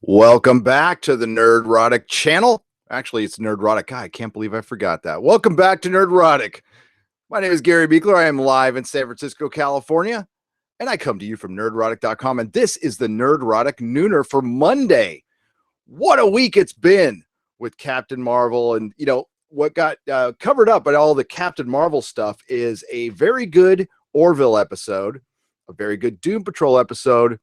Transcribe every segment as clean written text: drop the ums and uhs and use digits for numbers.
Welcome back to the Nerdrotic channel. Actually, it's Nerdrotic. God, I can't believe I forgot that. Welcome back to Nerdrotic. My name is Gary Beekler. I am live in San Francisco, California, and I come to you from nerdrotic.com. And this is the Nerdrotic Nooner for Monday. What a week it's been with Captain Marvel. And, what got covered up by all the Captain Marvel stuff is a very good Orville episode, a very good Doom Patrol episode,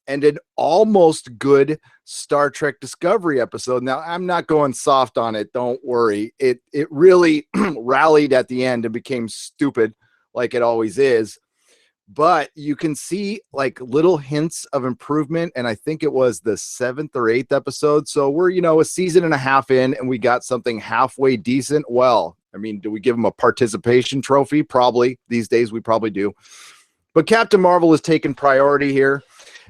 and an almost good Star Trek Discovery episode. Now, I'm not going soft on it. Don't worry. It really rallied at the end and became stupid like it always is. But you can see like little hints of improvement. And I think it was the 7th or 8th episode. So we're, a season and a half in and we got something halfway decent. Well, I mean, do we give them a participation trophy? Probably. These days we probably do. But Captain Marvel is taking priority here.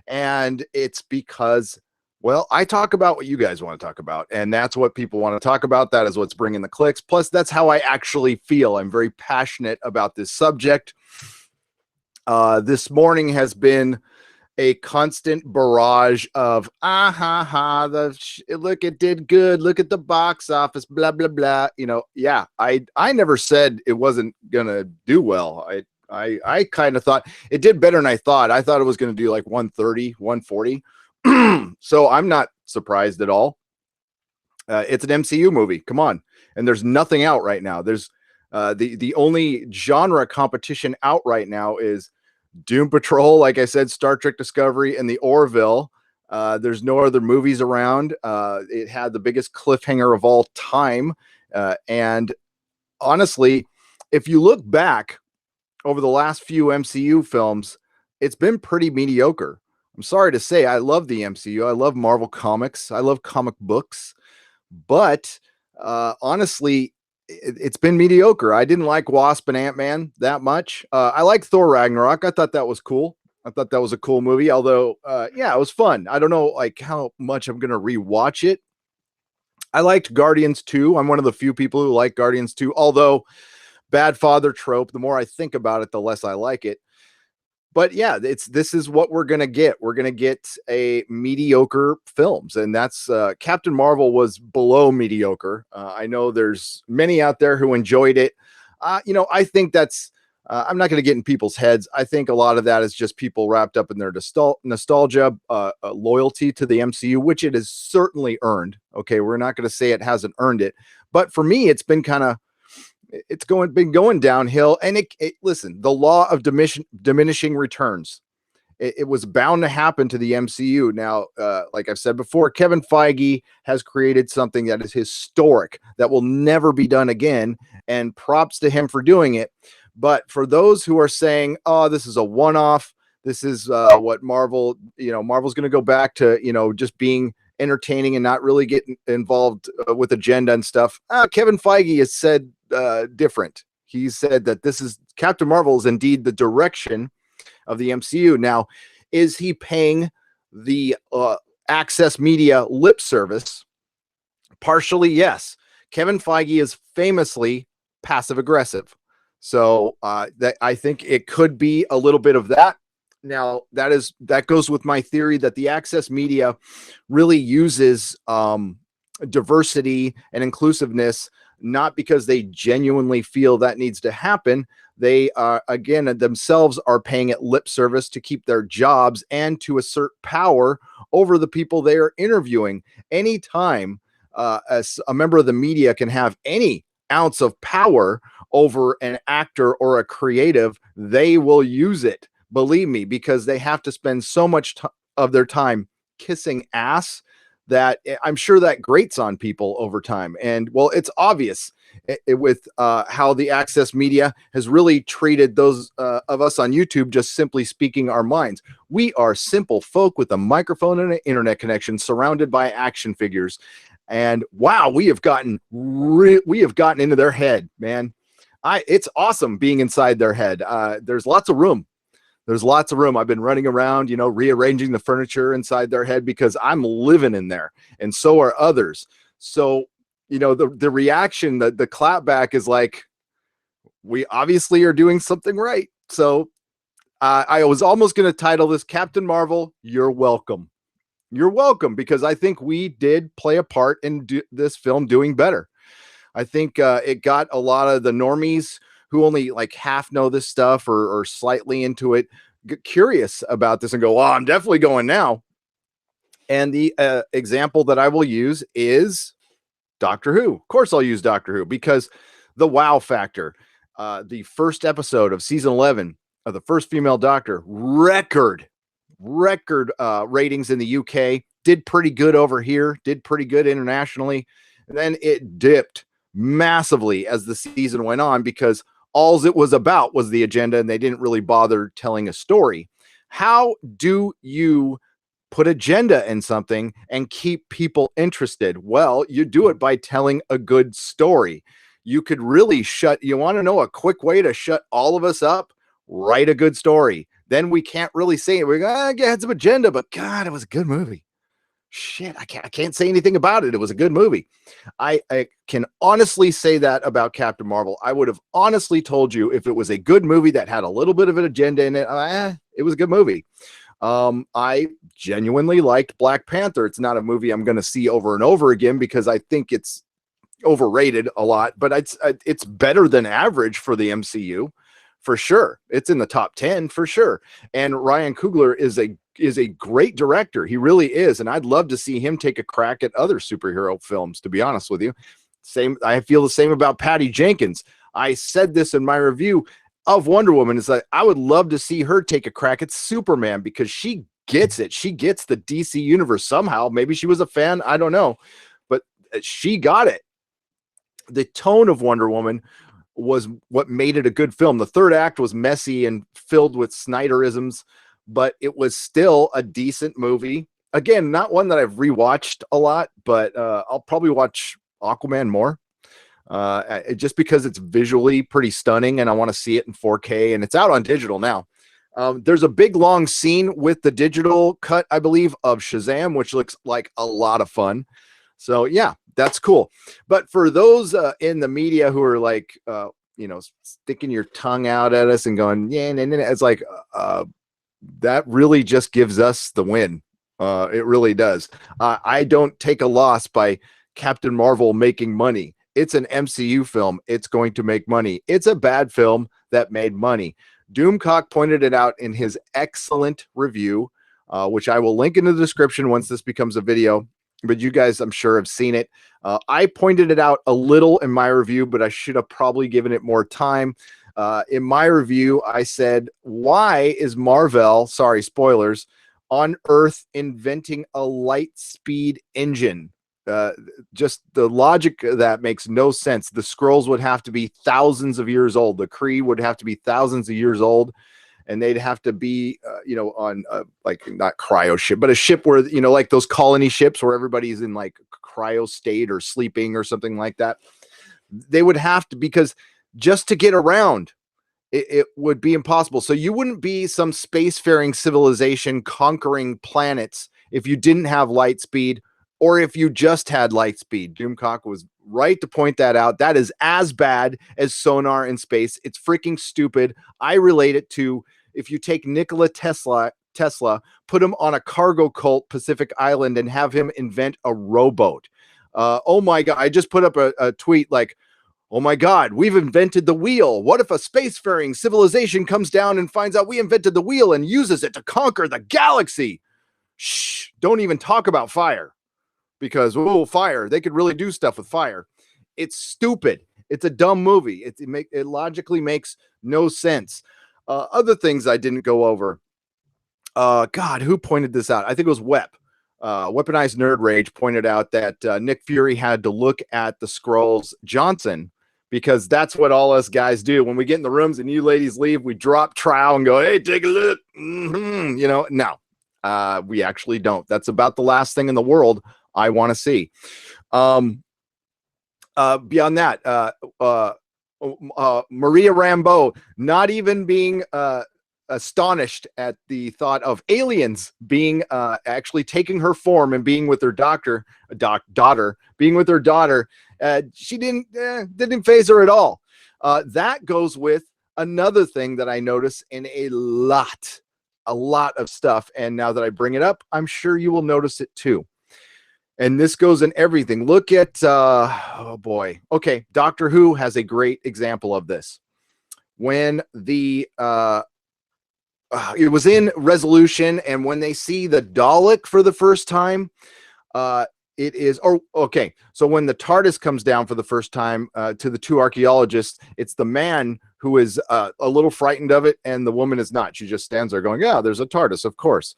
And it's because, well, I talk about what you guys want to talk about. And that's what people want to talk about. That is what's bringing the clicks. Plus, that's how I actually feel. I'm very passionate about this subject. This morning has been a constant barrage of, look, it did good. Look at the box office, blah, blah, blah. Yeah, I never said it wasn't going to do well. I kind of thought it did better than I thought. I thought it was going to do like 130, 140. So I'm not surprised at all. It's an MCU movie. Come on. And there's nothing out right now. There's the only genre competition out right now is Doom Patrol, like I said, Star Trek Discovery, and the Orville. There's no other movies around. It had the biggest cliffhanger of all time. And honestly, if you look back over the last few MCU films, it's been pretty mediocre. I'm sorry to say, I love the MCU. I love Marvel Comics. I love comic books. But honestly, it's been mediocre. I didn't like Wasp and Ant-Man that much. I like Thor Ragnarok. I thought that was cool. I thought that was a cool movie. Although, yeah, it was fun. I don't know like how much I'm going to rewatch it. I liked Guardians 2. I'm one of the few people who like Guardians 2. Although, bad father trope, the more I think about it, the less I like it. But yeah, this is what we're gonna get. We're gonna get a mediocre films, and that's Captain Marvel was below mediocre. I know there's many out there who enjoyed it. I think that's I'm not going to get in people's heads. I think a lot of that is just people wrapped up in their nostalgia, loyalty to the MCU, which it has certainly earned. Okay, we're not going to say it hasn't earned it, but for me, it's been been going downhill. And listen, the law of diminishing returns. It was bound to happen to the MCU. Now, like I've said before, Kevin Feige has created something that is historic, that will never be done again. And props to him for doing it. But for those who are saying, oh, this is a one-off, this is what Marvel's going to go back to, just being entertaining and not really getting involved with agenda and stuff. Kevin Feige has said different. He said that this is Captain Marvel is indeed the direction of the MCU. Now, is he paying the Access Media lip service? Partially, yes. Kevin Feige is famously passive aggressive. So that I think it could be a little bit of that. Now, that goes with my theory that the Access Media really uses diversity and inclusiveness, not because they genuinely feel that needs to happen. They again themselves are paying it lip service to keep their jobs and to assert power over the people they are interviewing. Anytime as a member of the media can have any ounce of power over an actor or a creative, they will use it. Believe me, because they have to spend so much of their time kissing ass that I'm sure that grates on people over time. And well, it's obvious with how the Access Media has really treated those of us on YouTube just simply speaking our minds. We are simple folk with a microphone and an internet connection surrounded by action figures. And wow, we have gotten into their head, man. It's awesome being inside their head. There's lots of room. I've been running around, rearranging the furniture inside their head because I'm living in there, and so are others. So, the reaction, the clapback is like, we obviously are doing something right. So I was almost going to title this Captain Marvel, You're Welcome. You're welcome, because I think we did play a part in this film doing better. I think it got a lot of the normies who only like half know this stuff or slightly into it get curious about this and go, "Well, I'm definitely going now." And the example that I will use is Doctor Who. Of course, I'll use Doctor Who because the wow factor. The first episode of season 11 of the first female Doctor, record ratings in the UK, did pretty good over here, did pretty good internationally. And then it dipped massively as the season went on because all it was about was the agenda and they didn't really bother telling a story. How do you put agenda in something and keep people interested? Well, you do it by telling a good story. You could really you want to know a quick way to shut all of us up? Write a good story. Then we can't really say it. We're going to get some agenda, but God, it was a good movie. Shit, I can't say anything about it. It was a good movie. I can honestly say that about Captain Marvel. I would have honestly told you if it was a good movie that had a little bit of an agenda in it, it was a good movie. I genuinely liked Black Panther. It's not a movie I'm going to see over and over again because I think it's overrated a lot, but it's better than average for the MCU for sure. It's in the top 10 for sure. And Ryan Coogler is a great director. He really is. And I'd love to see him take a crack at other superhero films, to be honest with you. I feel the same about Patty Jenkins. I said this in my review of Wonder Woman, is like I would love to see her take a crack at Superman because she gets it. She gets the DC universe somehow. Maybe she was a fan, I don't know, but she got it. The tone of Wonder Woman was what made it a good film. The third act was messy and filled with Snyderisms, but it was still a decent movie. Again, not one that I've rewatched a lot, but I'll probably watch Aquaman more. Just because it's visually pretty stunning and I want to see it in 4K and it's out on digital now. There's a big long scene with the digital cut, I believe, of Shazam, which looks like a lot of fun. So yeah, that's cool. But for those in the media who are like, sticking your tongue out at us and going, yeah, it's like, that really just gives us the win. It really does. I don't take a loss by Captain Marvel making money. It's an MCU film. It's going to make money. It's a bad film that made money. Doomcock pointed it out in his excellent review, which I will link in the description once this becomes a video. But you guys, I'm sure, have seen it. I pointed it out a little in my review, but I should have probably given it more time. In my review, I said, why is Marvel, sorry, spoilers, on Earth inventing a light speed engine? Just the logic of that makes no sense. The Skrulls would have to be thousands of years old. The Kree would have to be thousands of years old. And they'd have to be, on like not cryo ship, but a ship where, like those colony ships where everybody's in like cryo state or sleeping or something like that. They would have to, because just to get around, it would be impossible. So you wouldn't be some spacefaring civilization conquering planets if you didn't have light speed or if you just had light speed. Doomcock was right to point that out. That is as bad as sonar in space. It's freaking stupid. I relate it to if you take Nikola Tesla, put him on a cargo cult Pacific Island and have him invent a rowboat. Oh my God. I just put up a tweet like, oh my God, we've invented the wheel. What if a spacefaring civilization comes down and finds out we invented the wheel and uses it to conquer the galaxy? Shh, don't even talk about fire. Because, fire, they could really do stuff with fire. It's stupid. It's a dumb movie. It logically makes no sense. Other things I didn't go over. God, who pointed this out? I think it was Wep. Weaponized Nerd Rage pointed out that Nick Fury had to look at the Skrulls Johnson because that's what all us guys do. When we get in the rooms and you ladies leave, we drop trowel and go, hey, take a look. Mm-hmm. No, we actually don't. That's about the last thing in the world I want to see. Beyond that, Maria Rambeau not even being astonished at the thought of aliens being actually taking her form and being with her daughter, being with her daughter. She didn't faze her at all. That goes with another thing that I notice in a lot a lot of stuff. And now that I bring it up, I'm sure you will notice it too. And this goes in everything. Look at, oh boy. Okay. Doctor Who has a great example of this. When it was in Resolution, and when they see the Dalek for the first time, it is, okay. So when the TARDIS comes down for the first time to the two archaeologists, it's the man who is a little frightened of it, and the woman is not. She just stands there going, yeah, there's a TARDIS, of course.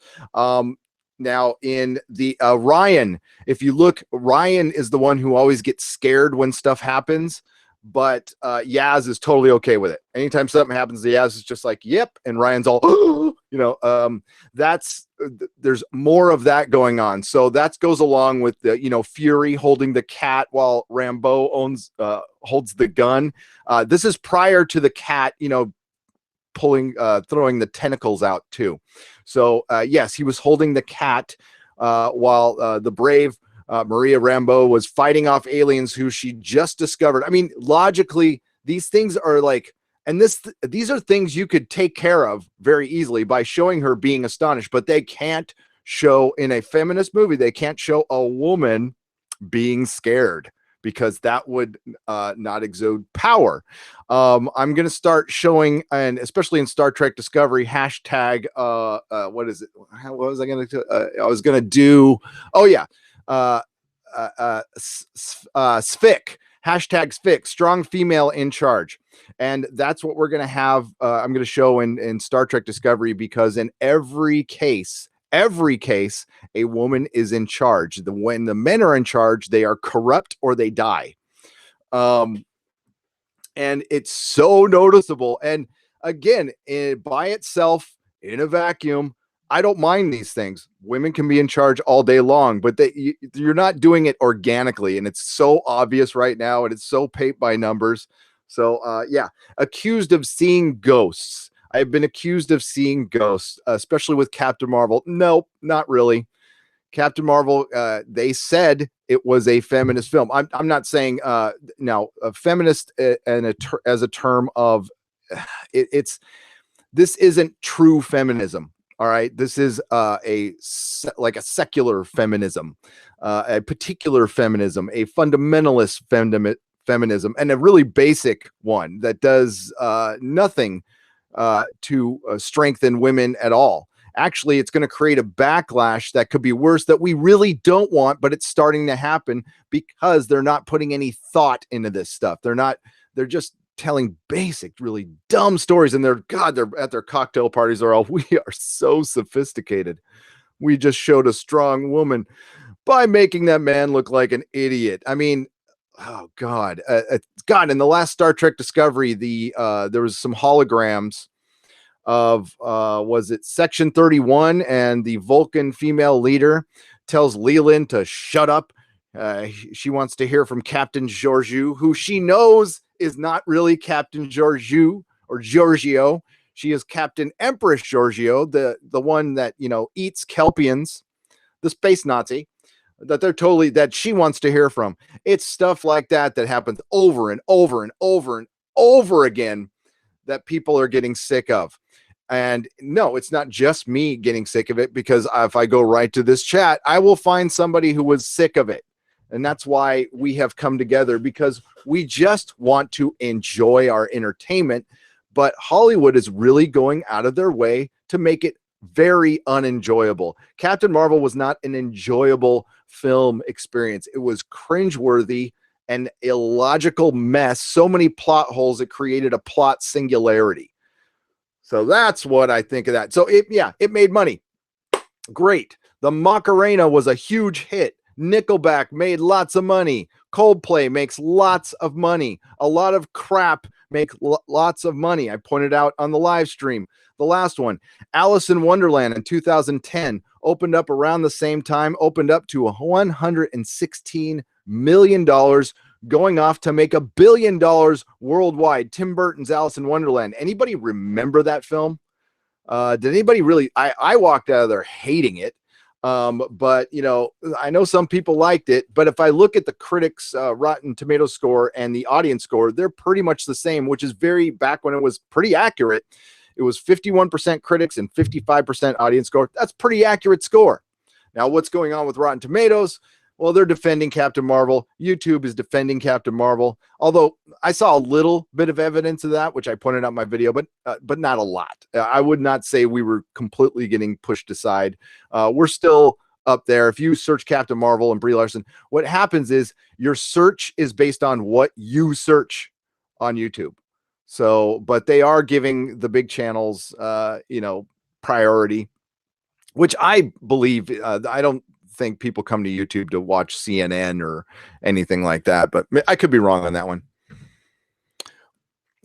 Now in the Ryan, if you look, Ryan is the one who always gets scared when stuff happens, but Yaz is totally okay with it. Anytime something happens, Yaz is just like, yep, and Ryan's all, you know, there's more of that going on. So that goes along with the, you know, Fury holding the cat while Rambeau holds the gun. This is prior to the cat, you know, throwing the tentacles out too. So yes, he was holding the cat while the brave Maria Rambeau was fighting off aliens who she just discovered. I mean, logically, these things are like, and these are things you could take care of very easily by showing her being astonished, but they can't show in a feminist movie. They can't show a woman being scared, because that would not exude power. I'm going to start showing, and especially in Star Trek Discovery, hashtag, what is it? What was I going to do? I was going to do, oh yeah, SFIC, hashtag SFIC, strong female in charge. And that's what we're going to have. I'm going to show in Star Trek Discovery, because in every case, a woman is in charge. When the men are in charge, they are corrupt or they die. And it's so noticeable. And again, by itself, in a vacuum, I don't mind these things. Women can be in charge all day long, but you're not doing it organically. And it's so obvious right now, and it's so paint by numbers. So yeah, accused of seeing ghosts. I've been accused of seeing ghosts, especially with Captain Marvel. Nope, not really. Captain Marvel, they said it was a feminist film. I'm not saying now a feminist as a term of this isn't true feminism. All right, this is like a secular feminism, a particular feminism, a fundamentalist feminism, and a really basic one that does nothing to strengthen women at all. Actually, it's going to create a backlash that could be worse, that we really don't want, but it's starting to happen because they're not putting any thought into this stuff. They're just telling basic, really dumb stories, and they're at their cocktail parties are all, we are so sophisticated. We just showed a strong woman by making that man look like an idiot. I mean, oh God, in the last Star Trek Discovery, there was some holograms of was it Section 31, and the Vulcan female leader tells Leland to shut up. She wants to hear from Captain Georgiou, who she knows is not really Captain Georgiou or Giorgio. She is Captain Empress Georgiou, the one that, you know, eats Kelpians, the space Nazi that she wants to hear from. It's stuff like that happens over and over and over and over again that people are getting sick of. And no, it's not just me getting sick of it, because if I go right to this chat, I will find somebody who was sick of it. And that's why we have come together, because we just want to enjoy our entertainment. But Hollywood is really going out of their way to make it very unenjoyable. Captain Marvel was not an enjoyable film experience. It was cringeworthy and illogical mess. So many plot holes, it created a plot singularity. So that's what I think of that. So it made money. Great. The Macarena was a huge hit. Nickelback made lots of money. Coldplay makes lots of money. A lot of crap make lots of money. I pointed out on the live stream. The last one, Alice in Wonderland in 2010, opened up around the same time, opened up to $116 million, going off to make $1 billion worldwide. Tim Burton's Alice in Wonderland. Anybody remember that film? Did anybody really? I walked out of there hating it. But you know, I know some people liked it, but if I look at the critics Rotten Tomato score and the audience score, they're pretty much the same, which is back when it was pretty accurate. It was 51% critics and 55% audience score. That's pretty accurate score. Now, what's going on with Rotten Tomatoes? Well, they're defending Captain Marvel. YouTube is defending Captain Marvel. Although I saw a little bit of evidence of that, which I pointed out in my video, but not a lot. I would not say we were completely getting pushed aside. We're still up there. If you search Captain Marvel and Brie Larson, what happens is your search is based on what you search on YouTube. So, but they are giving the big channels, priority, which I believe. I don't think people come to YouTube to watch CNN or anything like that, but I could be wrong on that one.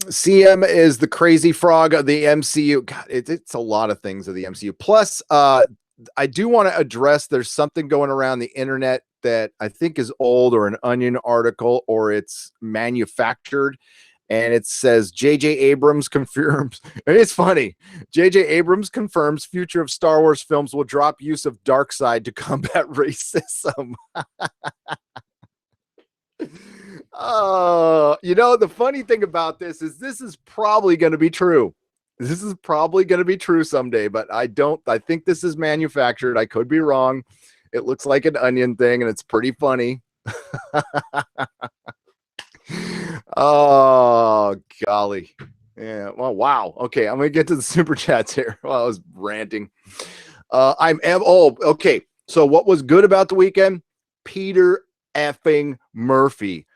CM is the crazy frog of the MCU. God, it's a lot of things of the MCU. Plus, I do want to address, there's something going around the internet that I think is old, or an Onion article, or it's manufactured. And it says J.J. Abrams confirms. It's funny. J.J. Abrams confirms future of Star Wars films will drop use of Darkseid to combat racism. The funny thing about this is probably going to be true. This is probably going to be true someday, but I think this is manufactured. I could be wrong. It looks like an Onion thing, and it's pretty funny. Oh, golly. Yeah. Well, wow. Okay. I'm going to get to the super chats here while I was ranting. Okay. So what was good about the weekend? Peter effing Murphy,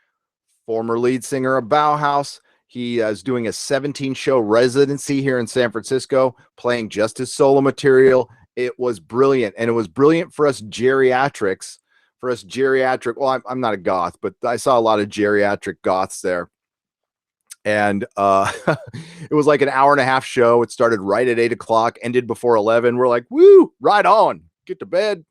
former lead singer of Bauhaus. He is doing a 17-show residency here in San Francisco, playing just his solo material. It was brilliant. And it was brilliant for us geriatrics. Well, I'm not a goth, but I saw a lot of geriatric goths there. And it was like an hour and a half show. It started right at 8 o'clock, ended before 11. We're like, woo, right on. Get to bed.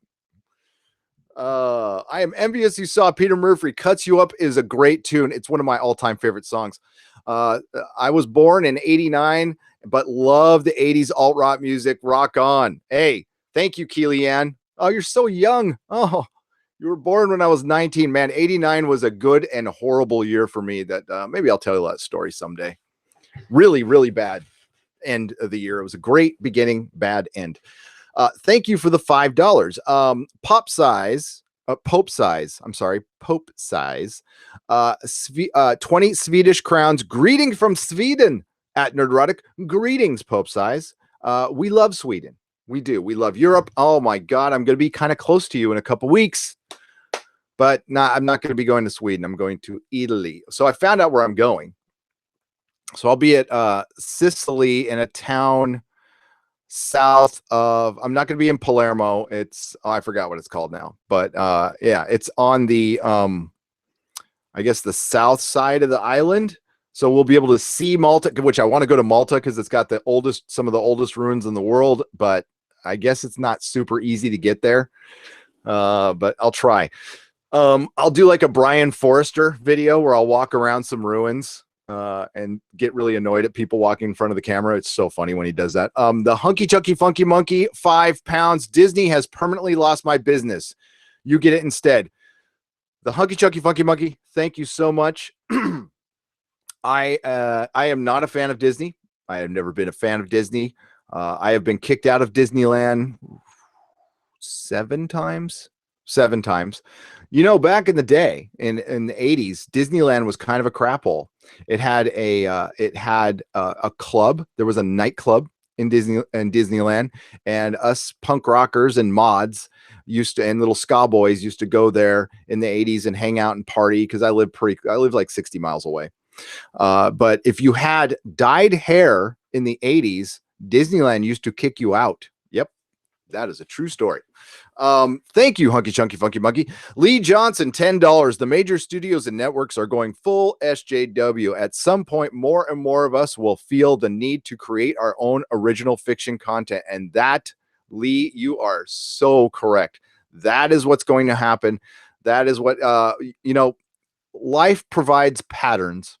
I am envious you saw Peter Murphy. Cuts You Up is a great tune. It's one of my all-time favorite songs. I was born in 89, but love the 80s alt-rock music. Rock on. Hey, thank you, Keely-Ann. Oh, you're so young. Oh, you were born when I was 19, man. 89 was a good and horrible year for me. That maybe I'll tell you that story someday. Really, really bad end of the year. It was a great beginning, bad end. Thank you for the $5. Pope size. 20 Swedish crowns. Greeting from Sweden at Nerdrotic. Greetings, Pope size. We love Sweden. We do. We love Europe. Oh my God. I'm going to be kind of close to you in a couple weeks, but I'm not going to be going to Sweden. I'm going to Italy. So I found out where I'm going. So I'll be at Sicily, in a town south of, I'm not going to be in Palermo. I forgot what it's called now, but yeah, it's on the, I guess the south side of the island. So we'll be able to see Malta, which I want to go to Malta because it's got some of the oldest ruins in the world, but I guess it's not super easy to get there. But I'll try. I'll do like a Brian Forrester video where I'll walk around some ruins and get really annoyed at people walking in front of the camera. It's so funny when he does that. The Hunky Chunky Funky Monkey, £5. Disney has permanently lost my business. You get it instead. The Hunky Chunky Funky Monkey, thank you so much. I am not a fan of Disney. I have never been a fan of Disney. I have been kicked out of Disneyland 7 times. Back in the day, in the 80s, Disneyland was kind of a crap hole. It had a club. There was a nightclub in Disneyland, and us punk rockers and mods and little ska boys used to go there in the 80s and hang out and party, because I lived like 60 miles away. But if you had dyed hair in the 80s, Disneyland used to kick you out. Yep, that is a true story. Thank you, Hunky Chunky Funky Monkey. Lee Johnson, $10. The major studios and networks are going full SJW. At some point, more and more of us will feel the need to create our own original fiction content. And that, Lee, you are so correct. That is what's going to happen. That is what, life provides patterns,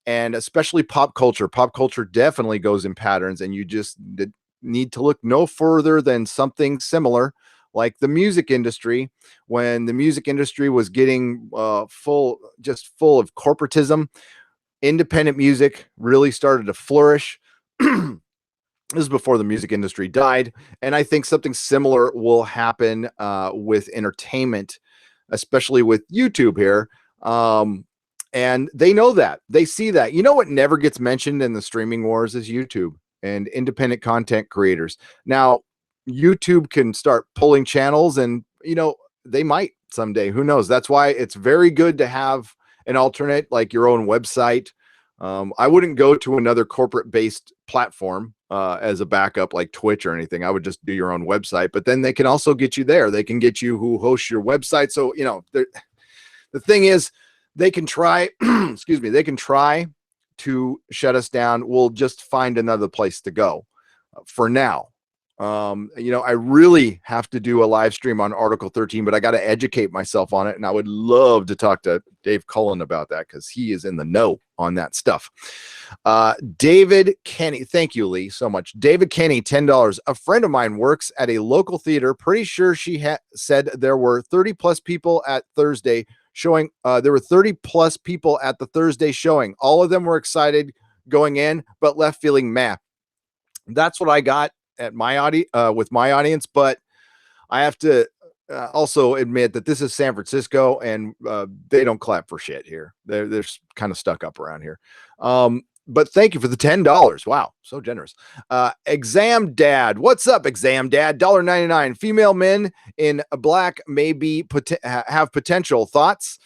and especially pop culture. Pop culture definitely goes in patterns, and you just need to look no further than something similar, like the music industry. When the music industry was getting full of corporatism, independent music really started to flourish. This is before the music industry died. And I think something similar will happen with entertainment, especially with YouTube here. And they know that. They see that. You know what never gets mentioned in the streaming wars is YouTube and independent content creators. Now, YouTube can start pulling channels and, they might someday. Who knows? That's why it's very good to have an alternate, like your own website. I wouldn't go to another corporate-based platform as a backup like Twitch or anything. I would just do your own website, but then they can also get you there. They can get you who hosts your website. So, the thing is, they can try, excuse me, they can try to shut us down. We'll just find another place to go for now. I really have to do a live stream on Article 13, but I got to educate myself on it. And I would love to talk to Dave Cullen about that because he is in the know on that stuff. David Kenny, thank you, Lee, so much. David Kenny, $10. A friend of mine works at a local theater. Pretty sure she said there were 30 plus people at Thursday showing. There were 30 plus people at the Thursday showing. All of them were excited going in, but left feeling meh. That's what I got at my with my audience, but I have to also admit that this is San Francisco and they don't clap for shit here. They're kind of stuck up around here. But thank you for the $10. Wow, so generous. Exam Dad, what's up, Exam Dad? $1.99. Female men in black may have potential. Thoughts?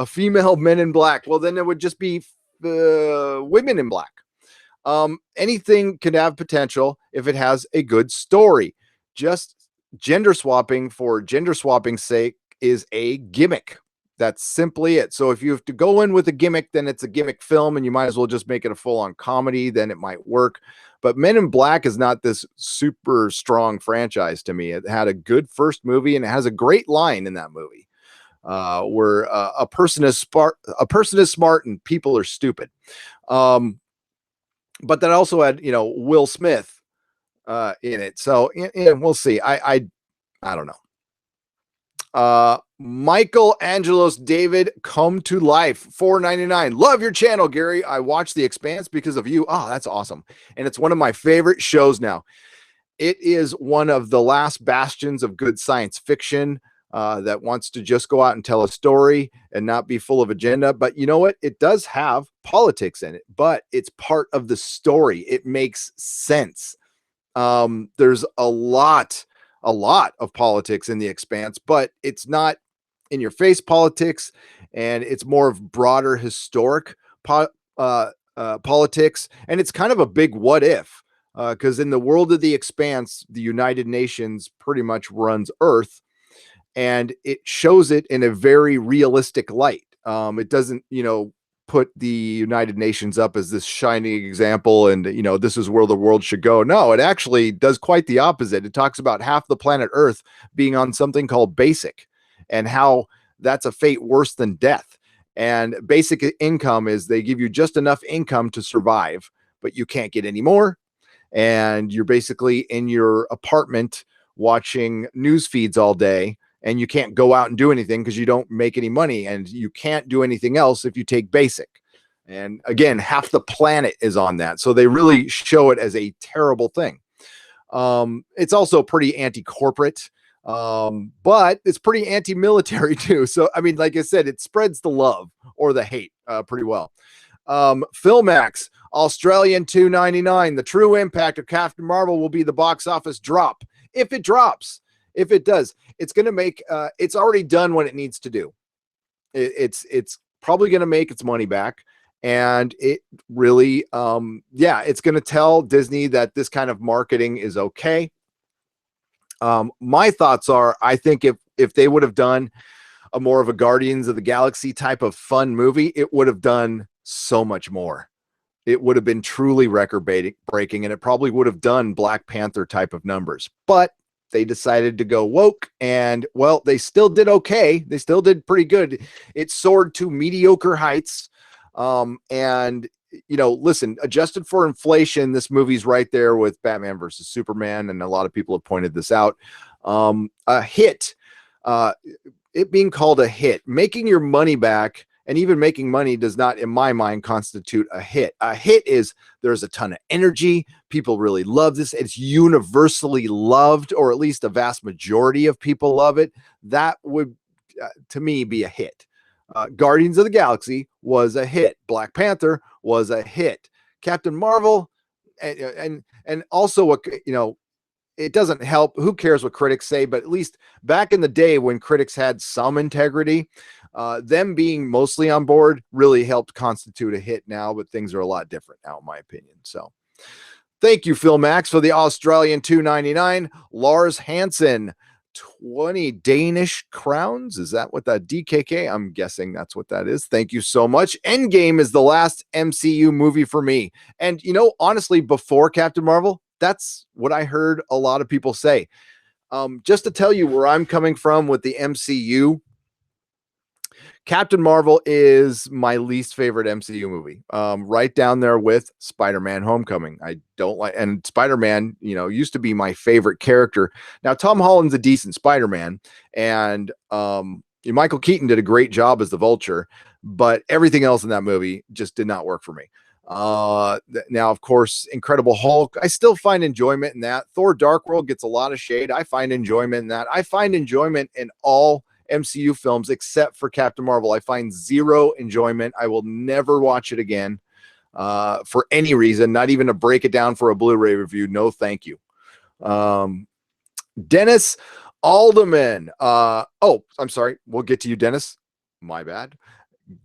Female men in black. Well, then it would just be women in black. Anything can have potential if it has a good story. Just gender swapping for gender swapping's sake is a gimmick. That's simply it. So if you have to go in with a gimmick, then it's a gimmick film and you might as well just make it a full-on comedy. Then it might work. But Men in Black is not this super strong franchise to me. It had a good first movie and it has a great line in that movie where a person is smart and people are stupid. But that also had, Will Smith in it. So we'll see. I don't know. Michael Angelos David, come to life, $4.99. Love your channel, Gary. I watched The Expanse because of you. Oh, that's awesome. And it's one of my favorite shows now. It is one of the last bastions of good science fiction that wants to just go out and tell a story and not be full of agenda. But you know what? It does have politics in it, but it's part of the story. It makes sense. There's a lot of politics in The Expanse, but it's not in your face politics, and it's more of broader historic politics. And it's kind of a big what if, because in the world of The Expanse, the United Nations pretty much runs Earth, and it shows it in a very realistic light. It doesn't, put the United Nations up as this shining example and, this is where the world should go. No, it actually does quite the opposite. It talks about half the planet Earth being on something called basic and how that's a fate worse than death. And basic income is they give you just enough income to survive, but you can't get any more. And you're basically in your apartment watching news feeds all day. And you can't go out and do anything because you don't make any money, and you can't do anything else if you take basic. And again, half the planet is on that. So they really show it as a terrible thing. It's also pretty anti-corporate, but it's pretty anti-military too. So, I mean, like I said, it spreads the love or the hate pretty well. Filmax, Australian $2.99. The true impact of Captain Marvel will be the box office drop. If it drops. If it does, it's going to make, it's already done what it needs to do. It's probably going to make its money back. And it really, it's going to tell Disney that this kind of marketing is okay. My thoughts are, I think if they would have done a more of a Guardians of the Galaxy type of fun movie, it would have done so much more. It would have been truly record breaking, and it probably would have done Black Panther type of numbers. But they decided to go woke, and well, they still did okay. They still did pretty good. It soared to mediocre heights. And listen, adjusted for inflation, this movie's right there with Batman versus Superman, and a lot of people have pointed this out. A hit, it being called a hit, making your money back and even making money does not, in my mind, constitute a hit. A hit is there's a ton of energy. People really love this. It's universally loved, or at least a vast majority of people love it. That would, to me, be a hit. Guardians of the Galaxy was a hit. Black Panther was a hit. Captain Marvel, and also, what, it doesn't help. Who cares what critics say? But at least back in the day when critics had some integrity, them being mostly on board really helped constitute a hit now, but things are a lot different now, in my opinion. So thank you, Phil Max, for the Australian $2.99. Lars Hansen, 20 Danish crowns. Is that what that DKK? I'm guessing that's what that is. Thank you so much. Endgame is the last MCU movie for me. And, honestly, before Captain Marvel, that's what I heard a lot of people say. Just to tell you where I'm coming from with the MCU, Captain Marvel is my least favorite MCU movie. Right down there with Spider-Man Homecoming. I don't like, and Spider-Man, used to be my favorite character. Now, Tom Holland's a decent Spider-Man, and Michael Keaton did a great job as the Vulture, but everything else in that movie just did not work for me. Now, of course, Incredible Hulk, I still find enjoyment in that. Thor Dark World gets a lot of shade. I find enjoyment in that. I find enjoyment in all MCU films except for Captain Marvel. I find zero enjoyment. I will never watch it again for any reason, not even to break it down for a Blu-ray review. No, thank you. Dennis Alderman. I'm sorry. We'll get to you, Dennis. My bad.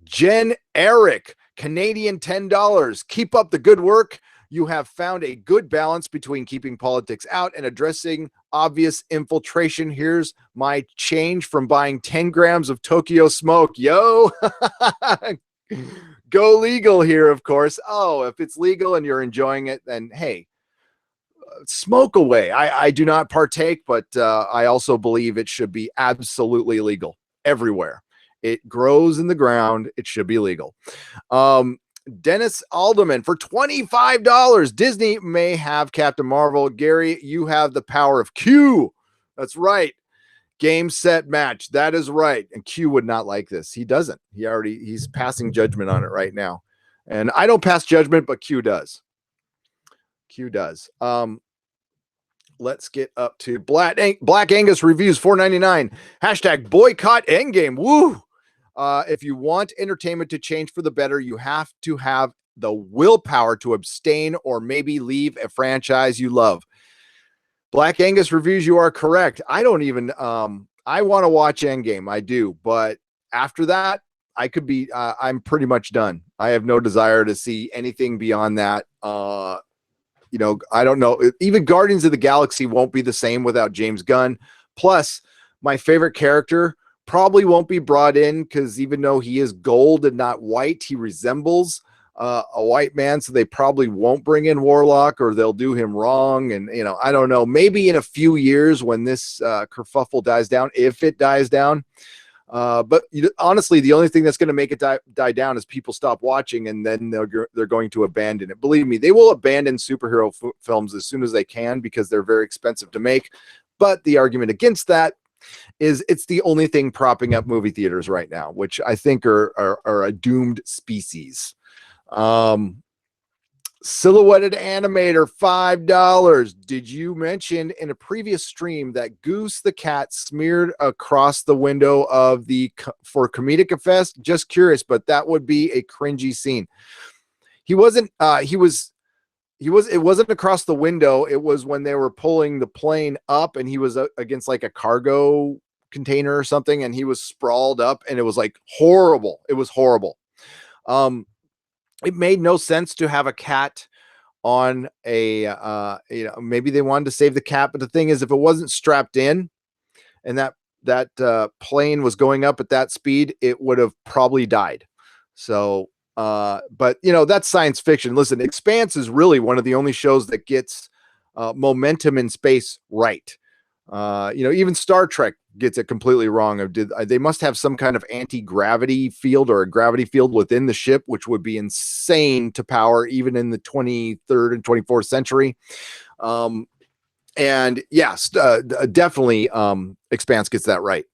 Jen Eric, Canadian $10. Keep up the good work. You have found a good balance between keeping politics out and addressing obvious infiltration. Here's my change from buying 10 grams of Tokyo Smoke. Yo, go legal here, of course. Oh, if it's legal and you're enjoying it, then hey, smoke away. I do not partake, but I also believe it should be absolutely legal everywhere. It grows in the ground. It should be legal. Dennis Alderman for $25. Disney may have Captain Marvel. Gary, you have the power of Q. That's right. Game, set, match. That is right. And Q would not like this. He doesn't. He's passing judgment on it right now. And I don't pass judgment, but Q does. Q does. Let's get up to Black Angus reviews, $4.99. Hashtag boycott Endgame. Woo. If you want entertainment to change for the better, you have to have the willpower to abstain or maybe leave a franchise you love. Black Angus reviews, you are correct. I don't even, I want to watch Endgame. I do. But after that, I'm pretty much done. I have no desire to see anything beyond that. I don't know. Even Guardians of the Galaxy won't be the same without James Gunn. Plus, my favorite character probably won't be brought in because even though he is gold and not white, he resembles a white man. So they probably won't bring in Warlock, or they'll do him wrong. And, I don't know, maybe in a few years when this kerfuffle dies down, if it dies down. But honestly, the only thing that's going to make it die down is people stop watching, and then they're going to abandon it. Believe me, they will abandon superhero films as soon as they can because they're very expensive to make. But the argument against that is it's the only thing propping up movie theaters right now, which I think are a doomed species. Silhouetted Animator, $5. Did you mention in a previous stream that Goose the cat smeared across the window for comedic effect? Just curious, but that would be a cringy scene. It wasn't across the window. It was when they were pulling the plane up and he was against like a cargo container or something, and he was sprawled up, and it was like horrible. It was horrible. It made no sense to have a cat on maybe they wanted to save the cat, but the thing is, if it wasn't strapped in and that plane was going up at that speed, it would have probably died. So, but that's science fiction. Listen, Expanse is really one of the only shows that gets momentum in space right. Even Star Trek gets it completely wrong. They must have some kind of anti-gravity field or a gravity field within the ship, which would be insane to power even in the 23rd and 24th century. And yes, definitely Expanse gets that right.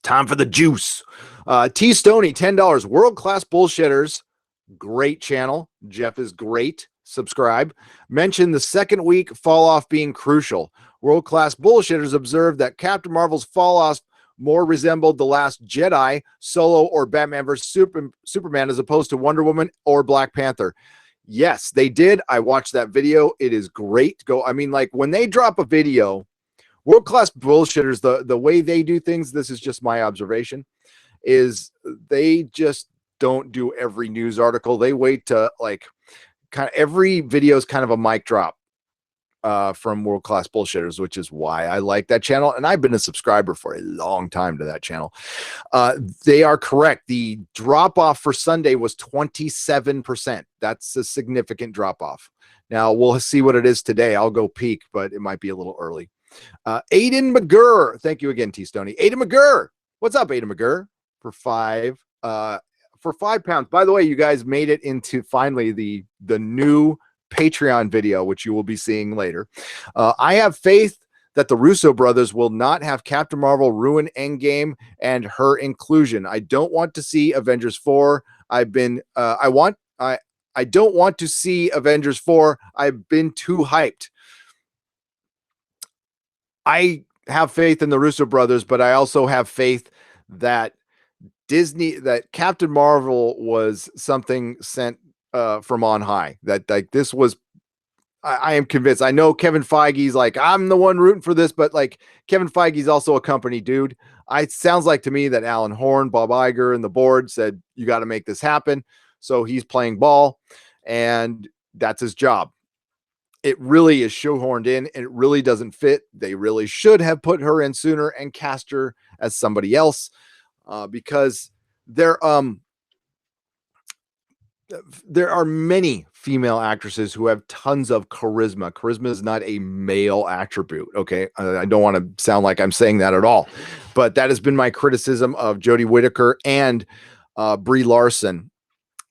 Time for the juice. T Stoney, $10. World class bullshitters. Great channel. Jeff is great. Subscribe. Mention the second week fall off being crucial. World class bullshitters observed that Captain Marvel's fall off more resembled The Last Jedi, Solo, or Batman vs. Superman as opposed to Wonder Woman or Black Panther. Yes, they did. I watched that video. It is great. I mean, like when they drop a video, world class bullshitters, the way they do things, this is just my observation, is they just don't do every news article. They wait to like kind of every video is kind of a mic drop from World Class Bullshitters, which is why I like that channel. And I've been a subscriber for a long time to that channel. They are correct. The drop off for Sunday was 27%. That's a significant drop off. Now we'll see what it is today. I'll go peek, but it might be a little early. Aiden McGurr. Thank you again, T Stoney. Aiden McGurr. What's up, Aiden McGurr? For £5. By the way, you guys made it into finally the new Patreon video, which you will be seeing later. I have faith that the Russo brothers will not have Captain Marvel ruin Endgame and her inclusion. I don't want to see Avengers 4. I don't want to see Avengers 4. I've been too hyped. I have faith in the Russo brothers, but I also have faith that Captain Marvel was something sent from on high. That like this was, I am convinced. I know Kevin Feige's like, I'm the one rooting for this, but like Kevin Feige's also a company dude. It sounds like to me that Alan Horn, Bob Iger, and the board said, you got to make this happen. So he's playing ball, and that's his job. It really is shoehorned in, and it really doesn't fit. They really should have put her in sooner and cast her as somebody else, because there are many female actresses who have tons of charisma. Charisma is not a male attribute. Okay. I don't want to sound like I'm saying that at all, but that has been my criticism of Jodie Whittaker and Brie Larson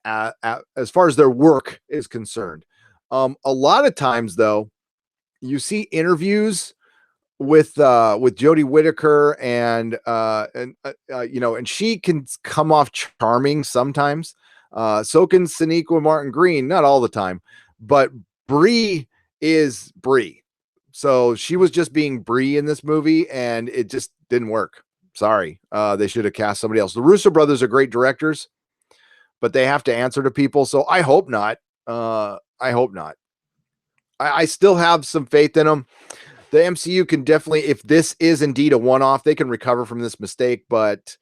as far as their work is concerned. A lot of times though, you see interviews with Jodie Whittaker and she can come off charming sometimes. So can Sonequa Martin Green, not all the time, but Brie is Brie. So she was just being Brie in this movie, and it just didn't work. Sorry. They should have cast somebody else. The Russo brothers are great directors, but they have to answer to people. So I hope not. I hope not. I still have some faith in them. The MCU can definitely, if this is indeed a one-off, they can recover from this mistake, but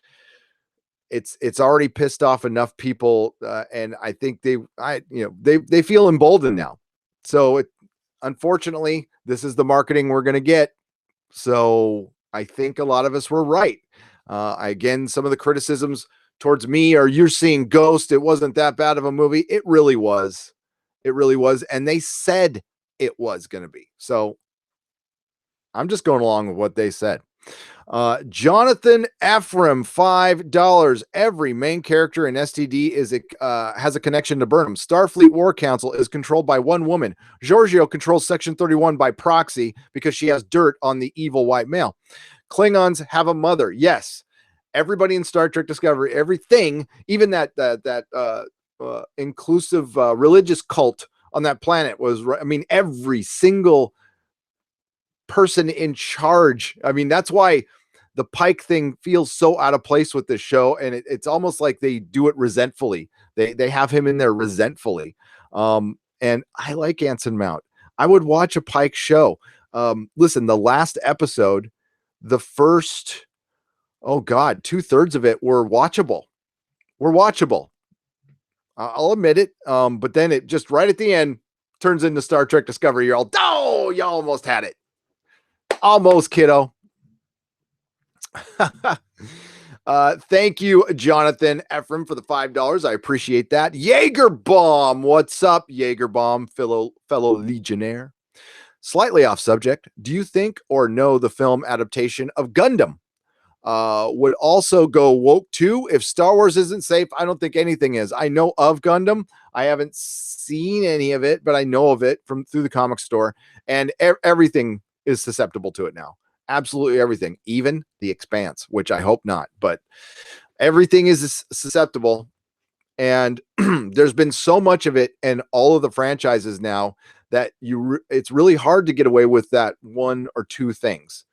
it's already pissed off enough people, and I think they feel emboldened now. So unfortunately, this is the marketing we're going to get. So I think a lot of us were right. Again, some of the criticisms towards me are, you're seeing Ghost. It wasn't that bad of a movie. It really was. It really was. And they said it was going to be. So I'm just going along with what they said. Jonathan Ephraim, $5. Every main character in STD has a connection to Burnham. Starfleet War Council is controlled by one woman. Giorgio controls Section 31 by proxy because she has dirt on the evil white male. Klingons have a mother. Yes. Everybody in Star Trek Discovery, everything, even that inclusive religious cult on that planet was, I mean, every single person in charge. I mean, that's why the Pike thing feels so out of place with this show, and it's almost like they do it resentfully. They have him in there resentfully. And I like Anson Mount. I would watch a Pike show. Listen, the last episode, the first, 2/3 of it were watchable. I'll admit it. But then it just right at the end turns into Star Trek Discovery. You're all, oh, you almost had it. Almost, kiddo. Thank you, Jonathan Ephraim, for the $5. I appreciate that. Jaeger Bomb, what's up, Jaeger Bomb, fellow Legionnaire? Slightly off subject. Do you think or know the film adaptation of Gundam would also go woke too? If Star Wars isn't safe, I don't think anything is. I know of Gundam. I haven't seen any of it, but I know of it through the comic store, and everything is susceptible to it now. Absolutely everything, even The Expanse, which I hope not, but Everything is susceptible. And there's been so much of it in all of the franchises now that it's really hard to get away with that one or two things.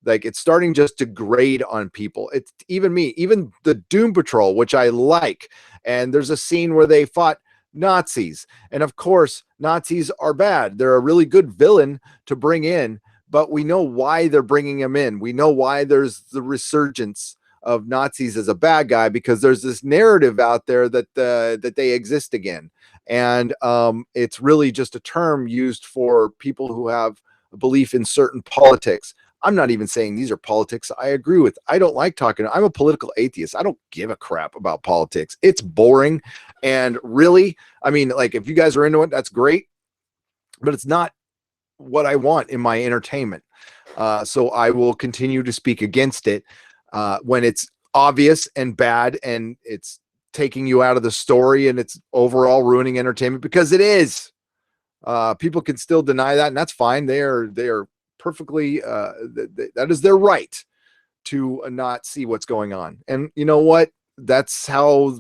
Like, it's starting just to grade on people. It's even me, even the Doom Patrol, which I like. And there's a scene where they fought Nazis. And of course, Nazis are bad. They're a really good villain to bring in, but we know why they're bringing them in. We know why there's the resurgence of Nazis as a bad guy, because there's this narrative out there that they exist again. And it's really just a term used for people who have a belief in certain politics. I'm not even saying these are politics I agree with. I don't like talking. I'm a political atheist. I don't give a crap about politics. It's boring. And really, I mean, like, if you guys are into it, that's great, but it's not what I want in my entertainment. So I will continue to speak against it when it's obvious and bad and it's taking you out of the story and it's overall ruining entertainment, because it is. People can still deny that, and that's fine. They are perfectly that is their right to not see what's going on. And you know what? That's how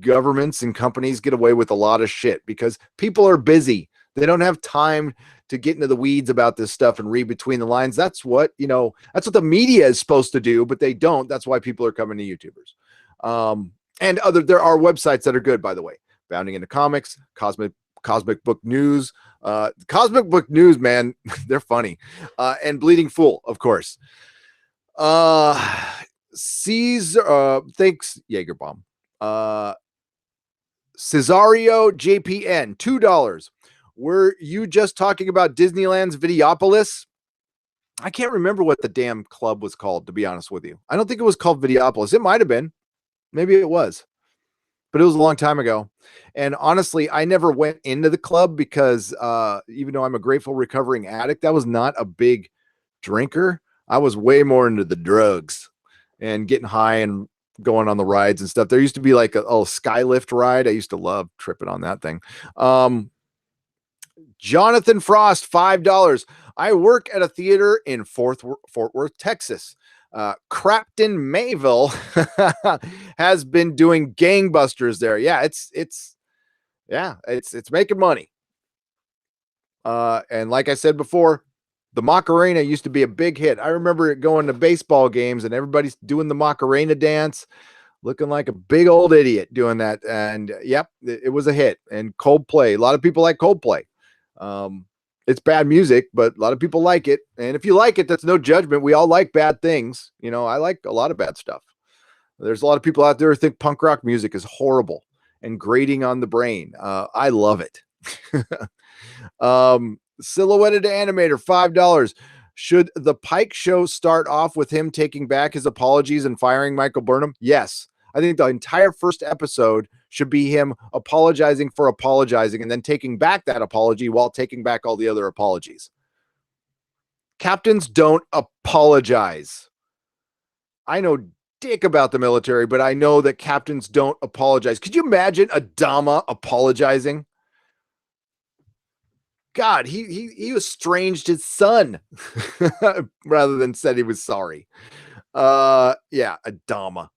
governments and companies get away with a lot of shit, because people are busy. They don't have time to get into the weeds about this stuff and read between the lines. That's what the media is supposed to do, but they don't. That's why people are coming to YouTubers. And there are websites that are good, by the way. Bounding into Comics, Cosmic Book News, Cosmic Book News, man, they're funny. And Bleeding Fool, of course. Caesar, thanks, Jaegerbomb. Cesario JPN, $2. Were you just talking about Disneyland's Videopolis? I can't remember what the damn club was called, to be honest with you. I don't think it was called Videopolis. It might have been. Maybe it was. But it was a long time ago. And honestly, I never went into the club because even though I'm a grateful recovering addict, I was not a big drinker. I was way more into the drugs and getting high and going on the rides and stuff. There used to be like a Skylift ride. I used to love tripping on that thing. Jonathan Frost, $5. I work at a theater in Fort Worth, Texas. Crapton Mayville has been doing gangbusters there. Yeah, it's making money. And like I said before, the Macarena used to be a big hit. I remember it going to baseball games and everybody's doing the Macarena dance, looking like a big old idiot doing that. And yep, it was a hit. And Coldplay, a lot of people like Coldplay. It's bad music, but a lot of people like it. And if you like it, that's no judgment. We all like bad things. I like a lot of bad stuff. There's a lot of people out there who think punk rock music is horrible and grating on the brain. I love it. Silhouetted Animator, $5. Should the Pike show start off with him taking back his apologies and firing Michael Burnham? Yes. I think the entire first episode should be him apologizing for apologizing and then taking back that apology while taking back all the other apologies. Captains don't apologize. I know dick about the military, but I know that captains don't apologize. Could you imagine Adama apologizing? God, he estranged his son rather than said he was sorry. Yeah, Adama.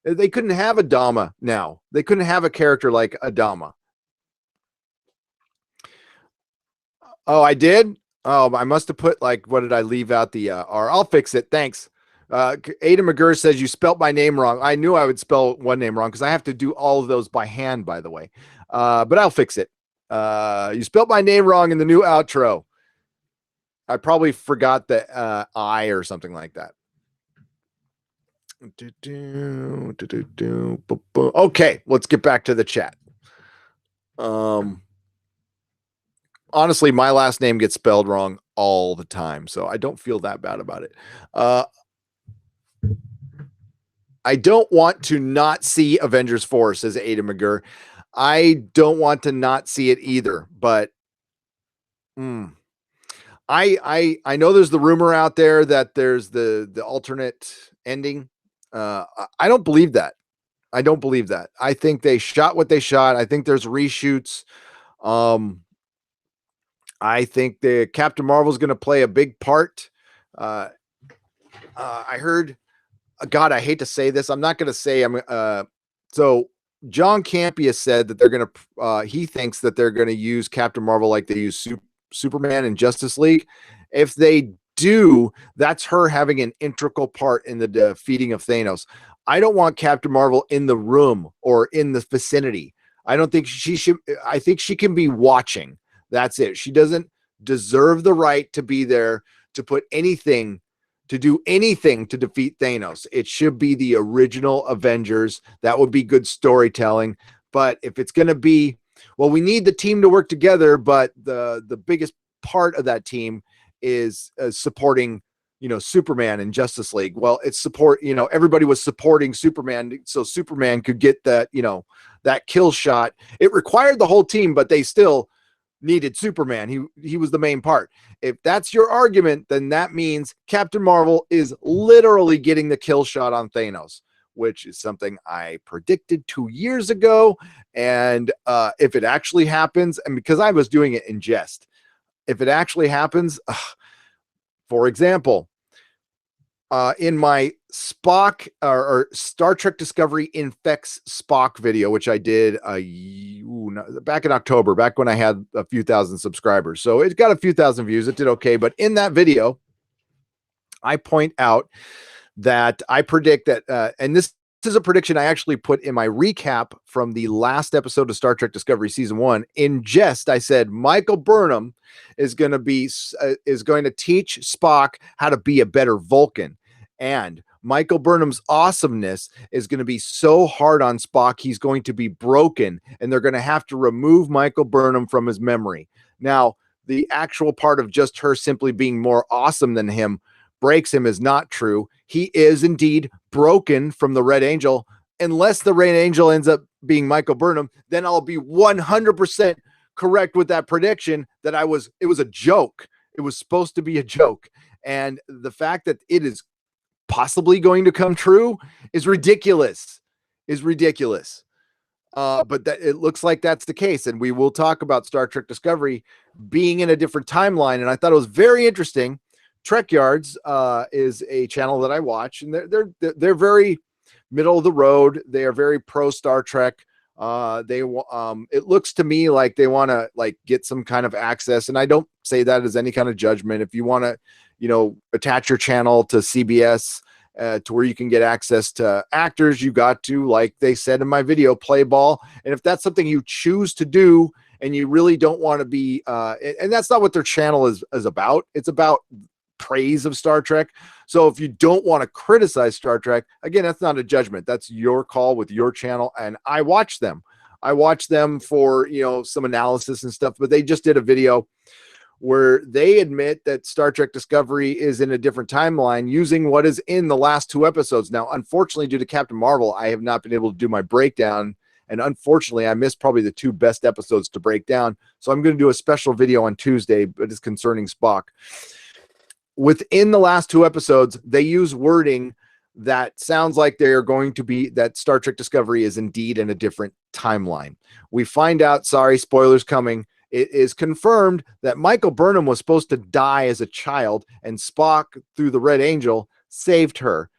They couldn't have Adama now. They couldn't have a character like Adama. Oh, I did? Oh, I must have put what did I leave out the R? I'll fix it. Thanks. Ada McGurr says you spelt my name wrong. I knew I would spell one name wrong because I have to do all of those by hand, by the way. But I'll fix it. You spelled my name wrong in the new outro. I probably forgot the I or something like that. Okay, let's get back to the chat. Honestly, my last name gets spelled wrong all the time, so I don't feel that bad about it. I don't want to not see Avengers 4, says Ada McGurr. I don't want to not see it either, but I know there's the rumor out there that there's the alternate ending. I don't believe that. I don't believe that. I think they shot what they shot. I think there's reshoots. I think the Captain Marvel is going to play a big part. I heard God, I hate to say this. I'm not going to say so John Campea said that they're going to, he thinks that they're going to use Captain Marvel like they use Superman and Justice League. If they do, that's her having an integral part in the defeating of Thanos. I don't want Captain Marvel in the room or in the vicinity. I don't think she should. I think she can be watching. That's it. She doesn't deserve the right to be there to put anything, to do anything to defeat Thanos. It should be the original Avengers. That would be good storytelling. But if it's going to be, well, we need the team to work together, but the biggest part of that team is supporting, Superman and Justice League. Well, it's support, everybody was supporting Superman so Superman could get that, that kill shot. It required the whole team, but they still needed Superman. He was the main part. If that's your argument, then that means Captain Marvel is literally getting the kill shot on Thanos, which is something I predicted 2 years ago. And if it actually happens, and because I was doing it in jest, if it actually happens, for example, in my Spock or Star Trek Discovery infects Spock video, which I did back in October, back when I had a few thousand subscribers. So it got a few thousand views. It did okay. But in that video, I point out that I predict that, and this is a prediction I actually put in my recap from the last episode of Star Trek Discovery season 1. In jest, I said Michael Burnham is going to teach Spock how to be a better Vulcan. And Michael Burnham's awesomeness is going to be so hard on Spock, he's going to be broken, and they're going to have to remove Michael Burnham from his memory. Now, the actual part of just her simply being more awesome than him breaks him is not true. He is indeed broken from the Red Angel. Unless the Red Angel ends up being Michael Burnham, then I'll be 100% correct with that prediction that it was a joke. It was supposed to be a joke. And the fact that it is possibly going to come true is ridiculous. But that it looks like that's the case. And we will talk about Star Trek Discovery being in a different timeline. And I thought it was very interesting. Trek Yards is a channel that I watch, and they're very middle of the road. They are very pro Star Trek. It looks to me like they want to get some kind of access, and I don't say that as any kind of judgment. If you want to, attach your channel to CBS to where you can get access to actors, you got to, like they said in my video, play ball. And if that's something you choose to do, and you really don't want to be, and that's not what their channel is about. It's about praise of Star Trek. So if you don't want to criticize Star Trek, again, that's not a judgment. That's your call with your channel. And I watch them for, some analysis and stuff, but they just did a video where they admit that Star Trek Discovery is in a different timeline using what is in the last 2 episodes. Now, unfortunately, due to Captain Marvel, I have not been able to do my breakdown. And unfortunately, I missed probably the 2 best episodes to break down. So I'm going to do a special video on Tuesday, but it's concerning Spock. Within the last 2 episodes, they use wording that sounds like they are going to be, that Star Trek Discovery is indeed in a different timeline. We find out, sorry, spoilers coming, it is confirmed that Michael Burnham was supposed to die as a child, and Spock, through the Red Angel, saved her,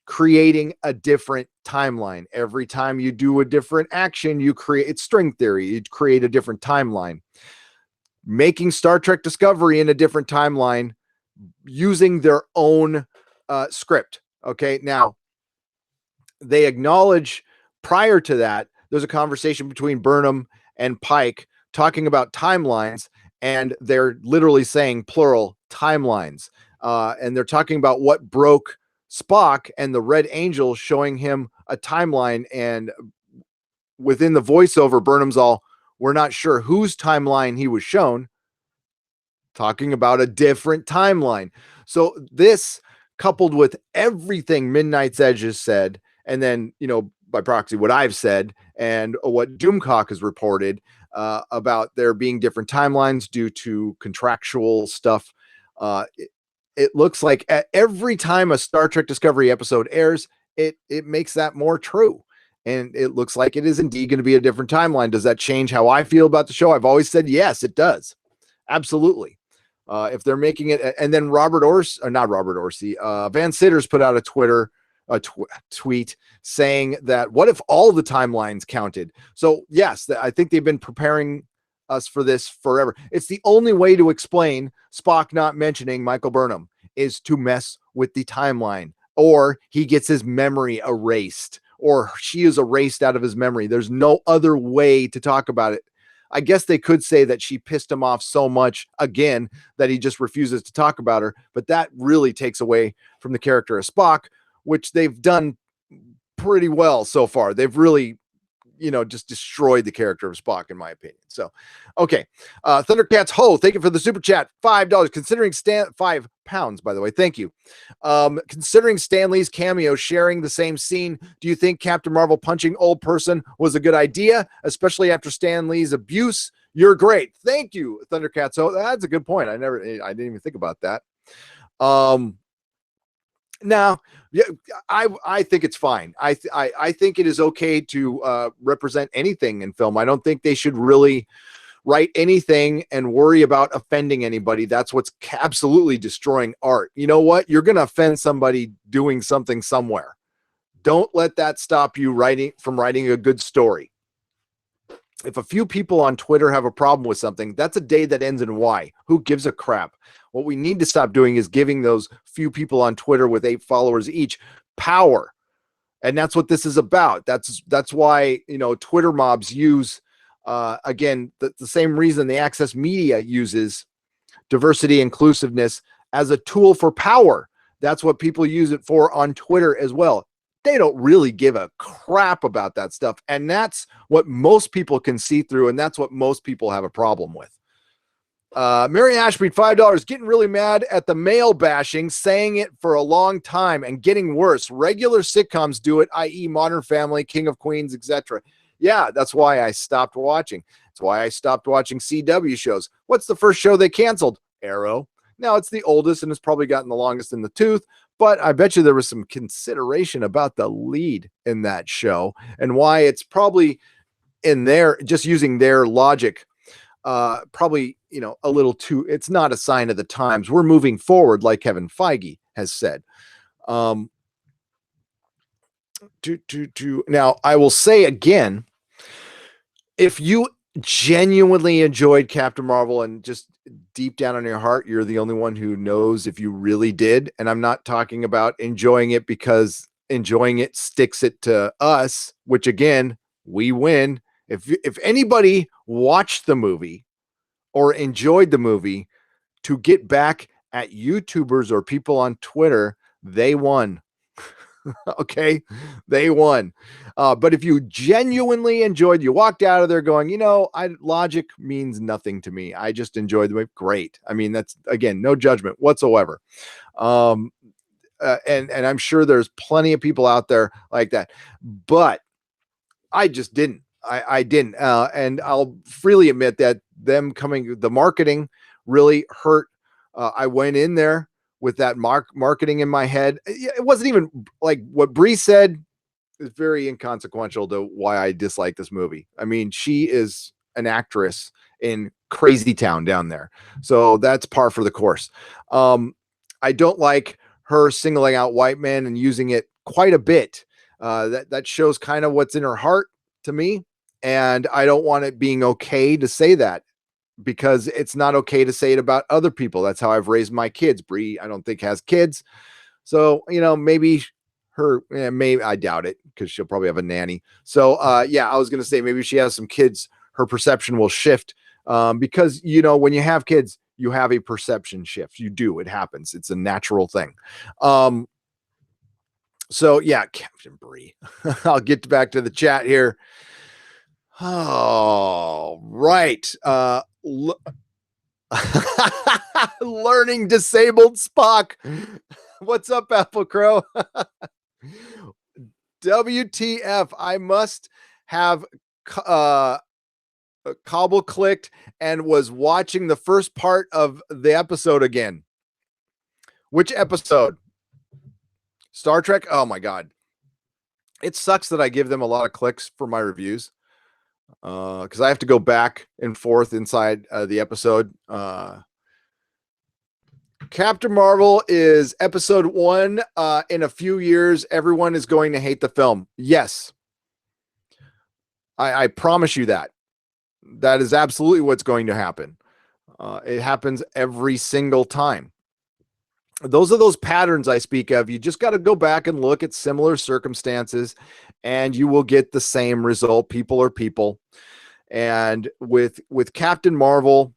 creating a different timeline. Every time you do a different action, you create, it's string theory, you create a different timeline. Making Star Trek Discovery in a different timeline using their own script. Okay. Now they acknowledge prior to that, there's a conversation between Burnham and Pike talking about timelines, and they're literally saying plural timelines. And they're talking about what broke Spock, and the Red Angel showing him a timeline. And within the voiceover, Burnham's all, we're not sure whose timeline he was shown, talking about a different timeline. So this, coupled with everything Midnight's Edge has said, and then, by proxy, what I've said and what Doomcock has reported about there being different timelines due to contractual stuff. It looks like at every time a Star Trek Discovery episode airs, it makes that more true. And it looks like it is indeed going to be a different timeline. Does that change how I feel about the show? I've always said, yes, it does. Absolutely. If they're making it, and then Van Sitter's put out a Twitter a tweet saying that what if all the timelines counted? So yes, I think they've been preparing us for this forever. It's the only way to explain Spock not mentioning Michael Burnham is to mess with the timeline, or he gets his memory erased, or she is erased out of his memory. There's no other way to talk about it. I guess they could say that she pissed him off so much again that he just refuses to talk about her, but that really takes away from the character of Spock, which they've done pretty well so far. They've really, just destroyed the character of Spock, in my opinion. So, okay. Thundercats Ho, thank you for the super chat. $5. Considering £5, by the way. Thank you. Considering Stan Lee's cameo sharing the same scene, do you think Captain Marvel punching old person was a good idea, especially after Stan Lee's abuse? You're great. Thank you, Thundercats Ho. That's a good point. I didn't even think about that. Now, yeah, I think it's fine. I think it is okay to represent anything in film. I don't think they should really write anything and worry about offending anybody. That's what's absolutely destroying art. You know what? You're going to offend somebody doing something somewhere. Don't let that stop you from writing a good story. If a few people on Twitter have a problem with something, that's a day that ends in Y. Who gives a crap? What we need to stop doing is giving those few people on Twitter with 8 followers each power. And that's what this is about. That's why, Twitter mobs use, again, the same reason the Access Media uses diversity, inclusiveness as a tool for power. That's what people use it for on Twitter as well. They don't really give a crap about that stuff. And that's what most people can see through. And that's what most people have a problem with. Mary Ashby, $5. Getting really mad at the male bashing, saying it for a long time and getting worse. Regular sitcoms do it, i.e. Modern Family, King of Queens, etc. Yeah, that's why I stopped watching. That's why I stopped watching CW shows. What's the first show they canceled? Arrow. Now it's the oldest and it's probably gotten the longest in the tooth, but I bet you there was some consideration about the lead in that show and why it's probably in there, just using their logic, probably, a little too, it's not a sign of the times. We're moving forward, like Kevin Feige has said. Now, I will say again, if you genuinely enjoyed Captain Marvel and just deep down in your heart, you're the only one who knows if you really did. And I'm not talking about enjoying it because enjoying it sticks it to us, which again, we win. If anybody watched the movie or enjoyed the movie to get back at YouTubers or people on Twitter, they won. Okay, they won. But if you genuinely enjoyed, you walked out of there going, logic means nothing to me. I just enjoyed the movie. Great. I mean, that's, again, no judgment whatsoever. And I'm sure there's plenty of people out there like that, but I just didn't. I didn't. And I'll freely admit that the marketing really hurt. I went in there with that marketing in my head. It wasn't even like what Bree said is very inconsequential to why I dislike this movie. I mean, she is an actress in Crazy Town down there. So that's par for the course. I don't like her singling out white men and using it quite a bit. That shows kind of what's in her heart to me. And I don't want it being okay to say that, because it's not okay to say it about other people. That's how I've raised my kids. Bree, I don't think, has kids. So, maybe maybe, I doubt it, because she'll probably have a nanny. So, I was going to say, maybe she has some kids, her perception will shift. Because, when you have kids, you have a perception shift. You do. It happens. It's a natural thing. So, Captain Bree. I'll get back to the chat here. Oh, right. Learning disabled Spock. What's up, Apple Crow? WTF. I must have cobble clicked and was watching the first part of the episode again. Which episode? Star Trek? Oh my God. It sucks that I give them a lot of clicks for my reviews. Because I have to go back and forth inside the episode. Captain Marvel is episode 1. In a few years, everyone is going to hate the film. Yes. I promise you that. That is absolutely what's going to happen. It happens every single time. Those are those patterns I speak of. You just got to go back and look at similar circumstances and you will get the same result. People are people. And with Captain Marvel,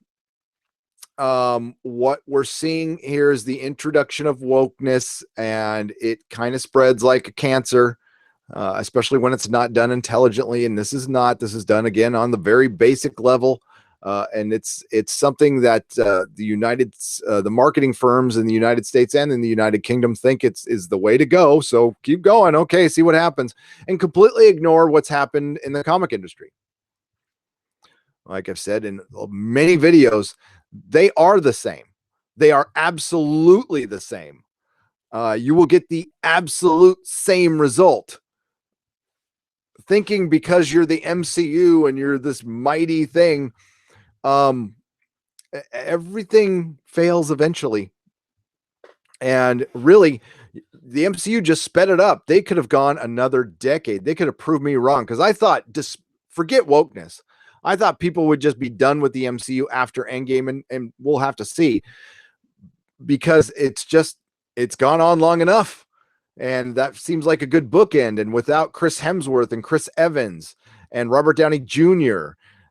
what we're seeing here is the introduction of wokeness, and it kind of spreads like a cancer, especially when it's not done intelligently. And this is done again on the very basic level. And it's something that the marketing firms in the United States and in the United Kingdom think is the way to go. So keep going. Okay, see what happens, and completely ignore what's happened in the comic industry. Like I've said in many videos, they are the same. They are absolutely the same. You will get the absolute same result. Thinking because you're the MCU and you're this mighty thing, everything fails eventually. And really, the MCU just sped it up. They could have gone another decade. They could have proved me wrong, because I thought, just forget wokeness. I thought people would just be done with the MCU after Endgame, and we'll have to see, because it's gone on long enough. And that seems like a good bookend. And without Chris Hemsworth and Chris Evans and Robert Downey Jr.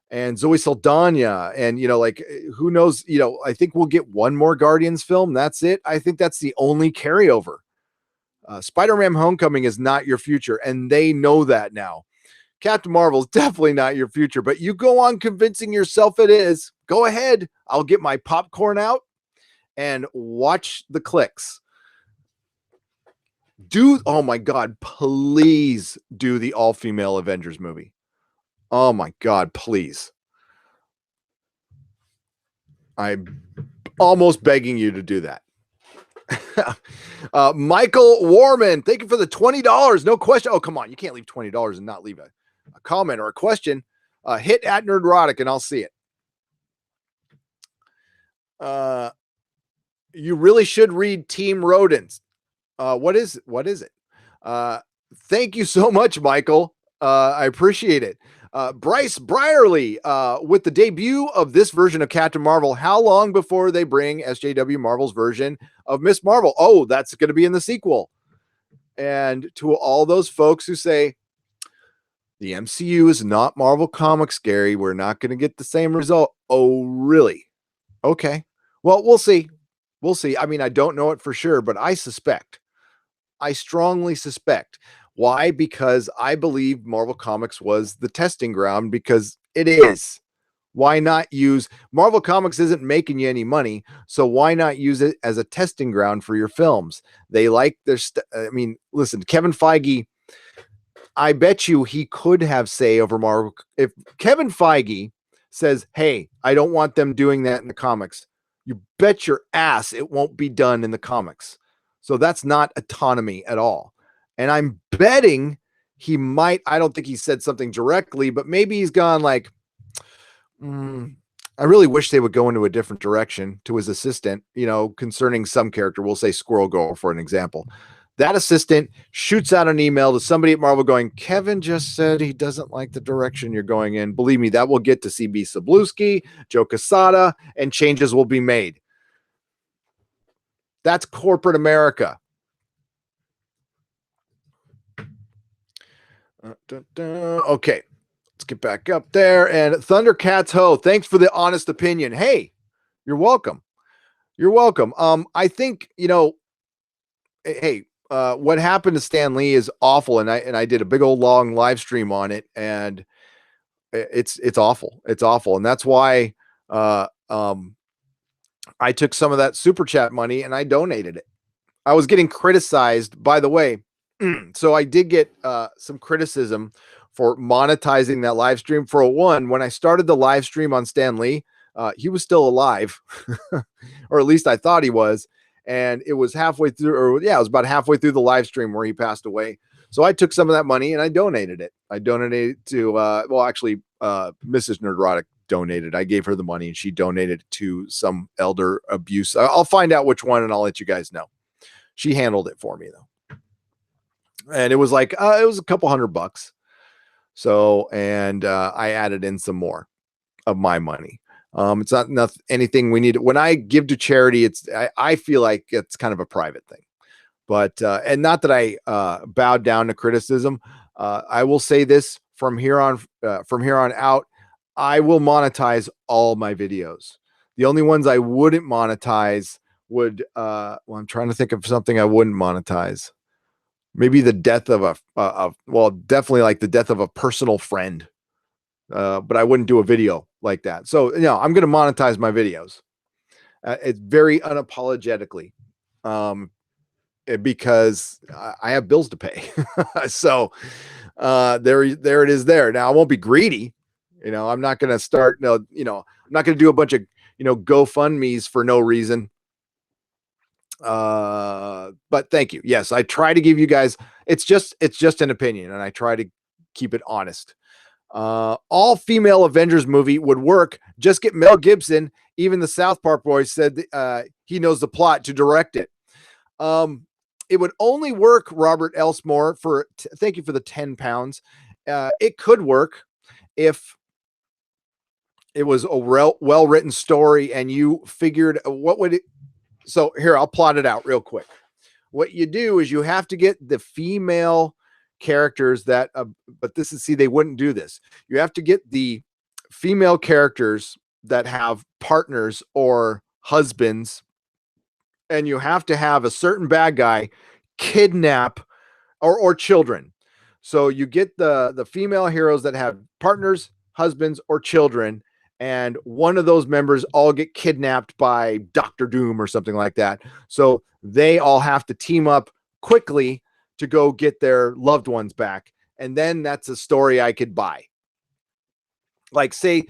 and Zoe Saldana, and, who knows, I think we'll get one more Guardians film. That's it. I think that's the only carryover. Spider-Man Homecoming is not your future, and they know that now. Captain Marvel is definitely not your future, but you go on convincing yourself it is. Go ahead. I'll get my popcorn out and watch the clicks. Oh my God, please do the all-female Avengers movie. Oh my God, please. I'm almost begging you to do that. Michael Warman, thank you for the $20. No question. Oh, come on. You can't leave $20 and not leave a comment or a question. Hit at Nerdrotic and I'll see it. You really should read Team Rodents. What is it? Thank you so much, Michael. I appreciate it. Bryce Brierly, with the debut of this version of Captain Marvel, how long before they bring SJW Marvel's version of Miss Marvel? Oh, that's going to be in the sequel. And to all those folks who say, the MCU is not Marvel Comics, Gary, we're not going to get the same result. Oh, really? Okay. Well, we'll see. We'll see. I mean, I don't know it for sure, but I strongly suspect. Why? Because I believe Marvel Comics was the testing ground, because it is. Why not use Marvel Comics? Isn't making you any money, so why not use it as a testing ground for your films? They like their I mean, listen, Kevin Feige, I bet you he could have say over Marvel. If Kevin Feige says, hey, I don't want them doing that in the comics, you bet your ass it won't be done in the comics. So that's not autonomy at all. And I'm betting he might, I don't think he said something directly, but maybe he's gone like, I really wish they would go into a different direction, to his assistant, concerning some character. We'll say Squirrel Girl for an example. That assistant shoots out an email to somebody at Marvel going, Kevin just said he doesn't like the direction you're going in. Believe me, that will get to CB Cebulski, Joe Quesada, and changes will be made. That's corporate America. Okay, let's get back up there. And Thundercats Ho, thanks for the honest opinion. Hey, you're welcome. You're welcome. I think, hey, what happened to Stan Lee is awful, and I did a big old long live stream on it, and it's awful. It's awful, and that's why I took some of that super chat money and I donated it. I was getting criticized, by the way. So I did get some criticism for monetizing that live stream. For one, when I started the live stream on Stan Lee, he was still alive, or at least I thought he was. And it was halfway through, it was about halfway through the live stream where he passed away. So I took some of that money and I donated it. I donated it to, Mrs. Nerdrotic donated. I gave her the money and she donated it to some elder abuse. I'll find out which one and I'll let you guys know. She handled it for me though. And it was like, it was a couple $100. So, and I added in some more of my money. It's not anything we need. When I give to charity, I feel like it's kind of a private thing, but, and not that I bowed down to criticism. I will say this from here on out, I will monetize all my videos. The only ones I wouldn't monetize would, well, I'm trying to think of something I wouldn't monetize. Maybe the death of well, definitely like the death of a personal friend. But I wouldn't do a video like that. So, I'm going to monetize my videos. It's very unapologetically, because I have bills to pay. So, there it is there. Now I won't be greedy. I'm not going to start, I'm not going to do a bunch of, GoFundMe's for no reason. But thank you. Yes, I try to give you guys, it's just an opinion and I try to keep it honest. All female Avengers movie would work. Just get Mel Gibson. Even the South Park boys said he knows the plot to direct it. It would only work, Robert Elsmore, thank you for the £10. It could work if it was a well-written story and you figured what would it. So here, I'll plot it out real quick. What you do is you have to get the female characters that, but they wouldn't do this. You have to get the female characters that have partners or husbands, and you have to have a certain bad guy kidnap or children. So you get the female heroes that have partners, husbands, or children, and one of those members all get kidnapped by Dr. Doom or something like that. So they all have to team up quickly to go get their loved ones back. And then that's a story I could buy. Like say,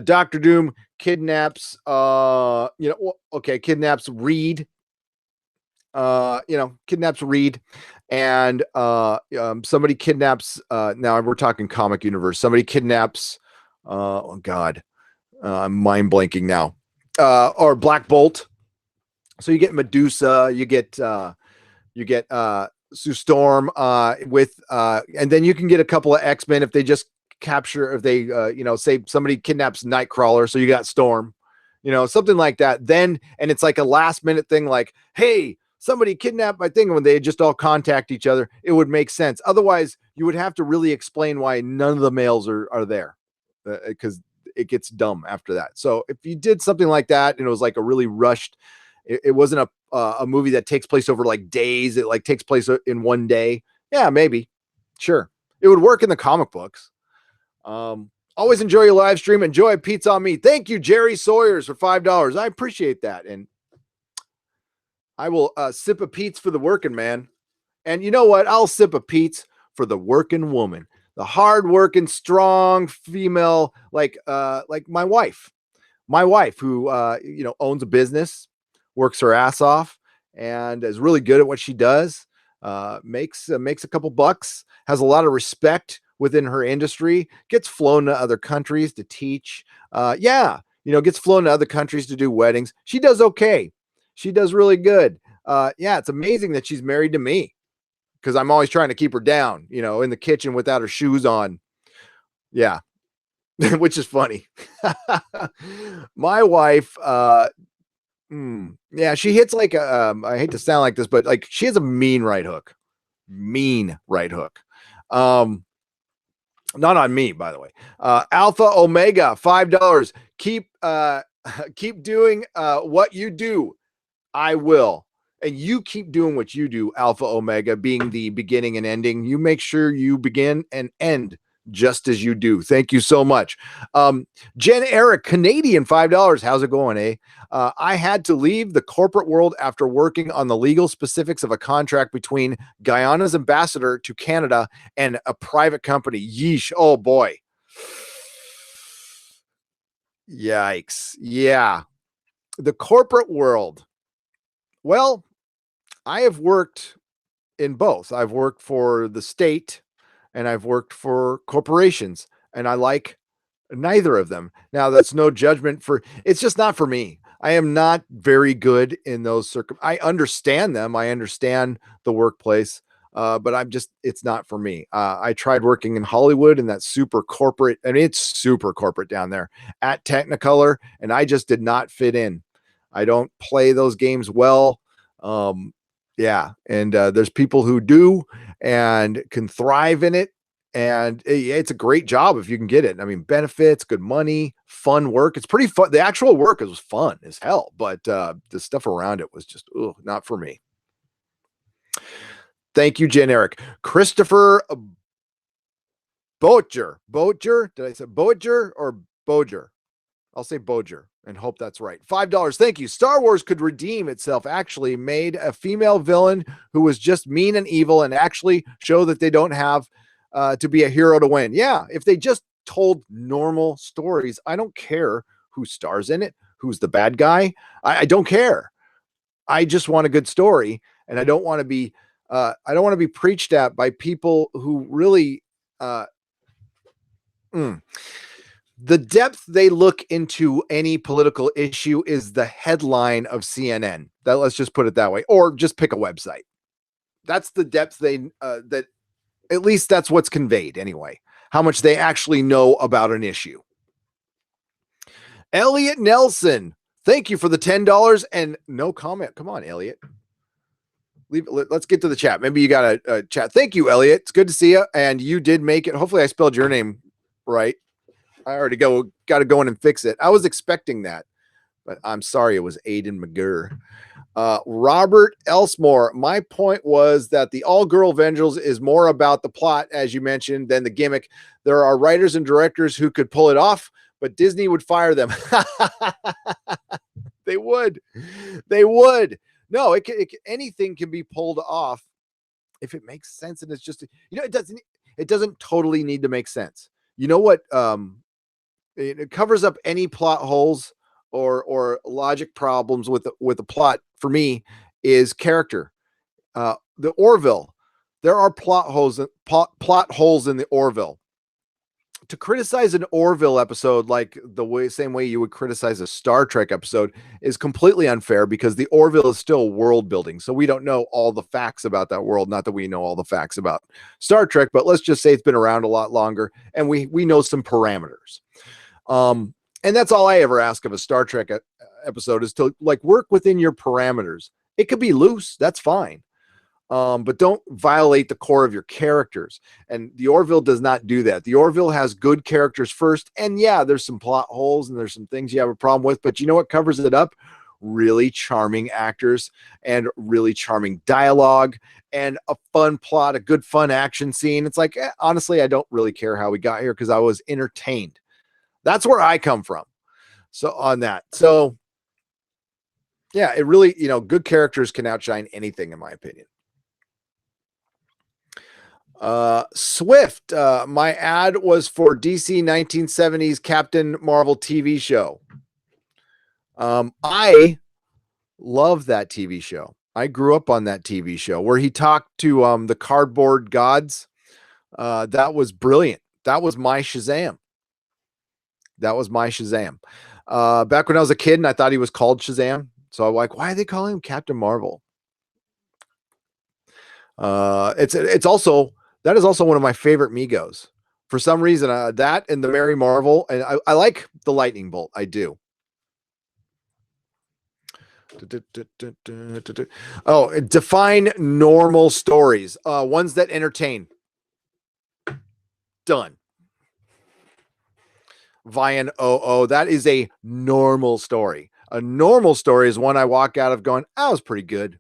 Dr. Doom kidnaps, kidnaps Reed, kidnaps Reed, and somebody kidnaps, now we're talking comic universe. Somebody kidnaps, oh God, I'm mind blanking now, or Black Bolt. So you get Medusa, you get Sue Storm, and then you can get a couple of X-Men if they just capture, if they, say somebody kidnaps Nightcrawler. So you got Storm, something like that. Then, and it's like a last minute thing, like, hey, somebody kidnapped my thing. When they just all contact each other, it would make sense. Otherwise, you would have to really explain why none of the males are there, because it gets dumb after that. So if you did something like that, and it was like a really rushed, it wasn't a movie that takes place over like days. It like takes place in one day. Yeah, maybe. Sure. It would work in the comic books. Always enjoy your live stream. Enjoy Pizza on Me. Thank you, Jerry Sawyers, for $5. I appreciate that. And I will sip a Pete's for the working man. And you know what? I'll sip a Pete's for the working woman, the hardworking, strong female, like my wife who, owns a business, works her ass off, and is really good at what she does. Makes a couple bucks, has a lot of respect within her industry, gets flown to other countries to teach. Gets flown to other countries to do weddings. She does okay. She does really good. It's amazing that she's married to me, because I'm always trying to keep her down, in the kitchen without her shoes on. Yeah. Which is funny. My wife, she hits like I hate to sound like this, but like she has a mean right hook. Not on me, by the way. Alpha Omega, $5. Keep doing what you do. I will. And you keep doing what you do, Alpha Omega, being the beginning and ending. You make sure you begin and end just as you do. Thank you so much. Jen Eric, Canadian, $5. How's it going, eh? I had to leave the corporate world after working on the legal specifics of a contract between Guyana's ambassador to Canada and a private company. Yeesh. Oh, boy. Yikes. Yeah. The corporate world. Well, I have worked in both. I've worked for the state and I've worked for corporations, and I like Neither of them. Now, that's no judgment for, it's just not for me. I am not very good in those I understand them. I understand the workplace, but it's not for me. I tried working in Hollywood and that's super corporate. I mean, it's super corporate down there at Technicolor, and I just did not fit in. I don't play those games well. Yeah. And there's people who do and can thrive in it. And it's a great job if you can get it. I mean, benefits, good money, fun work. It's pretty fun. The actual work was fun as hell, but the stuff around it was just not for me. Thank you, generic. Christopher Bocher. Did I say Bocher or Boger? I'll say Boger and hope that's right. $5. Thank you. Star Wars could redeem itself. Actually made a female villain who was just mean and evil and actually show that they don't have to be a hero to win. Yeah. If they just told normal stories, I don't care who stars in it, who's the bad guy. I don't care. I just want a good story. And I don't want to be, preached at by people who really, the depth they look into any political issue is the headline of CNN. Let's just put it that way, or just pick a website. That's the depth that at least that's what's conveyed anyway. How much they actually know about an issue. Elliot Nelson, thank you for the $10 and no comment. Come on, Elliot. Let's get to the chat. Maybe you got a chat. Thank you, Elliot. It's good to see you. And you did make it. Hopefully I spelled your name right. I already got to go in and fix it. I was expecting that, but I'm sorry. It was Aiden McGurr. Robert Elsmore. My point was that the all-girl Avengers is more about the plot, as you mentioned, than the gimmick. There are writers and directors who could pull it off, but Disney would fire them. They would. No, anything can be pulled off if it makes sense, and it's just, it doesn't totally need to make sense. You know what? It covers up any plot holes or logic problems with the plot for me is character. The Orville, there are plot holes in the Orville. To criticize an Orville episode like same way you would criticize a Star Trek episode is completely unfair because the Orville is still world building. So we don't know all the facts about that world. Not that we know all the facts about Star Trek, but let's just say it's been around a lot longer and we know some parameters. And that's all I ever ask of a Star Trek episode is to work within your parameters. It could be loose. That's fine. But don't violate the core of your characters. And the Orville does not do that. The Orville has good characters first. And yeah, there's some plot holes and there's some things you have a problem with, but you know what covers it up? Really charming actors and really charming dialogue and a fun plot, a good fun action scene. It's honestly, I don't really care how we got here because I was entertained. That's where I come from. So on that. So yeah, it really, good characters can outshine anything in my opinion. Swift, my ad was for DC 1970s Captain Marvel TV show. I love that TV show. I grew up on that TV show where he talked to the cardboard gods. That was brilliant. That was my Shazam. Back when I was a kid and I thought he was called Shazam. So I'm like, why are they calling him Captain Marvel? That is also one of my favorite Migos. For some reason, that and the Mary Marvel, and I like the Lightning Bolt. I do. Oh, define normal stories. Ones that entertain. Done. Vian OO. That is a normal story. A normal story is one I walk out of going, that was pretty good.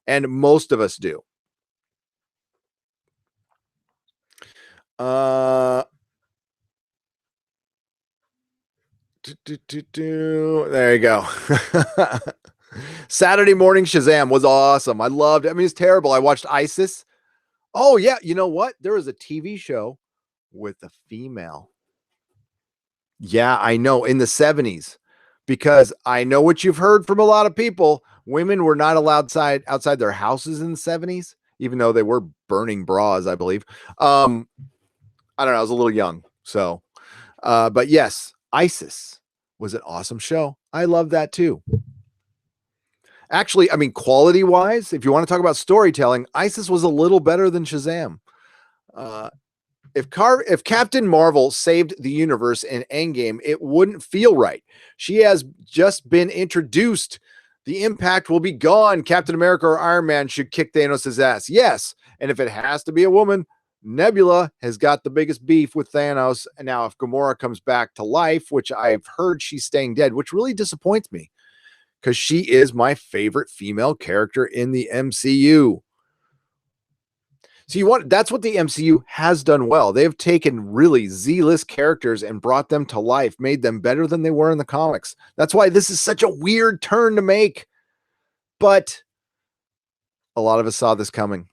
And most of us do. There you go. Saturday Morning Shazam was awesome. I loved it. I mean, it's terrible. I watched ISIS. Oh yeah. You know what? There was a TV show with a female. Yeah, I know, in the 70s, because I know what you've heard from a lot of people. Women were not allowed outside their houses in the 70s, even though they were burning bras, I believe. I don't know. I was a little young. So But yes, ISIS was an awesome show. I love that too. Actually, I mean, quality wise, if you want to talk about storytelling, ISIS was a little better than Shazam. If Captain Marvel saved the universe in Endgame, it wouldn't feel right. She has just been introduced. The impact will be gone. Captain America or Iron Man should kick Thanos' ass. Yes. And if it has to be a woman, Nebula has got the biggest beef with Thanos. And now if Gamora comes back to life, which I've heard she's staying dead, which really disappoints me because she is my favorite female character in the MCU. So that's what the MCU has done well. They've taken really Z-list characters and brought them to life, made them better than they were in the comics. That's why this is such a weird turn to make. But a lot of us saw this coming.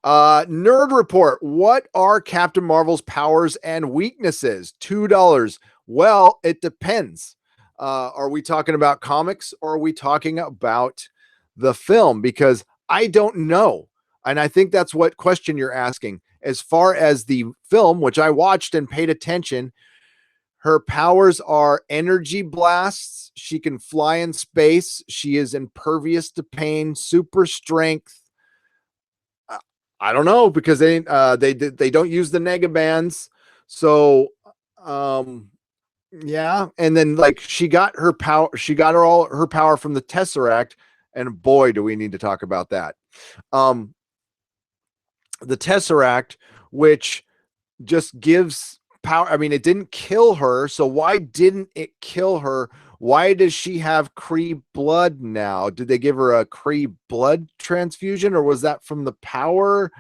Nerd Report. What are Captain Marvel's powers and weaknesses? $2. Well, it depends. Are we talking about comics or are we talking about the film? Because I don't know. And I think that's what question you're asking. As far as the film, which I watched and paid attention, her powers are energy blasts. She can fly in space. She is impervious to pain, super strength. I don't know because they don't use the negabands. So, yeah. And then like she got her power. She got all her power from the Tesseract. And boy, do we need to talk about that. The Tesseract, which just gives power. I mean, it didn't kill her. So why didn't it kill her? Why does she have Kree blood now? Did they give her a Kree blood transfusion or was that from the power?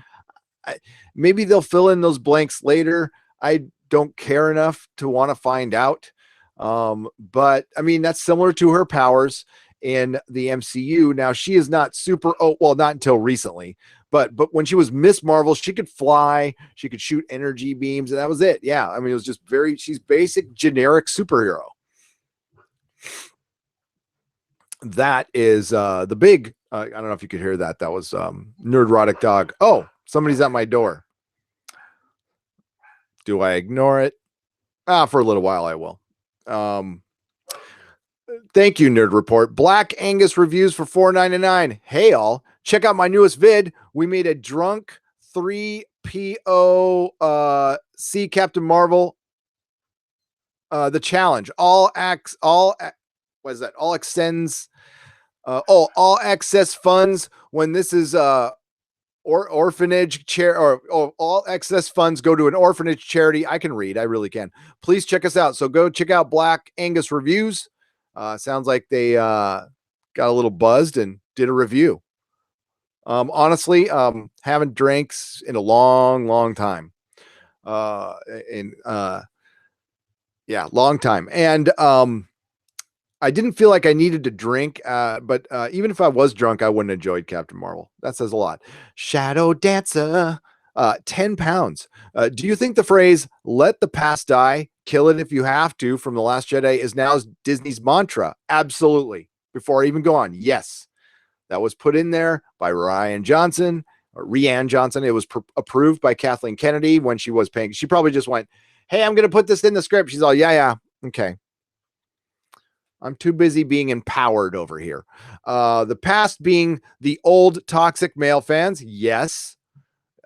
Maybe they'll fill in those blanks later. I don't care enough to want to find out. But I mean, that's similar to her powers in the MCU. Now she is not super, not until recently, but when she was Miss Marvel, she could fly, she could shoot energy beams, and that was it. Yeah. I mean, it was just she's basic generic superhero. That is the big, I don't know if you could hear that. That was Nerdrotic Dog. Oh, somebody's at my door. Do I ignore it? For a little while, I will. Thank you, Nerd Report. Black Angus reviews for $4.99. Hey, all. Check out my newest vid. We made a drunk 3PO see Captain Marvel. The challenge. All access funds when this is orphanage all excess funds go to an orphanage charity. I can read. I really can. Please check us out. So go check out Black Angus reviews. Sounds like they got a little buzzed and did a review. Honestly, haven't drinks in a long time. Long time. And I didn't feel like I needed to drink, but even if I was drunk, I wouldn't have enjoyed Captain Marvel. That says a lot. Shadow Dancer, 10 pounds. Do you think the phrase, let the past die, kill it if you have to, from The Last Jedi is now Disney's mantra? Absolutely. Before I even go on, yes. That was put in there by Rian Johnson. It was approved by Kathleen Kennedy when she was paying. She probably just went, hey, I'm going to put this in the script. She's all, yeah. Okay. I'm too busy being empowered over here. The past being the old toxic male fans. Yes.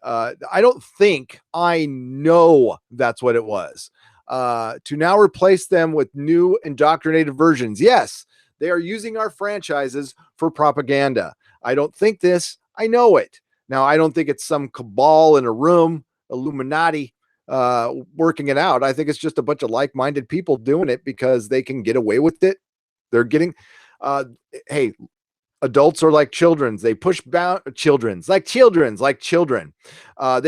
I don't think, I know that's what it was. To now replace them with new indoctrinated versions. Yes. They are using our franchises for propaganda. I don't think this. I know it. Now, I don't think it's some cabal in a room, Illuminati, working it out. I think it's just a bunch of like-minded people doing it because they can get away with it. They're getting, hey, adults are like children. They push children. They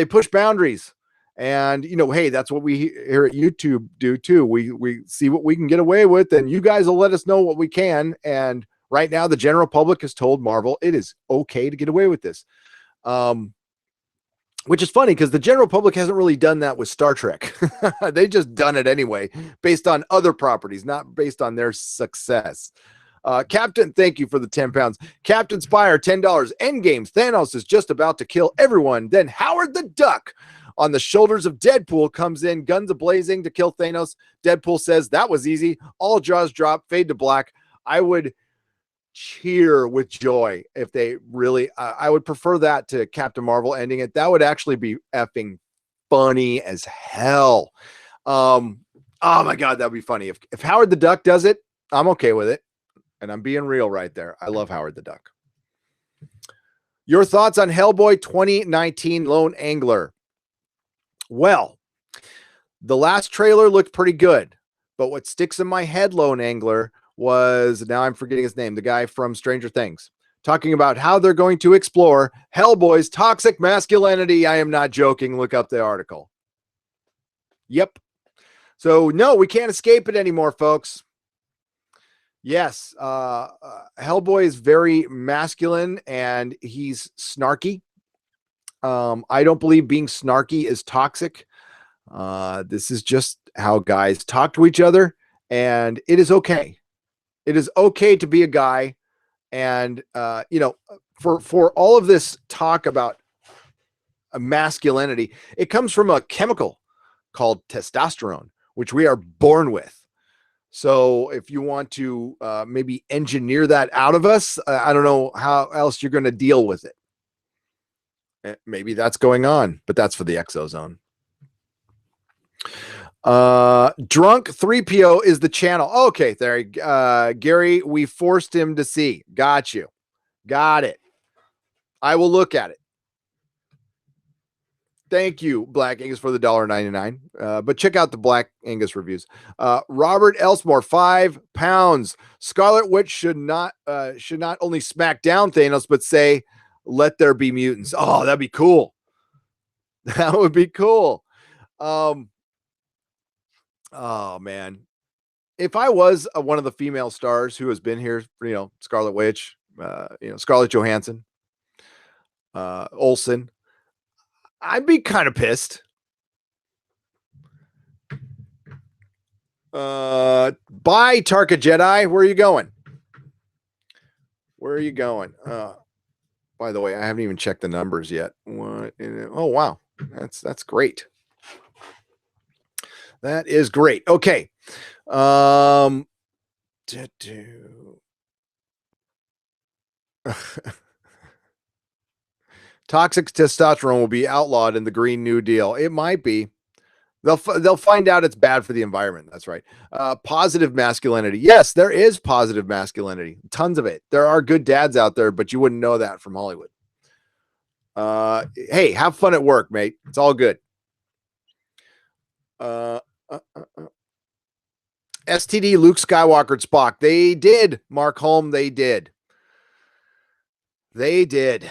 push boundaries. And, hey, that's what we here at YouTube do too. We see what we can get away with, and you guys will let us know what we can. And right now, the general public has told Marvel it is okay to get away with this. Which is funny because the general public hasn't really done that with Star Trek. They just done it anyway, based on other properties, not based on their success. Captain, thank you for the 10 pounds. Captain Spire, $10. Endgames, Thanos is just about to kill everyone. Then Howard the Duck on the shoulders of Deadpool comes in, guns a-blazing to kill Thanos. Deadpool says, that was easy. All jaws drop, fade to black. I would cheer with joy if they really, I would prefer that to Captain Marvel ending it. That would actually be effing funny as hell. Oh my God, that'd be funny. If Howard the Duck does it, I'm okay with it. And I'm being real right there. I love Howard the Duck. Your thoughts on Hellboy 2019 Lone Angler? Well, the last trailer looked pretty good, but what sticks in my head, Lone Angler, was, now I'm forgetting his name, the guy from Stranger Things, talking about how they're going to explore Hellboy's toxic masculinity. I am not joking. Look up the article. Yep. So no, we can't escape it anymore, folks. Yes, Hellboy is very masculine and he's snarky. I don't believe being snarky is toxic. This is just how guys talk to each other, and it is okay. It is okay to be a guy, and for all of this talk about masculinity, it comes from a chemical called testosterone, which we are born with. So if you want to maybe engineer that out of us, I don't know how else you're going to deal with it. Maybe that's going on, but that's for the exozone. Drunk 3PO is the channel. Okay, there. Gary, we forced him to see. Got you. Got it. I will look at it. Thank you, Black Angus, for the $1.99. But check out the Black Angus reviews. Robert Elsmore, £5. Scarlet Witch should not only smack down Thanos, but say, "Let there be mutants." Oh, that'd be cool. That would be cool. Oh man, if I was one of the female stars who has been here, Scarlet Witch, Scarlett Johansson, Olsen, I'd be kind of pissed. Bye, Tarka Jedi. Where are you going? Where are you going? By the way, I haven't even checked the numbers yet. Oh, wow. That's great. That is great. Okay. Toxic testosterone will be outlawed in the Green New Deal. It might be. They'll find out it's bad for the environment. That's right. Positive masculinity. Yes, there is positive masculinity. Tons of it. There are good dads out there, but you wouldn't know that from Hollywood. Hey, have fun at work, mate. It's all good. STD Luke Skywalker and Spock. They did, Mark Holm. They did. They did.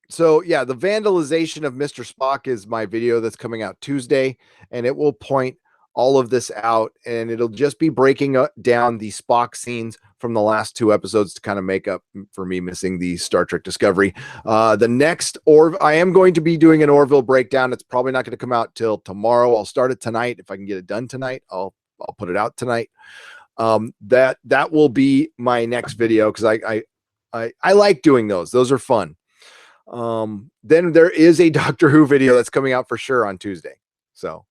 So yeah, the vandalization of Mr. Spock is my video that's coming out Tuesday, and it will point all of this out, and it'll just be breaking down the Spock scenes from the last two episodes to kind of make up for me missing the Star Trek Discovery. The next I am going to be doing an Orville breakdown. It's probably not going to come out till tomorrow. I'll start it tonight. If I can get it done tonight, I'll put it out tonight. That will be my next video, because I like doing those. Those are fun. Then there is a Doctor Who video that's coming out for sure on Tuesday. So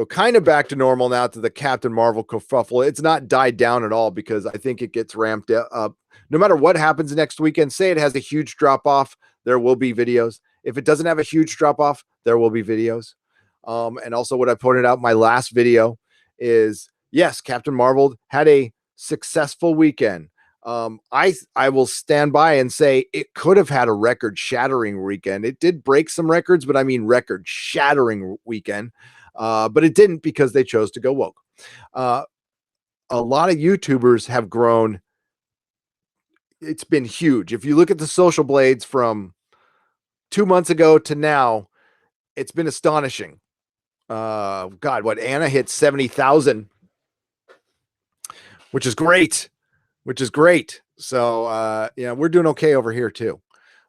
kind of back to normal now to the Captain Marvel kerfuffle. It's not died down at all, because I think it gets ramped up. No matter what happens next weekend, say it has a huge drop off, there will be videos. If it doesn't have a huge drop off, there will be videos. And also what I pointed out in my last video is, yes, Captain Marvel had a successful weekend. I will stand by and say it could have had a record-shattering weekend. It did break some records, but I mean record-shattering weekend. But it didn't, because they chose to go woke. A lot of YouTubers have grown. It's been huge. If you look at the Social Blades from 2 months ago to now, it's been astonishing. God, what Anna hit 70,000, which is great. So, yeah, we're doing okay over here too.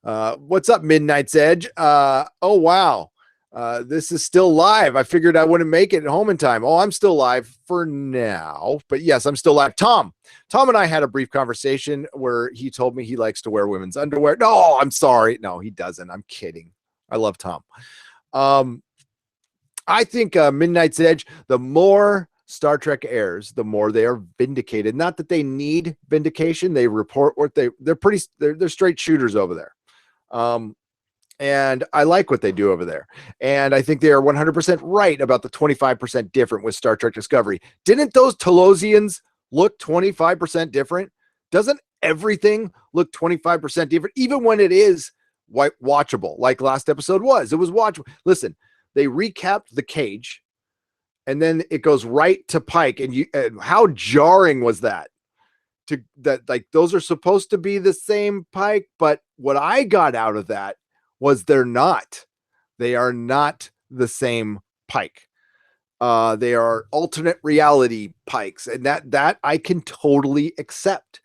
What's up, Midnight's Edge? Oh, wow. This is still live. I figured I wouldn't make it home in time. Oh, I'm still live for now, but yes, I'm still live. Tom and I had a brief conversation where he told me he likes to wear women's underwear. No, I'm sorry. No, he doesn't. I'm kidding. I love Tom. I think Midnight's Edge, the more Star Trek airs, the more they are vindicated. Not that they need vindication. They report what they're straight shooters over there. And I like what they do over there. And I think they are 100% right about the 25% different with Star Trek Discovery. Didn't those Talosians look 25% different? Doesn't everything look 25% different, even when it is watchable, like last episode was? It was watchable. Listen, they recapped the cage, and then it goes right to Pike. And how jarring was that? Like those are supposed to be the same Pike, but what I got out of that was they're not. They are not the same Pike. They are alternate reality Pikes, and that I can totally accept.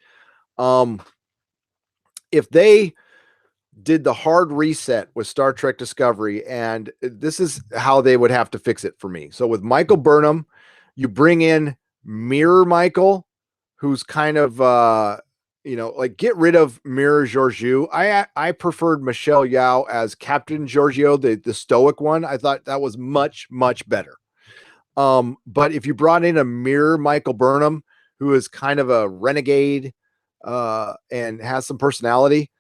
If they did the hard reset with Star Trek Discovery, and this is how they would have to fix it for me. So with Michael Burnham, you bring in Mirror Michael, who's kind of like get rid of Mirror Georgiou. I preferred Michelle Yao as Captain Georgiou, the stoic one. I thought that was much, much better. But if you brought in a Mirror Michael Burnham, who is kind of a renegade and has some personality,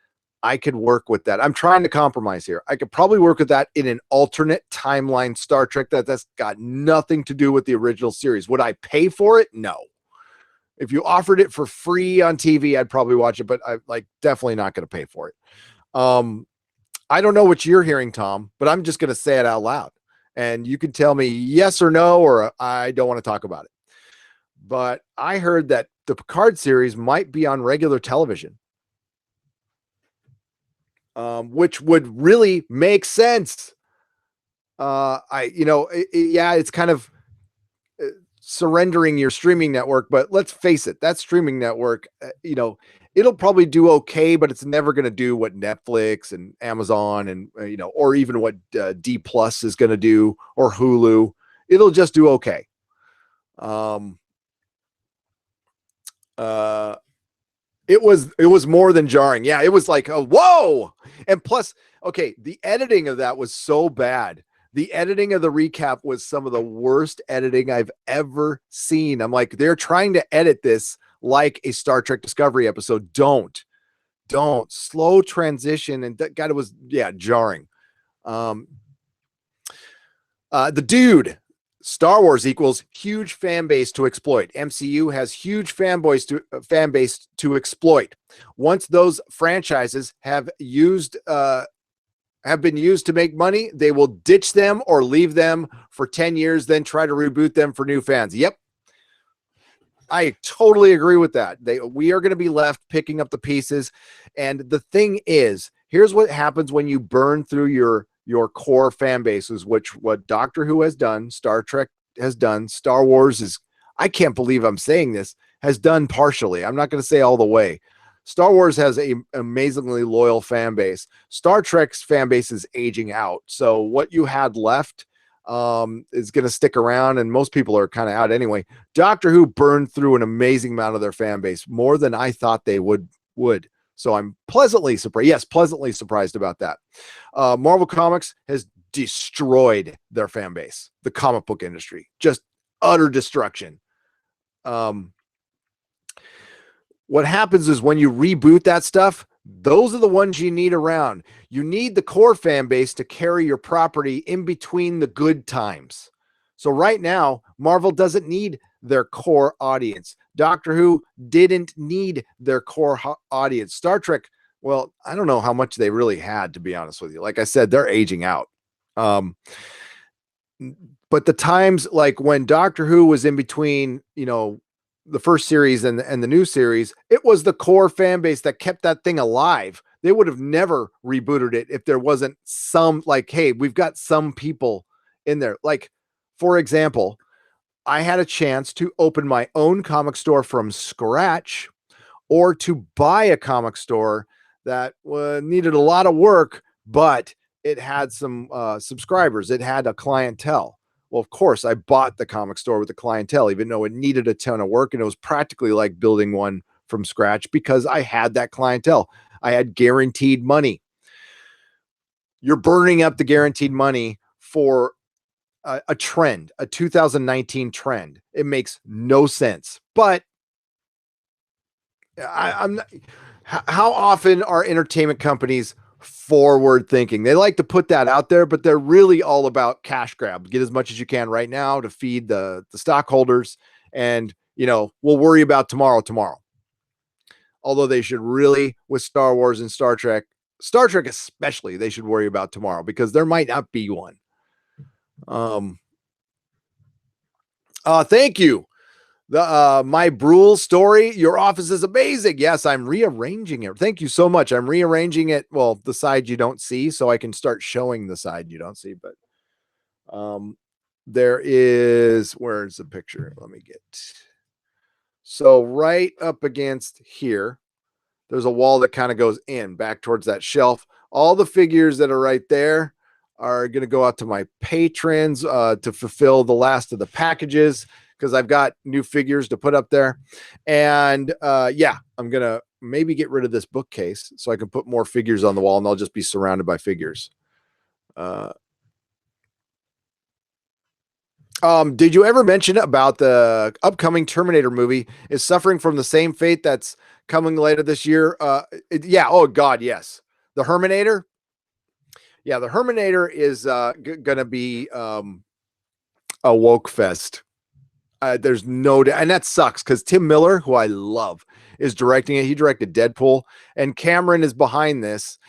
I could work with that. I'm trying to compromise here. I could probably work with that in an alternate timeline Star Trek that's got nothing to do with the original series. Would I pay for it? No. If you offered it for free on TV, I'd probably watch it, but I definitely not going to pay for it. I don't know what you're hearing, Tom, but I'm just going to say it out loud, and you can tell me yes or no, or I don't want to talk about it. But I heard that the Picard series might be on regular television, which would really make sense. It's kind of surrendering your streaming network, but let's face it, that streaming network, it'll probably do okay, but it's never going to do what Netflix and Amazon and, or even what D Plus is going to do, or Hulu. It'll just do okay. It was more than jarring. Yeah, it was like, whoa. And plus, okay, the editing of that was so bad. The editing of the recap was some of the worst editing I've ever seen. I'm like, they're trying to edit this like a Star Trek Discovery episode. Don't slow transition. And God, it was, jarring. The dude, Star Wars equals huge fan base to exploit. MCU has huge fan base to exploit. Once those franchises have been used to make money, they will ditch them or leave them for 10 years, then try to reboot them for new fans. Yep. I totally agree with that. We are going to be left picking up the pieces. And the thing is, here's what happens when you burn through your core fan bases, what Doctor Who has done, Star Trek has done, Star Wars is, I can't believe I'm saying this, has done partially. I'm not going to say all the way. Star Wars has an amazingly loyal fan base. Star Trek's fan base is aging out. So what you had left is going to stick around, and most people are kind of out anyway. Doctor Who burned through an amazing amount of their fan base, more than I thought they would. So I'm pleasantly surprised. Yes, pleasantly surprised about that. Marvel Comics has destroyed their fan base, the comic book industry, just utter destruction. What happens is when you reboot that stuff, those are the ones you need around. You need the core fan base to carry your property in between the good times. So right now, Marvel doesn't need their core audience. Doctor Who didn't need their core audience. Star Trek, well, I don't know how much they really had, to be honest with you. Like I said, they're aging out. But the times like when Doctor Who was in between, the first series and the new series, it was the core fan base that kept that thing alive. They would have never rebooted it if there wasn't some, like, hey, we've got some people in there. Like, for example, I had a chance to open my own comic store from scratch, or to buy a comic store that needed a lot of work, but it had some subscribers. It had a clientele. Well, of course, I bought the comic store with the clientele, even though it needed a ton of work, and it was practically like building one from scratch because I had that clientele. I had guaranteed money. You're burning up the guaranteed money for a trend, a 2019 trend. It makes no sense. But I'm not, how often are entertainment companies forward thinking? They like to put that out there, but they're really all about cash grab. Get as much as you can right now to feed the stockholders, and we'll worry about tomorrow. Although they should really, with Star Wars and Star Trek especially, they should worry about tomorrow because there might not be one. Thank you. The my Brule story, your office is amazing. Yes, I'm rearranging it. Thank you so much. I'm rearranging it. Well, the side you don't see, so I can start showing the side you don't see. But where's the picture? Let me get. So right up against here, there's a wall that kind of goes in back towards that shelf. All the figures that are right there are going to go out to my patrons to fulfill the last of the packages, because I've got new figures to put up there. And yeah, I'm going to maybe get rid of this bookcase so I can put more figures on the wall, and I'll just be surrounded by figures. Did you ever mention about the upcoming Terminator movie is suffering from the same fate that's coming later this year? Yeah. Oh God. Yes. The Herminator. Yeah. The Herminator is going to be a woke fest. There's no, and that sucks because Tim Miller, who I love, is directing it. He directed Deadpool, and Cameron is behind this.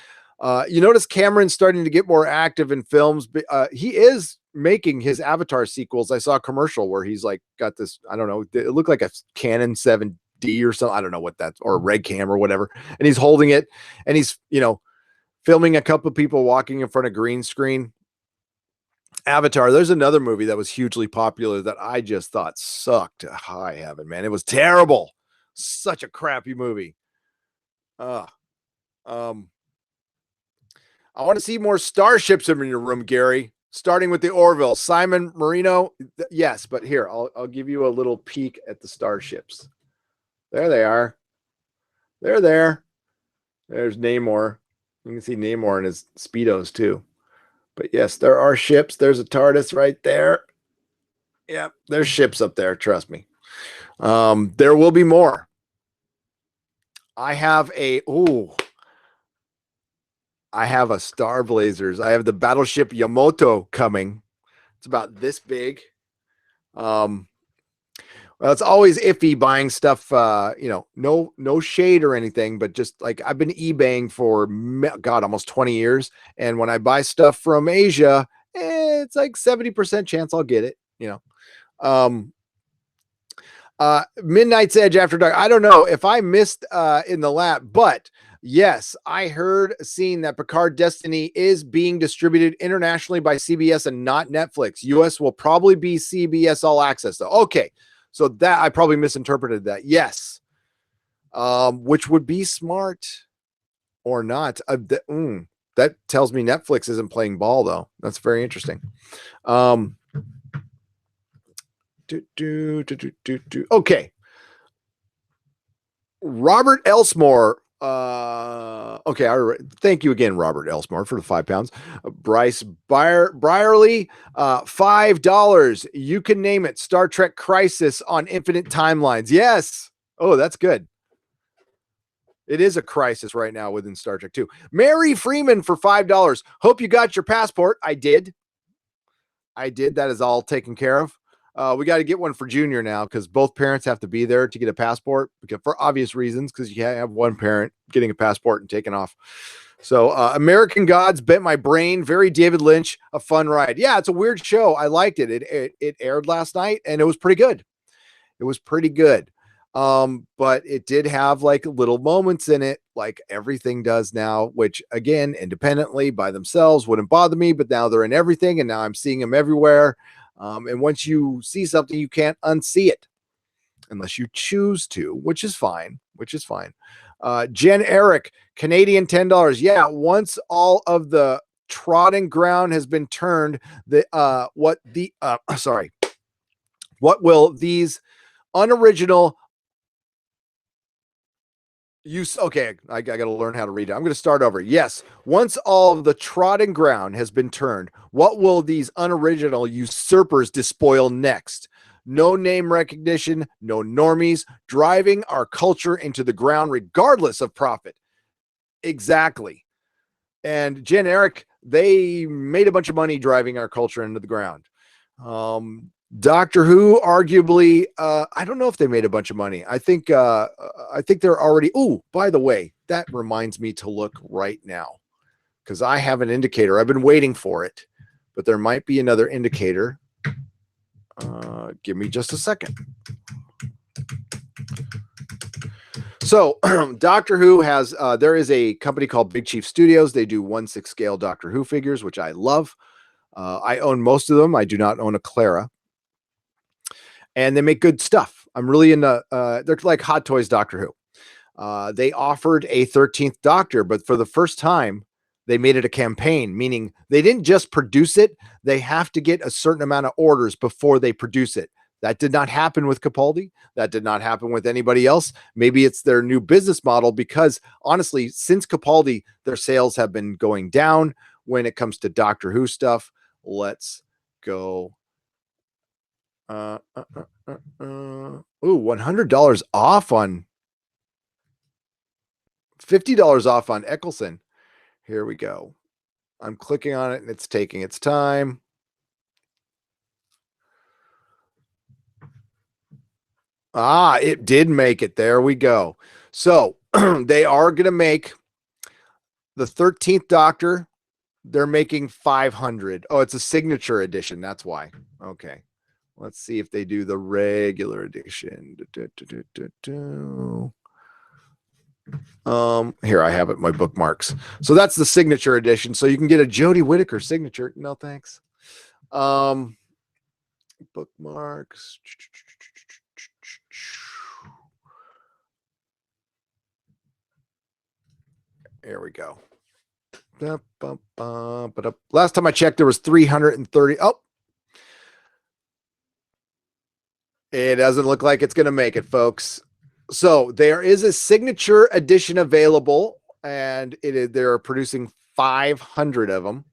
You notice Cameron's starting to get more active in films. He is making his Avatar sequels. I saw a commercial where he's like got this, I don't know, it looked like a Canon 7D or something. I don't know what that's, or a Red Cam or whatever. And he's holding it, and he's, filming a couple of people walking in front of green screen. Avatar. There's another movie that was hugely popular that I just thought sucked. I haven't, man. It was terrible. Such a crappy movie. I want to see more starships in your room, Gary. Starting with the Orville. Simon Marino. Yes, but here, I'll give you a little peek at the starships. There they are. They're there. There's Namor. You can see Namor in his Speedos too. But yes, there are ships. There's a TARDIS right there. Yeah, there's ships up there. Trust me. There will be more. I have a Star Blazers. I have the battleship Yamato coming. It's about this big. Well, it's always iffy buying stuff, no shade or anything, but just like I've been eBaying for almost 20 years. And when I buy stuff from Asia, it's like 70% chance I'll get it, Midnight's Edge After Dark. I don't know if I missed in the lab, but yes, I seen that Picard Destiny is being distributed internationally by CBS and not Netflix. US will probably be CBS All Access though. Okay. So that I probably misinterpreted that. Yes. Which would be smart or not. That tells me Netflix isn't playing ball though. That's very interesting. Okay. Robert Elsmore. Okay. Thank you again, Robert Elsmore, for the £5. Bryce Brierly, $5. You can name it. Star Trek Crisis on Infinite Timelines. Yes. Oh, that's good. It is a crisis right now within Star Trek 2. Mary Freeman for $5. Hope you got your passport. I did. That is all taken care of. We got to get one for Junior now because both parents have to be there to get a passport because for obvious reasons, because you can't have one parent getting a passport and taking off. So American Gods Bent My Brain. Very David Lynch. A fun ride. Yeah, it's a weird show. I liked it. It aired last night and it was pretty good. But it did have like little moments in it, like everything does now, which again, independently by themselves wouldn't bother me, but now they're in everything and now I'm seeing them everywhere. And once you see something, you can't unsee it unless you choose to, which is fine. Jen Eric, Canadian $10. Yeah. Once all of the trodden ground has been turned, what will these unoriginal use? Okay, I got to learn how to read it. I'm going to start over. Yes, once all of the trodden ground has been turned, what will these unoriginal usurpers despoil next? No name recognition, no normies, driving our culture into the ground regardless of profit. Exactly. And Jen Eric, they made a bunch of money driving our culture into the ground. Doctor Who, arguably, I don't know if they made a bunch of money. I think they're already. Oh, by the way, that reminds me to look right now because I have an indicator. I've been waiting for it, but there might be another indicator. Give me just a second. So Doctor Who has, there is a company called Big Chief Studios. They do 1/6 scale Doctor Who figures, which I love. I own most of them. I do not own a Clara. And they make good stuff. I'm really into, they're like Hot Toys Doctor Who. They offered a 13th Doctor, but for the first time, they made it a campaign, meaning they didn't just produce it. They have to get a certain amount of orders before they produce it. That did not happen with Capaldi. That did not happen with anybody else. Maybe it's their new business model because honestly, since Capaldi, their sales have been going down when it comes to Doctor Who stuff. Let's go. $100 off on $50 off on Eccleston. Here we go. I'm clicking on it and it's taking its time. It did make it. There we go. So they are going to make the 13th Doctor. They're making 500. Oh, it's a signature edition. That's why. Okay. Let's see if they do the regular edition. Here I have it, my bookmarks. So that's the signature edition. So you can get a Jodie Whittaker signature. No, thanks. Bookmarks. There we go. Last time I checked, there was 330. Oh, it doesn't look like it's going to make it, folks. So there is a signature edition available, and they're producing 500 of them.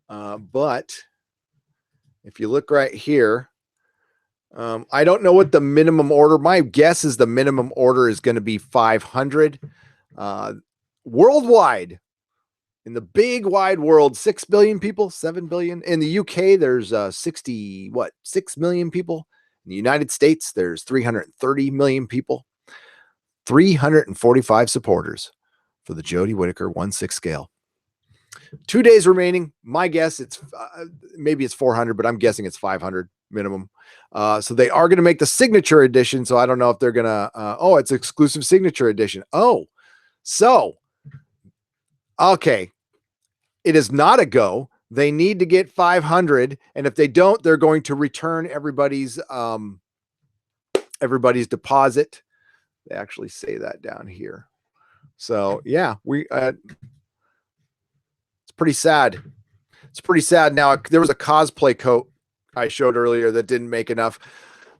But if you look right here, I don't know what the minimum order. My guess is the minimum order is going to be 500. Worldwide, in the big wide world, 6 billion people, 7 billion. In the UK, there's 6 million people. In the United States, there's 330 million people. 345 supporters for the Jodie Whittaker 1/6 scale. 2 days remaining. My guess it's maybe it's 400, but I'm guessing it's 500 minimum. So they are going to make the signature edition. So I don't know if they're going to. It's exclusive signature edition. So okay, it is not a go. They need to get 500, and if they don't, they're going to return everybody's deposit. They actually say that down here. So yeah, it's pretty sad. It's pretty sad. Now there was a cosplay coat I showed earlier that didn't make enough.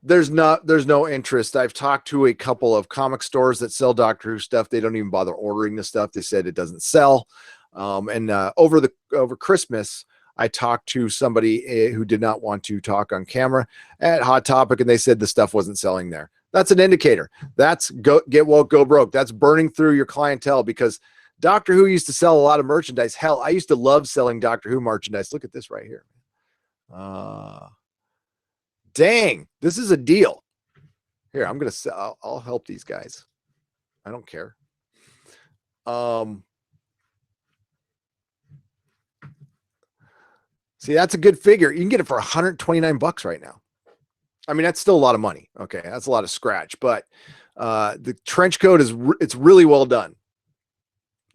There's no interest. I've talked to a couple of comic stores that sell Doctor Who stuff. They don't even bother ordering the stuff. They said it doesn't sell. Over Christmas, I talked to somebody who did not want to talk on camera at Hot Topic, and they said the stuff wasn't selling there. That's an indicator. That's get woke, go broke. That's burning through your clientele because Doctor Who used to sell a lot of merchandise. Hell, I used to love selling Doctor Who merchandise. Look at this right here. Dang, this is a deal. Here, I'm going to sell. I'll help these guys. I don't care. See, that's a good figure. You can get it for $129 right now. I mean, that's still a lot of money. Okay, that's a lot of scratch, but the trench coat it's really well done.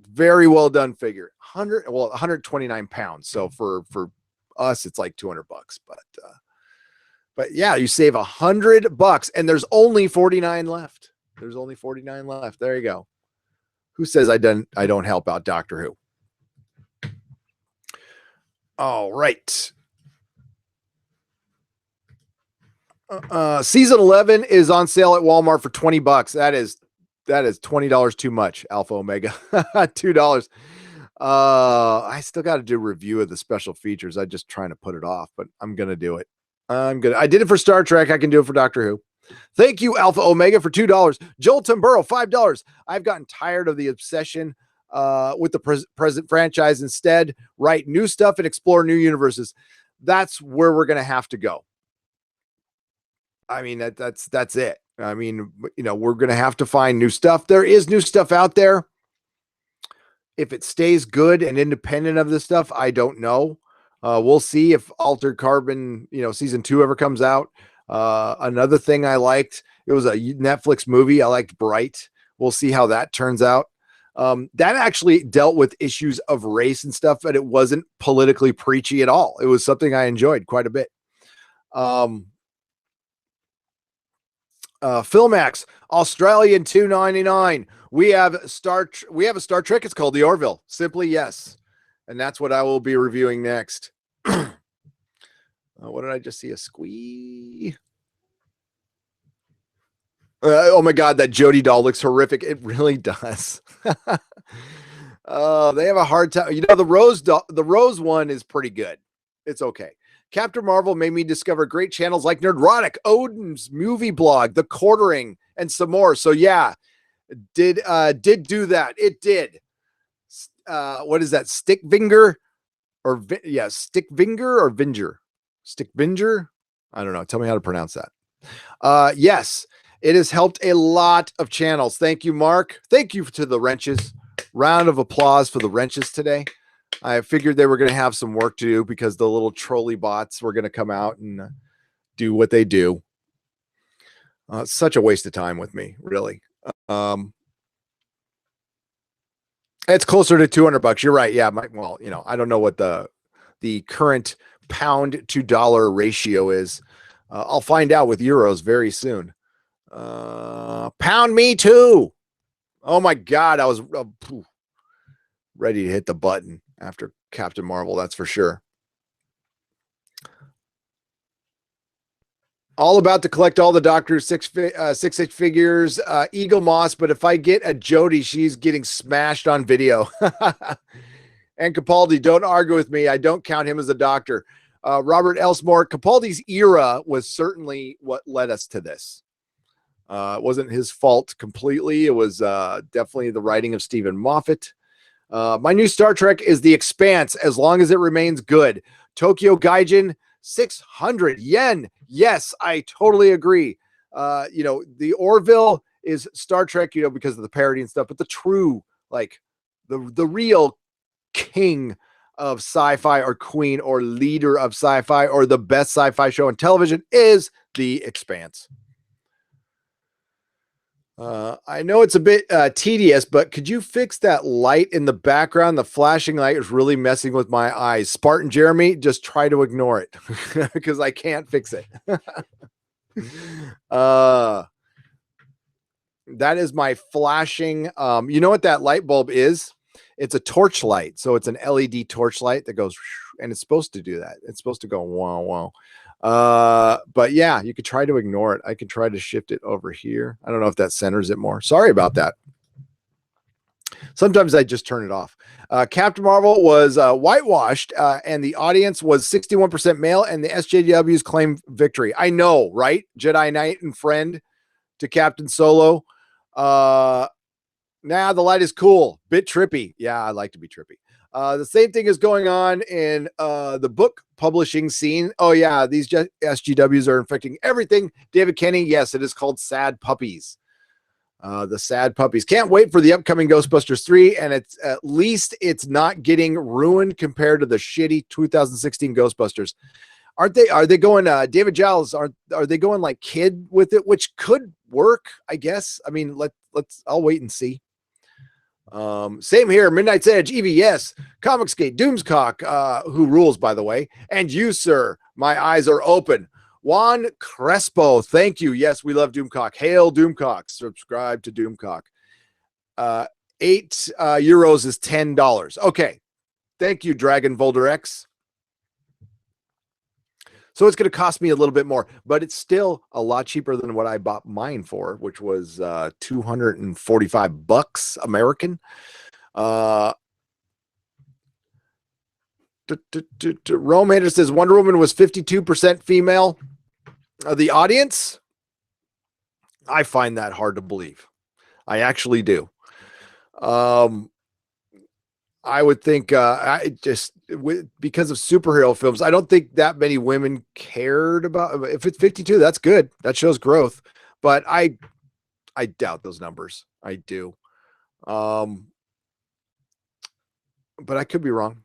Very well done figure. 129 pounds. So for us, it's like $200, but yeah, you save $100 and there's only 49 left. There you go. Who says I don't help out Doctor Who? All right. Season 11 is on sale at Walmart for $20. That is $20 too much. Alpha Omega, $2. I still got to do a review of the special features. I'm just trying to put it off, but I'm gonna do it. I did it for Star Trek. I can do it for Doctor Who. Thank you, Alpha Omega, for $2. Joel Tamburo, $5. I've gotten tired of the obsession with the present franchise. Instead, write new stuff and explore new universes. That's where we're gonna have to go. I mean, that's it. I mean, we're gonna have to find new stuff. There is new stuff out there. If it stays good and independent of this stuff, I don't know. We'll see if Altered Carbon, season 2 ever comes out. Another thing I liked, it was a Netflix movie. I liked Bright. We'll see how that turns out. That actually dealt with issues of race and stuff, but it wasn't politically preachy at all. It was something I enjoyed quite a bit. Filmax, Australian $2.99. We have a Star Trek. It's called the Orville. Simply yes, and that's what I will be reviewing next. What did I just see? A squee. Oh my God, that Jodie doll looks horrific. It really does. They have a hard time. The Rose one is pretty good. It's okay. Captain Marvel made me discover great channels like Nerdrotic, Odin's movie blog, The Quartering, and some more. So yeah, did do that. It did. What is that? Stickvinger or Stickvinger or Vinger? Stickvinger? I don't know. Tell me how to pronounce that. Yes, it has helped a lot of channels. Thank you, Mark. Thank you to the wrenches. Round of applause for the wrenches today. I figured they were going to have some work to do because the little trolley bots were going to come out and do what they do. It's such a waste of time with me, really. It's closer to $200. You're right. Yeah. I don't know what the current pound to dollar ratio is. I'll find out with euros very soon. Pound me too. Oh my God. I was ready to hit the button after Captain Marvel. That's for sure. All about to collect all the Doctor's six figures, Eagle Moss. But if I get a Jodie, she's getting smashed on video. And Capaldi, don't argue with me. I don't count him as a Doctor. Robert Elsmore, Capaldi's era was certainly what led us to this. It wasn't his fault completely. It was definitely the writing of Stephen Moffat. My new Star Trek is The Expanse, as long as it remains good. Tokyo Gaijin, 600 yen. Yes, I totally agree. The Orville is Star Trek, because of the parody and stuff, but the true, the real king of sci-fi or queen or leader of sci-fi or the best sci-fi show on television is The Expanse. I know it's a bit tedious, but could you fix that light in the background? The flashing light is really messing with my eyes. Spartan Jeremy, just try to ignore it because I can't fix it. That is my flashing. You know what that light bulb is? It's a torch light. So it's an LED torch light that goes, and it's supposed to do that. It's supposed to go, wow, wow. But yeah, you could try to ignore it. I could try to shift it over here. I don't know if that centers it more. Sorry about that. Sometimes I just turn it off. Captain Marvel was whitewashed, and the audience was 61% male, and the SJWs claimed victory. I know, right? Jedi Knight and friend to Captain Solo. The light is cool. Bit trippy. Yeah, I like to be trippy. The same thing is going on in the book publishing scene. Oh, yeah, these SGWs are infecting everything. David Kenny, yes, it is called Sad Puppies. The Sad Puppies. Can't wait for the upcoming Ghostbusters 3, and it's at least it's not getting ruined compared to the shitty 2016 Ghostbusters. Are they going David Giles, are they going like kid with it, which could work, I guess. I mean, I'll wait and see. Same here. Midnight's Edge, EVS, Comicsgate, Doomscock, who rules, by the way, and you, sir. My eyes are open. Juan Crespo, thank you. Yes, we love Doomcock. Hail Doomcock. Subscribe to Doomcock. 8 euros is $10. Okay. Thank you, Dragon Volder X. So it's going to cost me a little bit more, but it's still a lot cheaper than what I bought mine for, which was $245 American. Rome Hater says Wonder Woman was 52% female. The audience, I find that hard to believe. I actually do. I would think because of superhero films, I don't think that many women cared about. If it's 52, that's good. That shows growth. But I doubt those numbers. I do. But I could be wrong.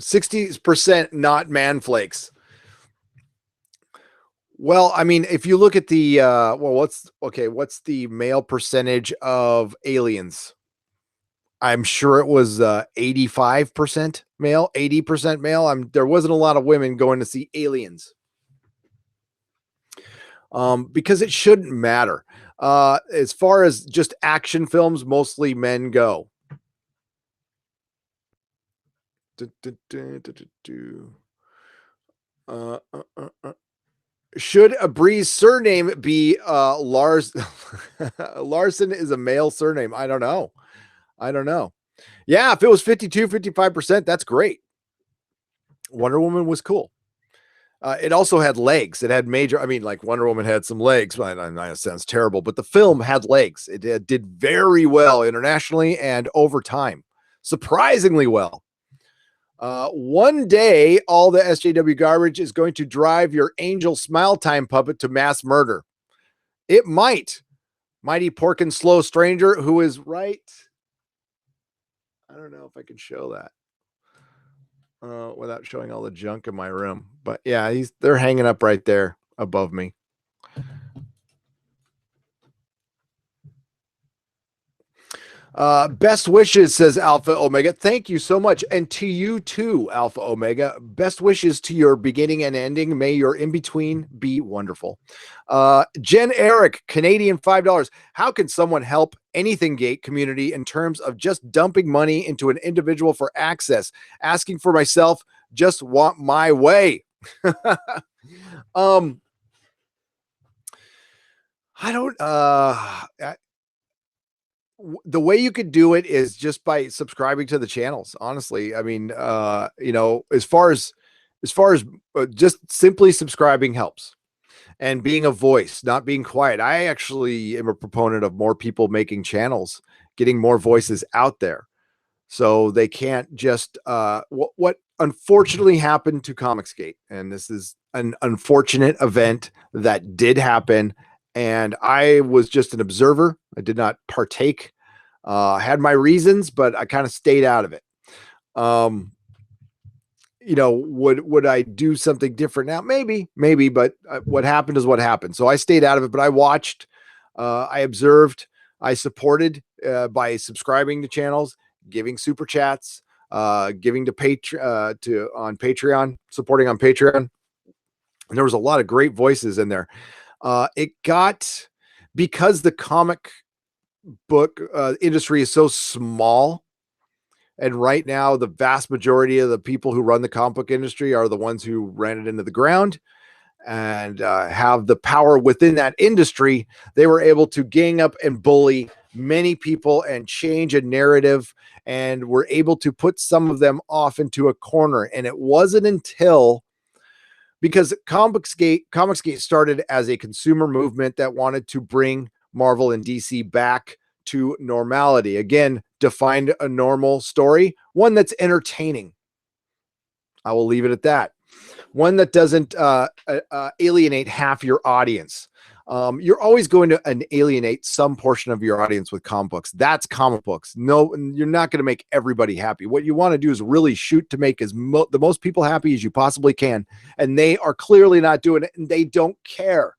60% not man flakes. Well, I mean, if you look at the what's the male percentage of aliens? I'm sure it was 85% male, 80% male. There wasn't a lot of women going to see Aliens. Because it shouldn't matter. As far as just action films, mostly men go. Should a Bree's surname be Lars? Larson is a male surname. I don't know. Yeah, if it was 52, 55%, that's great. Wonder Woman was cool. It also had legs. It had like Wonder Woman had some legs. That sounds terrible, but the film had legs. It did very well internationally and over time. Surprisingly well. One day, all the SJW garbage is going to drive your Angel Smile Time puppet to mass murder. It might. Mighty Pork and Slow Stranger, who is right. I don't know if I can show that without showing all the junk in my room. But yeah, they're hanging up right there above me. Best wishes, says Alpha Omega. Thank you so much. And to you too, Alpha Omega. Best wishes to your beginning and ending. May your in-between be wonderful. Jen Eric, Canadian $5. How can someone help anything gate community in terms of just dumping money into an individual for access? Asking for myself, just want my way. I don't the way you could do it is just by subscribing to the channels. Honestly, I mean, as far as just simply subscribing helps, and being a voice, not being quiet. I actually am a proponent of more people making channels, getting more voices out there, so they can't just what unfortunately happened to Comicsgate, and this is an unfortunate event that did happen. And I was just an observer. I did not partake. I had my reasons, but I kind of stayed out of it. Would I do something different now? Maybe, but what happened is what happened. So I stayed out of it, but I watched, I observed, I supported by subscribing to channels, giving super chats, giving to on Patreon, supporting on Patreon. And there was a lot of great voices in there. Because the comic book industry is so small, and right now the vast majority of the people who run the comic book industry are the ones who ran it into the ground and have the power within that industry. They were able to gang up and bully many people and change a narrative, and were able to put some of them off into a corner. And it wasn't until, because Comicsgate started as a consumer movement that wanted to bring Marvel and DC back to normality. Again, defined a normal story, one that's entertaining. I will leave it at that. One that doesn't alienate half your audience. You're always going to alienate some portion of your audience with comic books. That's comic books. No, you're not going to make everybody happy. What you want to do is really shoot to make the most people happy as you possibly can. And they are clearly not doing it, and they don't care.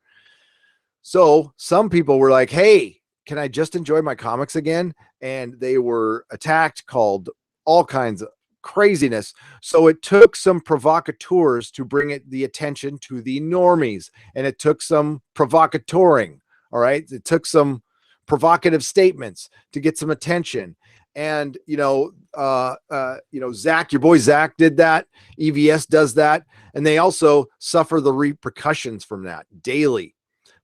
So some people were like, hey, can I just enjoy my comics again? And they were attacked, called all kinds of craziness. So it took some provocateurs to bring the attention to the normies, and it took some provocatoring. All right. It took some provocative statements to get some attention. And, Zach, your boy Zach did that. EVS does that. And they also suffer the repercussions from that daily,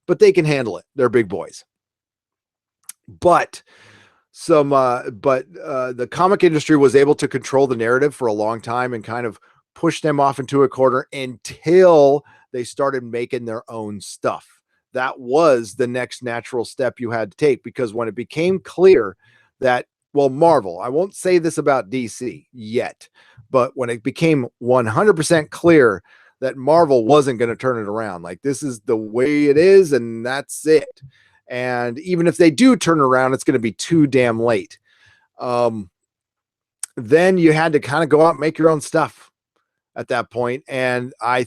but they can handle it. They're big boys. But the comic industry was able to control the narrative for a long time and kind of push them off into a corner until they started making their own stuff. That was the next natural step you had to take, because when it became clear that, well, Marvel, I won't say this about DC yet, but when it became 100% clear that Marvel wasn't going to turn it around, like, this is the way it is and that's it. And even if they do turn around, it's going to be too damn late. Then you had to kind of go out and make your own stuff at that point. And I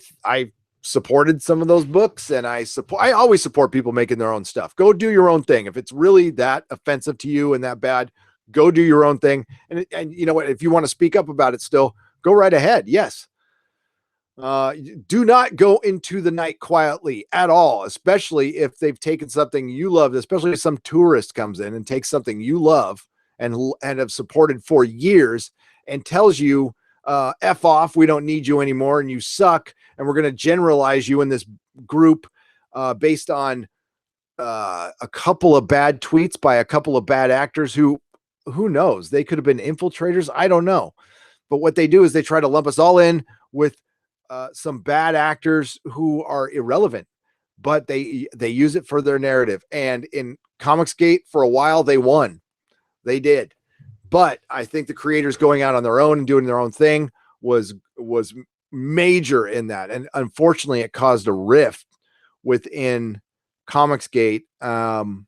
supported some of those books, and I always support people making their own stuff. Go do your own thing. If it's really that offensive to you and that bad, go do your own thing. And you know what, if you want to speak up about it still, go right ahead. Yes. Do not go into the night quietly at all, especially if they've taken something you love, especially if some tourist comes in and takes something you love and have supported for years and tells you, F off, we don't need you anymore, and you suck, and we're going to generalize you in this group based on a couple of bad tweets by a couple of bad actors who knows, they could have been infiltrators. I don't know. But what they do is they try to lump us all in with some bad actors who are irrelevant, but they use it for their narrative. And in Comicsgate, for a while, they won. They did. But I think the creators going out on their own and doing their own thing was major in that. And unfortunately, it caused a rift within Comicsgate. And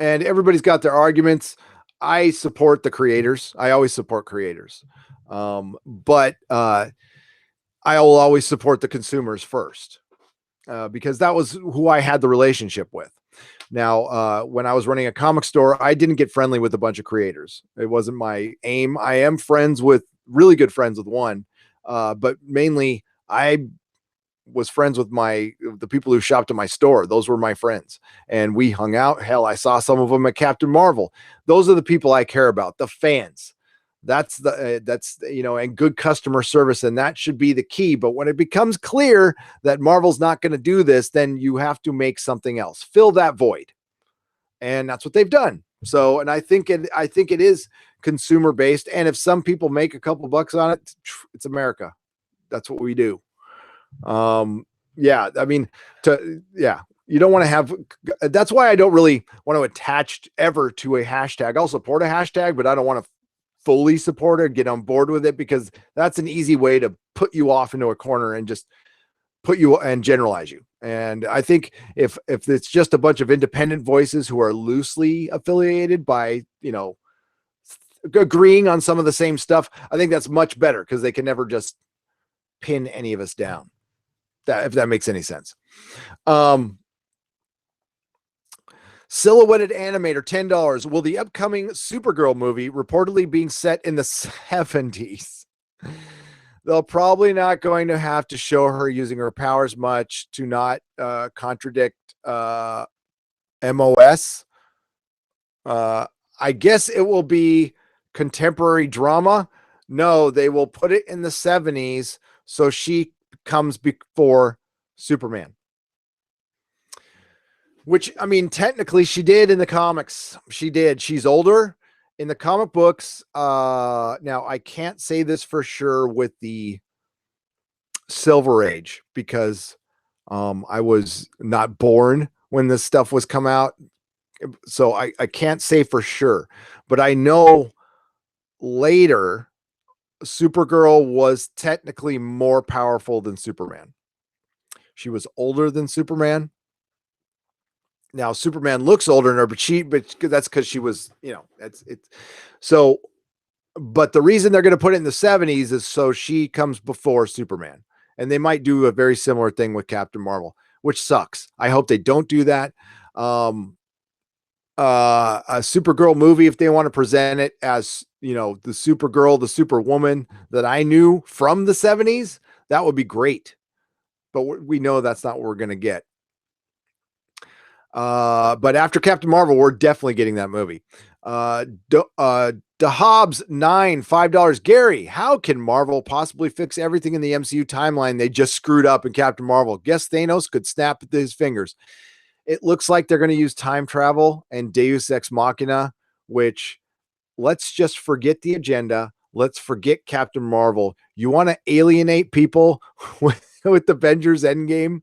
everybody's got their arguments. I support the creators. I always support creators. But I will always support the consumers first, because that was who I had the relationship with. Now, when I was running a comic store, I didn't get friendly with a bunch of creators. It wasn't my aim. I am really good friends with one, but mainly I was friends with the people who shopped at my store. Those were my friends, and we hung out. Hell, I saw some of them at Captain Marvel. Those are the people I care about, the fans. That's and good customer service. And that should be the key. But when it becomes clear that Marvel's not going to do this, then you have to make something else, fill that void. And that's what they've done. So, and I think it is consumer based. And if some people make a couple bucks on it, it's America. That's what we do. Yeah. I mean, you don't want to have, that's why I don't really want to attach ever to a hashtag. I'll support a hashtag, but I don't want to fully support it, get on board with it, because that's an easy way to put you off into a corner and just put you and generalize you. And I think if it's just a bunch of independent voices who are loosely affiliated by, agreeing on some of the same stuff, I think that's much better, because they can never just pin any of us down. If that makes any sense. Silhouetted Animator, $10. Will the upcoming Supergirl movie, reportedly being set in the 70s, they're probably not going to have to show her using her powers much to not contradict MOS. I guess it will be contemporary drama. No, they will put it in the 70s, so she comes before Superman. Which, I mean, technically she did in the comics. She did. She's older in the comic books. Now, I can't say this for sure with the Silver Age, because I was not born when this stuff was come out. So I can't say for sure. But I know later Supergirl was technically more powerful than Superman. She was older than Superman. Now Superman looks older than her, but that's because she was, so, but the reason they're going to put it in the 70s is so she comes before Superman, and they might do a very similar thing with Captain Marvel, which sucks. I hope they don't do that. A Supergirl movie, if they want to present it as, the Supergirl, the Superwoman that I knew from the 70s, that would be great. But we know that's not what we're going to get. But after Captain Marvel, we're definitely getting that movie. DeHobbs 9, $5. Gary, how can Marvel possibly fix everything in the MCU timeline they just screwed up in Captain Marvel? Guess Thanos could snap his fingers. It looks like they're going to use time travel and Deus Ex Machina, which let's just forget the agenda. Let's forget Captain Marvel. You want to alienate people with Avengers Endgame?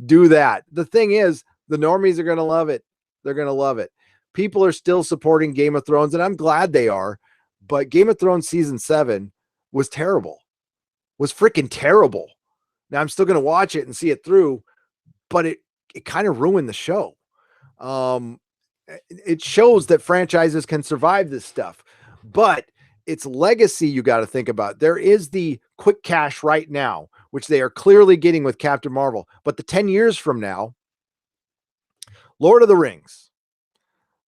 Do that. The thing is, the normies are going to love it. They're going to love it. People are still supporting Game of Thrones, and I'm glad they are. But Game of Thrones season 7 was terrible. Was freaking terrible. Now I'm still going to watch it and see it through, but it kind of ruined the show. It shows that franchises can survive this stuff, but it's legacy you got to think about. There is the quick cash right now, which they are clearly getting with Captain Marvel. But the 10 years from now, Lord of the Rings,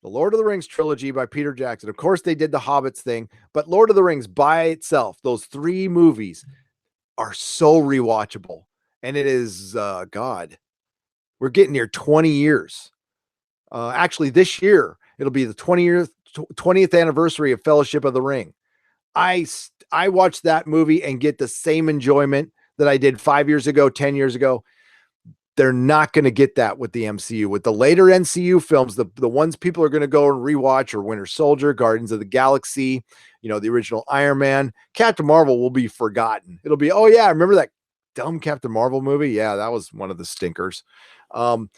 the Lord of the Rings trilogy by Peter Jackson. Of course, they did the Hobbits thing, but Lord of the Rings by itself, those 3 movies are so rewatchable. And it is, God, we're getting near 20 years. Actually, this year, it'll be the 20th anniversary of Fellowship of the Ring. I watched that movie and get the same enjoyment that I did 5 years ago, 10 years ago. They're not going to get that with the MCU. With the later MCU films, the ones people are going to go and rewatch are Winter Soldier, Guardians of the Galaxy, the original Iron Man. Captain Marvel will be forgotten. It'll be, oh yeah, remember that dumb Captain Marvel movie? Yeah, that was one of the stinkers. And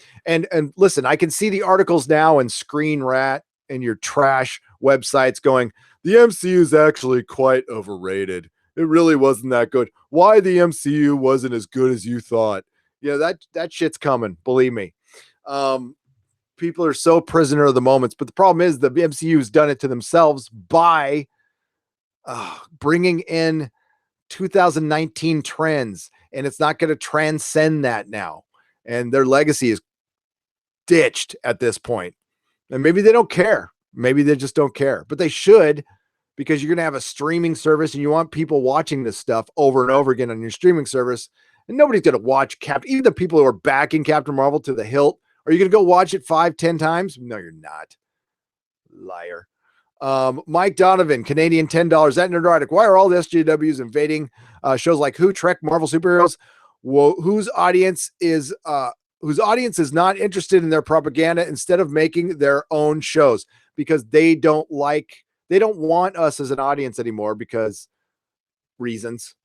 listen, I can see the articles now in Screen Rat and your trash websites going, the MCU is actually quite overrated. It really wasn't that good. Why the MCU wasn't as good as you thought? Yeah, that shit's coming. Believe me. People are so prisoner of the moments, but the problem is the MCU has done it to themselves by bringing in 2019 trends, and it's not going to transcend that now. And their legacy is ditched at this point. And maybe they don't care. Maybe they just don't care, but they should, because you're going to have a streaming service and you want people watching this stuff over and over again on your streaming service. And nobody's going to watch even the people who are backing Captain Marvel to the hilt. Are you going to go watch it 5-10 times? No, you're not. Liar. Mike Donovan, Canadian $10. That Nerdrotic. Why are all the SJWs invading shows like Who, Trek, Marvel superheroes? Whose audience is not interested in their propaganda instead of making their own shows? Because they don't want us as an audience anymore because reasons.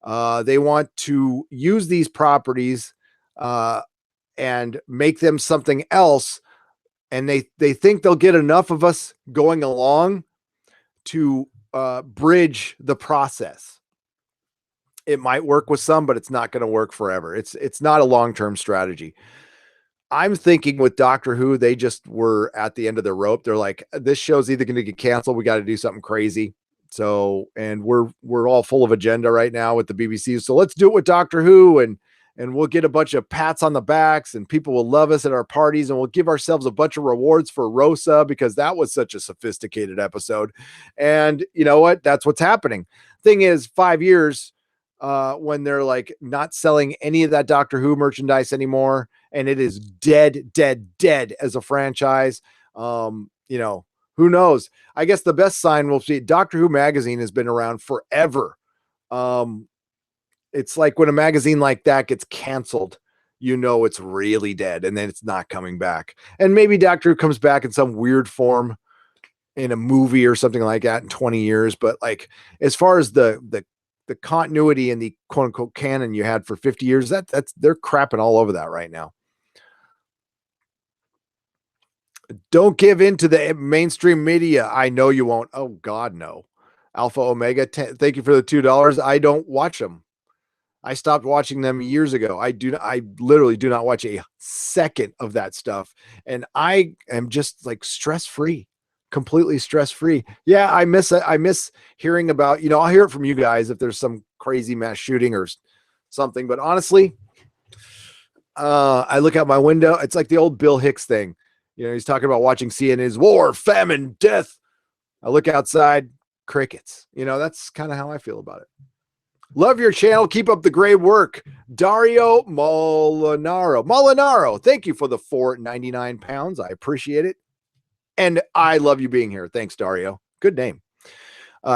They want to use these properties and make them something else. And they think they'll get enough of us going along to bridge the process. It might work with some, but it's not going to work forever. It's not a long-term strategy. I'm thinking with Doctor Who, they just were at the end of their rope. They're like, this show's either going to get canceled. We got to do something crazy. So, and we're all full of agenda right now with the BBC. So let's do it with Doctor Who, and we'll get a bunch of pats on the backs, and people will love us at our parties, and we'll give ourselves a bunch of rewards for Rosa because that was such a sophisticated episode. And you know what? That's what's happening. Thing is, 5 years, when they're like not selling any of that Doctor Who merchandise anymore, and it is dead as a franchise. Who knows? I guess the best sign we'll see, Doctor Who magazine has been around forever. It's like when a magazine like that gets canceled, it's really dead, and then it's not coming back. And maybe Doctor Who comes back in some weird form in a movie or something like that in 20 years. But like, as far as the continuity and the quote unquote canon you had for 50 years, they're crapping all over that right now. Don't give in to the mainstream media. I know you won't. Oh God, no. Alpha Omega, thank you for the $2. I don't watch them. I stopped watching them years ago. I literally do not watch a second of that stuff. And I am just like stress-free, completely stress-free. Yeah, I miss it. I miss hearing about, I'll hear it from you guys if there's some crazy mass shooting or something. But honestly, I look out my window. It's like the old Bill Hicks thing. He's talking about watching CNN's war, famine, death. I look outside, crickets. That's kind of how I feel about it. Love your channel. Keep up the great work. Dario Molinaro. Thank you for the £4.99. I appreciate it. And I love you being here. Thanks, Dario. Good name.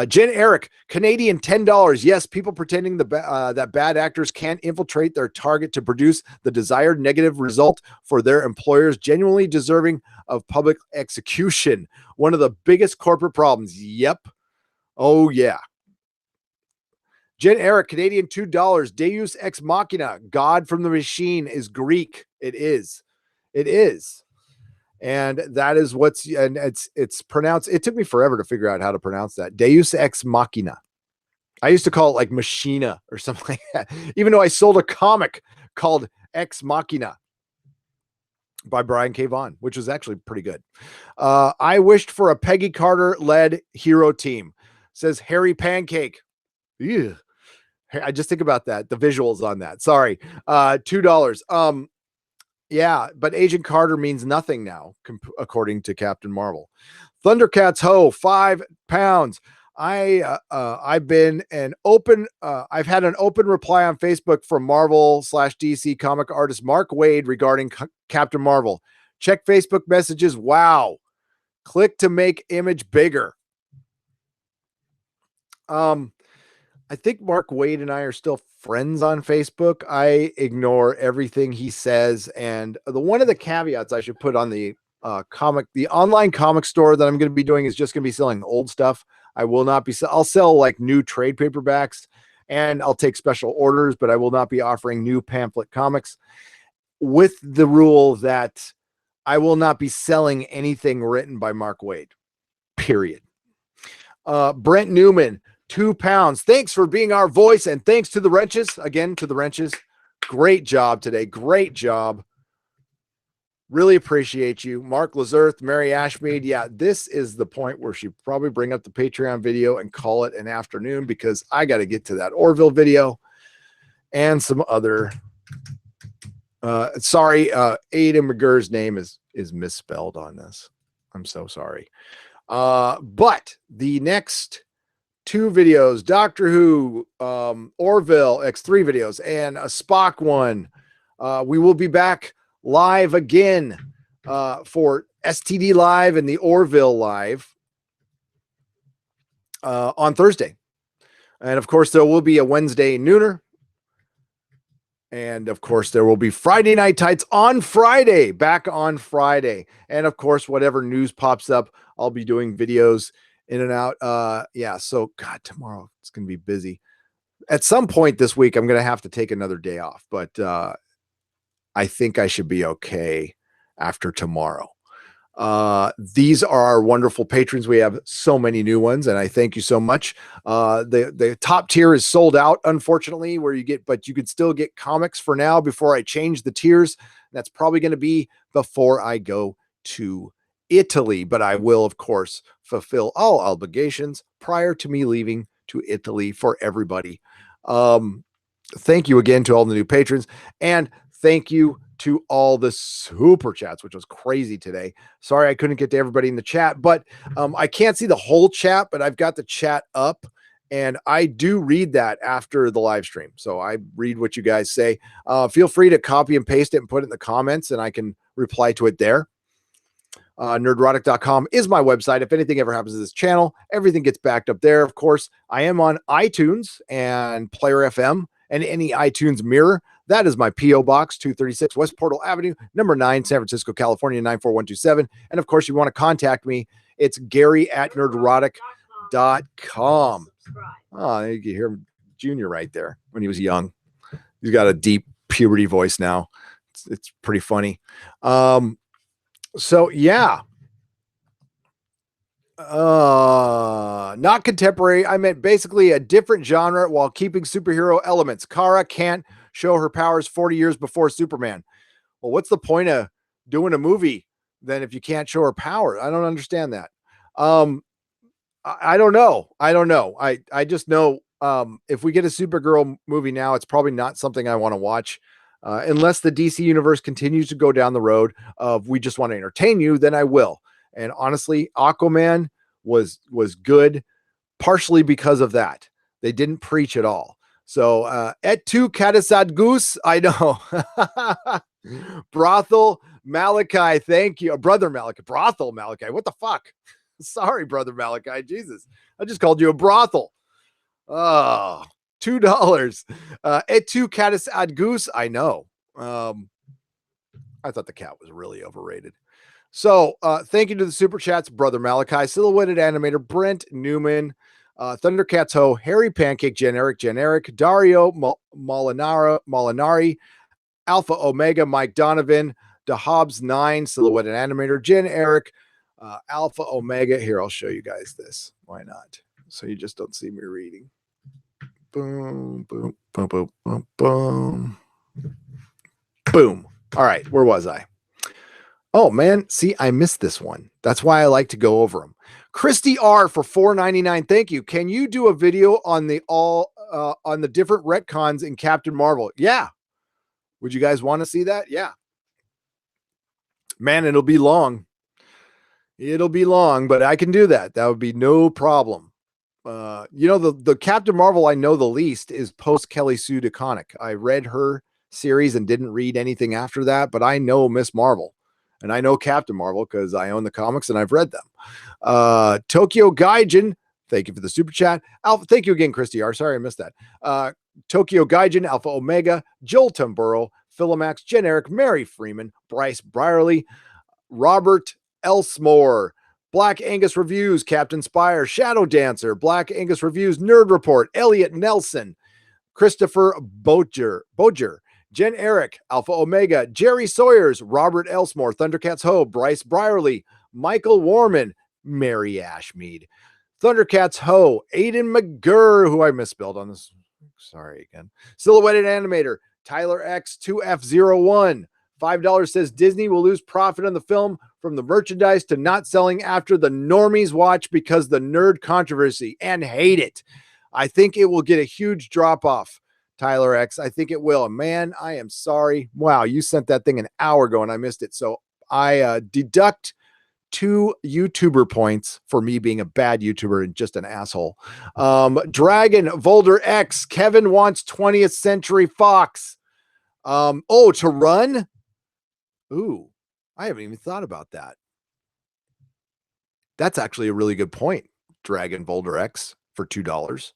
Jen Eric, Canadian $10. Yes, people pretending that bad actors can't infiltrate their target to produce the desired negative result for their employers, genuinely deserving of public execution. One of the biggest corporate problems. Yep. Oh, yeah. Jen Eric, Canadian $2. Deus ex machina, God from the machine, is Greek. It is. It is. And that is and it's pronounced. It took me forever to figure out how to pronounce that. Deus ex machina. I used to call it like machina or something like that, even though I sold a comic called Ex Machina by Brian K. Vaughan, which was actually pretty good. I wished for a Peggy Carter led hero team, says Harry Pancake. Ew. I just think about that. The visuals on that. Sorry. $2. Yeah, but Agent Carter means nothing now, according to Captain Marvel. Thundercats Ho, £5. I've been an open. I've had an open reply on Facebook from Marvel/DC comic artist Mark Waid regarding Captain Marvel. Check Facebook messages. Wow. Click to make image bigger. I think Mark Waid and I are still friends on Facebook. I ignore everything he says. And one of the caveats I should put on the online comic store that I'm going to be doing is just going to be selling old stuff. I will not be, I'll sell like new trade paperbacks and I'll take special orders, but I will not be offering new pamphlet comics, with the rule that I will not be selling anything written by Mark Waid, period. Brent Newman, £2. Thanks for being our voice, and thanks to the wrenches. Again, to the wrenches. Great job today. Great job. Really appreciate you. Mark Lazarth, Mary Ashmead. Yeah, this is the point where she probably bring up the Patreon video and call it an afternoon, because I got to get to that Orville video and some other. Sorry, Ada McGurr's name is misspelled on this. I'm so sorry. But the next two videos, Doctor Who, Orville X3 videos, and a Spock one. We will be back live again for STD Live and the Orville Live on Thursday. And of course, there will be a Wednesday Nooner. And of course, there will be Friday Night Tights on Friday, back on Friday. And of course, whatever news pops up, I'll be doing videos in and out. Yeah. So God, tomorrow it's going to be busy. At some point this week, I'm going to have to take another day off, but I think I should be okay after tomorrow. These are our wonderful patrons. We have so many new ones, and I thank you so much. The top tier is sold out, unfortunately, but you could still get comics for now before I change the tiers. That's probably going to be before I go to Italy, but I will, of course, fulfill all obligations prior to me leaving to Italy for everybody. Thank you again to all the new patrons, and thank you to all the super chats, which was crazy today. Sorry I couldn't get to everybody in the chat, but I can't see the whole chat, but I've got the chat up, and I do read that after the live stream. So I read what you guys say. Feel free to copy and paste it and put it in the comments, and I can reply to it there. Nerdrotic.com is my website. If anything ever happens to this channel, everything gets backed up there. Of course, I am on iTunes and Player FM and any iTunes mirror. That is my P.O. Box, 236 West Portal Avenue, number 9, San Francisco, California, 94127. And of course, you want to contact me, it's Gary@nerdrotic.com. Oh, you can hear Junior right there when he was young. He's got a deep puberty voice now. It's pretty funny. So yeah. Not contemporary. I meant basically a different genre while keeping superhero elements. Kara can't show her powers 40 years before Superman. Well, what's the point of doing a movie then if you can't show her power? I don't understand that. I don't know. I just know if we get a Supergirl movie now, it's probably not something I want to watch. Unless the DC universe continues to go down the road of we just want to entertain you, then I will. And honestly, Aquaman was good, partially because of that. They didn't preach at all. So et tu Cadasad Goose, I know. Brothel Malachi, thank you. Brother Malachi. Brothel Malachi. What the fuck? Sorry, Brother Malachi. Jesus. I just called you a brothel. Oh, $2. Et tu catus ad goose. I know. I thought the cat was really overrated. So thank you to the super chats, Brother Malachi, Silhouetted Animator, Brent Newman, Thundercats Ho, Harry Pancake, Generic, Dario Molinari, Alpha Omega, Mike Donovan, DeHobbs 9, Silhouetted Animator, Jen Eric, Alpha Omega. Here, I'll show you guys this. Why not? So you just don't see me reading. Boom, boom, boom, boom, boom, boom. Boom. All right, where was I? Oh man, see, I missed this one. That's why I like to go over them. Christy R for $4.99. Thank you. Can you do a video on the on the different retcons in Captain Marvel? Yeah. Would you guys want to see that? Yeah. Man, it'll be long. It'll be long, but I can do that. That would be no problem. You know, the Captain Marvel I know the least is post Kelly Sue DeConnick. I read her series and didn't read anything after that, but I know Miss Marvel. And I know Captain Marvel because I own the comics and I've read them. Tokyo Gaijin, thank you for the super chat. Alpha, thank you again, Christy R. Sorry, I missed that. Tokyo Gaijin, Alpha Omega, Joel Tamburo, Philomax, Generic, Mary Freeman, Bryce Brierly, Robert Elsmore, Black Angus Reviews, Captain Spire, Shadow Dancer, Black Angus Reviews, Nerd Report, Elliot Nelson, Christopher Boger, Jen Eric, Alpha Omega, Jerry Sawyers, Robert Elsmore, Thundercats Ho, Bryce Brierly, Michael Warman, Mary Ashmead, Thundercats Ho, Aiden McGurr, who I misspelled on this. Sorry again. Silhouetted Animator, Tyler X, 2F01. $5 says Disney will lose profit on the film from the merchandise to not selling after the normies watch because the nerd controversy and hate it. I think it will get a huge drop off. Tyler X, I think it will. Man, I am sorry. Wow, you sent that thing an hour ago and I missed it. So I deduct 2 YouTuber points for me being a bad YouTuber and just an asshole. Dragon Volder X, Kevin wants 20th Century Fox. To run? Ooh, I haven't even thought about that. That's actually a really good point. Dragon Volder X for $2.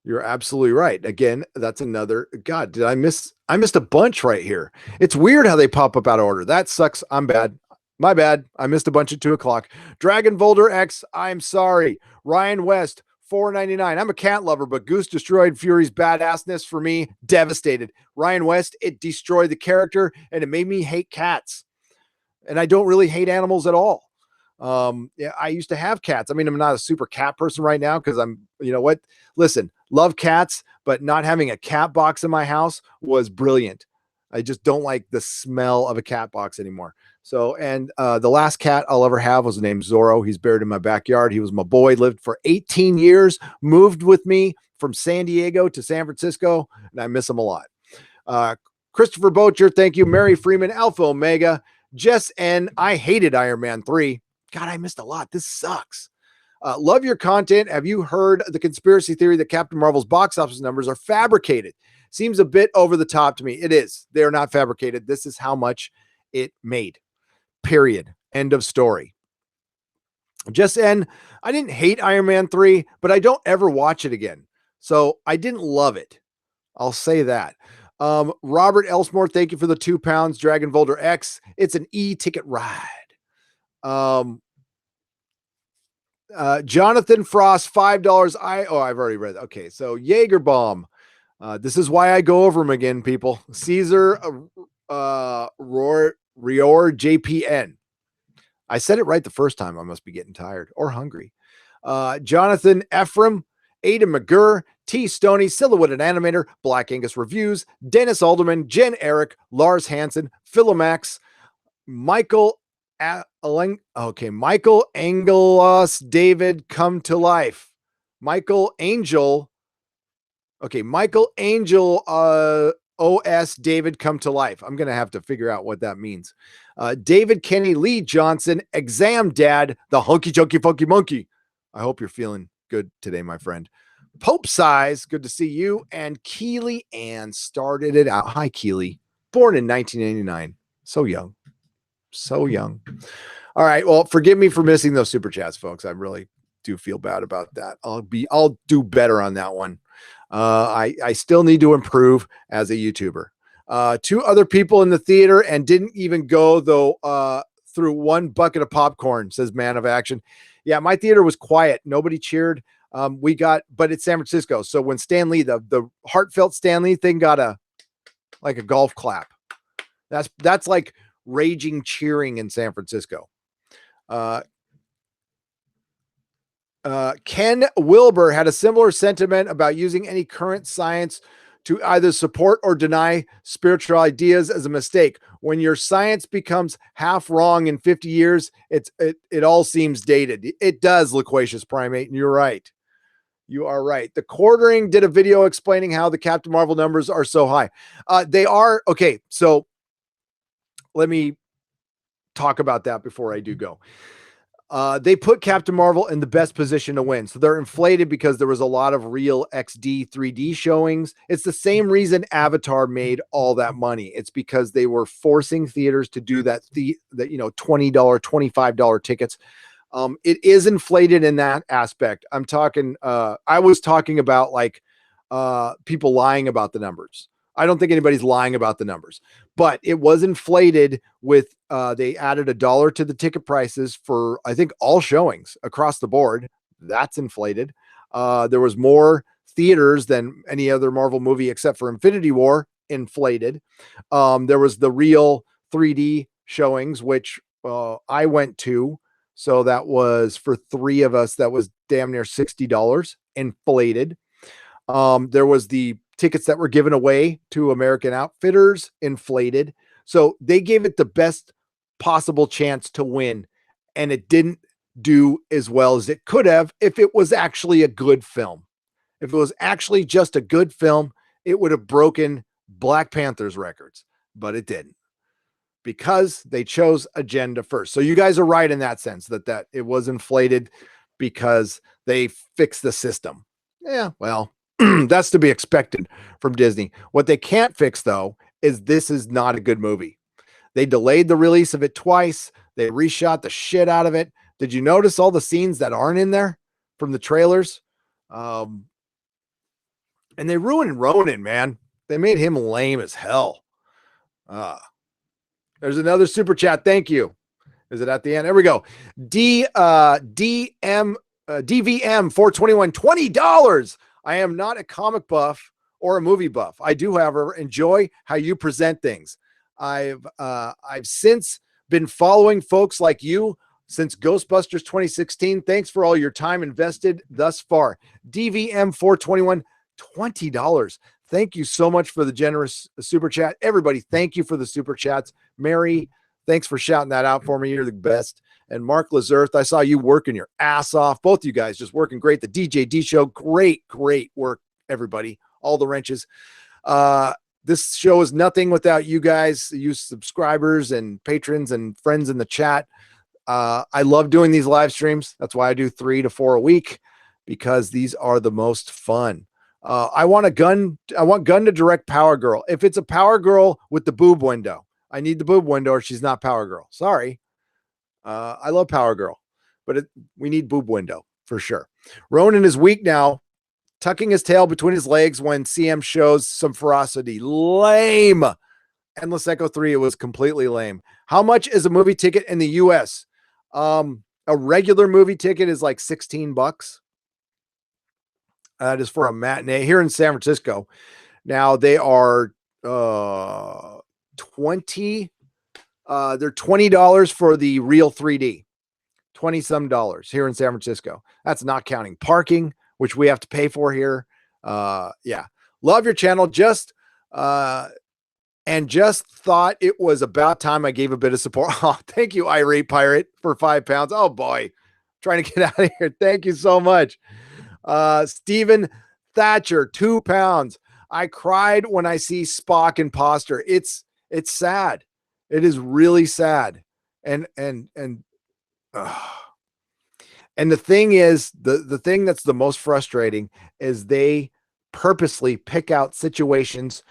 You're absolutely right. Again, that's another. God, did I missed a bunch right here. It's weird how they pop up out of order. That sucks. I'm bad. My bad. I missed a bunch at 2:00. Dragon Volder X, I'm sorry. Ryan West, $4.99. I'm a cat lover, but Goose destroyed Fury's badassness for me. Devastated. Ryan West, it destroyed the character and it made me hate cats. And I don't really hate animals at all. Yeah, I used to have cats. I mean, I'm not a super cat person right now because you know what? Listen, love cats, but not having a cat box in my house was brilliant. I just don't like the smell of a cat box anymore. So, and the last cat I'll ever have was named Zorro. He's buried in my backyard. He was my boy, lived for 18 years, moved with me from San Diego to San Francisco, and I miss him a lot. Christopher Bocher, thank you. Mary Freeman, Alpha Omega, Jess N. I hated Iron Man 3. God, I missed a lot. This sucks. Love your content. Have you heard the conspiracy theory that Captain Marvel's box office numbers are fabricated? Seems a bit over the top to me. It is. They are not fabricated. This is how much it made. Period. End of story. Just N. I didn't hate Iron Man 3, but I don't ever watch it again. So I didn't love it. I'll say that. Robert Elsmore, thank you for the £2. Dragon Volder X. It's an e-ticket ride. Jonathan Frost, $5. I've already read that. Okay, so Jaeger Bomb. This is why I go over them again, people. Caesar Rior JPN. I said it right the first time. I must be getting tired or hungry. Jonathan Ephraim, Aiden McGurr, T. Stoney, Silhouetted Animator, Black Angus Reviews, Dennis Alderman, Jen Eric, Lars Hansen, Philomax, Michael Angelos, David Come to Life. Michael Angel OS David Come to Life. I'm going to have to figure out what that means. David Kenny Lee Johnson, Exam Dad, the Hunky Chunky Funky Monkey. I hope you're feeling good today, my friend. Pope Size, good to see you. And Keely Ann started it out. Hi, Keely. born in 1989. So young. So young. All right. Well, forgive me for missing those super chats, folks. I do feel bad about that. I'll do better on that one. I still need to improve as a YouTuber. 2 other people in the theater and didn't even go though, through 1 bucket of popcorn, says Man of Action. Yeah. My theater was quiet. Nobody cheered. But it's San Francisco. So when Stan Lee, the heartfelt Stan Lee thing got a golf clap. That's like raging cheering in San Francisco. Ken Wilbur had a similar sentiment about using any current science to either support or deny spiritual ideas as a mistake. When your science becomes half wrong in 50 years, it all seems dated. It does, Loquacious Primate, and you're right. You are right. The Quartering did a video explaining how the Captain Marvel numbers are so high. They are okay. So let me talk about that before I do go. They put Captain Marvel in the best position to win. So they're inflated because there was a lot of real XD 3D showings. It's the same reason Avatar made all that money. It's because they were forcing theaters to do that $20, $25 tickets. It is inflated in that aspect. I was talking about people lying about the numbers. I don't think anybody's lying about the numbers, but it was inflated with, they added $1 to the ticket prices for, I think, all showings across the board. That's inflated. There was more theaters than any other Marvel movie except for Infinity War, inflated. There was the real 3D showings, which I went to. So that was for 3 of us. That was damn near $60, inflated. There was the tickets that were given away to American Outfitters, inflated. So they gave it the best possible chance to win, and it didn't do as well as it could have if it was actually a good film. If it was actually just a good film, it would have broken Black Panther's records, but it didn't, because they chose agenda first. So you guys are right in that sense, that it was inflated because they fixed the system. Yeah, well, that's to be expected from Disney. What they can't fix, though, is this is not a good movie. They delayed the release of it twice. They reshot the shit out of it. Did you notice all the scenes that aren't in there from the trailers? And they ruined Ronan, man. They made him lame as hell. There's another super chat. Thank you. Is it at the end? There we go. DVM 421, $20. I am not a comic buff or a movie buff. I do, however, enjoy how you present things. I've since been following folks like you since Ghostbusters 2016. Thanks for all your time invested thus far. DVM 421, $20. Thank you so much for the generous super chat. Everybody, thank you for the super chats. Mary, thanks for shouting that out for me. You're the best. And Mark Lazarth, I saw you working your ass off. Both you guys just working great. The DJD show, great work, everybody. All the wrenches. This show is nothing without you guys, you subscribers and patrons and friends in the chat. I love doing these live streams. That's why I do 3 to 4 a week, because these are the most fun. I want Gun to direct Power Girl. If it's a Power Girl with the boob window, I need the boob window, or she's not Power Girl. Sorry. I love Power Girl, but we need boob window for sure. Ronan is weak now, tucking his tail between his legs when CM shows some ferocity. Lame. Endless Echo 3, it was completely lame. How much is a movie ticket in the US? A regular movie ticket is like $16. That is for a matinee here in San Francisco. Now they are 20. They're $20 for the real 3D, 20 some dollars here in San Francisco. That's not counting parking, which we have to pay for here. Yeah. Love your channel. Just thought it was about time I gave a bit of support. Oh, thank you, Irate Pirate, for £5. Oh boy, trying to get out of here. Thank you so much. Stephen Thatcher, £2. I cried when I see Spock imposter. It's sad. It is really sad. And the thing is, the thing that's the most frustrating is they purposely pick out situations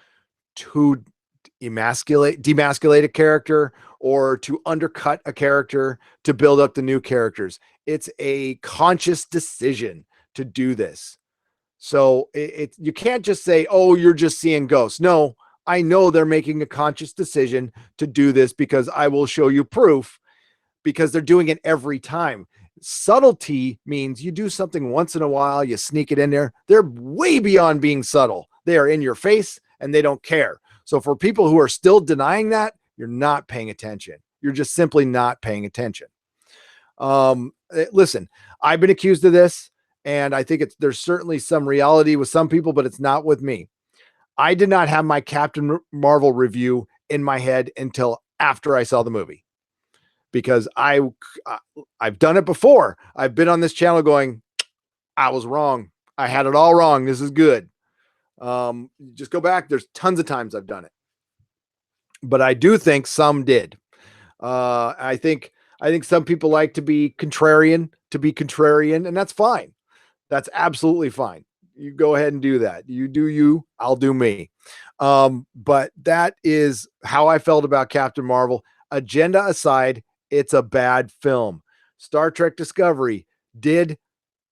to, demasculate a character or to undercut a character to build up the new characters. It's a conscious decision to do this. So you can't just say, oh, you're just seeing ghosts. No, I know they're making a conscious decision to do this because I will show you proof, because they're doing it every time. Subtlety means you do something once in a while, you sneak it in there. They're way beyond being subtle. They are in your face and they don't care. So for people who are still denying that, you're not paying attention. You're just simply not paying attention. Listen, I've been accused of this, and I think there's certainly some reality with some people, but it's not with me. I did not have my Captain Marvel review in my head until after I saw the movie, because I've done it before. I've been on this channel going, I was wrong. I had it all wrong. This is good. Just go back. There's tons of times I've done it, but I do think some did. I think some people like to be contrarian, and that's fine. That's absolutely fine. You go ahead and do that. You do you, I'll do me. But that is how I felt about Captain Marvel. Agenda aside, it's a bad film. Star Trek Discovery did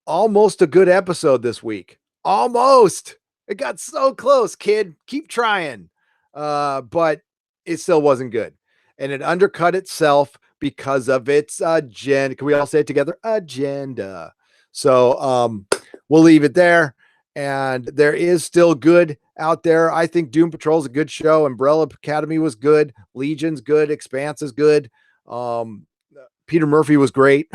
almost a good episode this week. Almost. It got so close, kid. Keep trying. But it still wasn't good. And it undercut itself because of its agenda. Can we all say it together? Agenda. So we'll leave it there. And there is still good out there. I think Doom Patrol is a good show. Umbrella Academy was good. Legion's good. Expanse is good. Peter Murphy was great.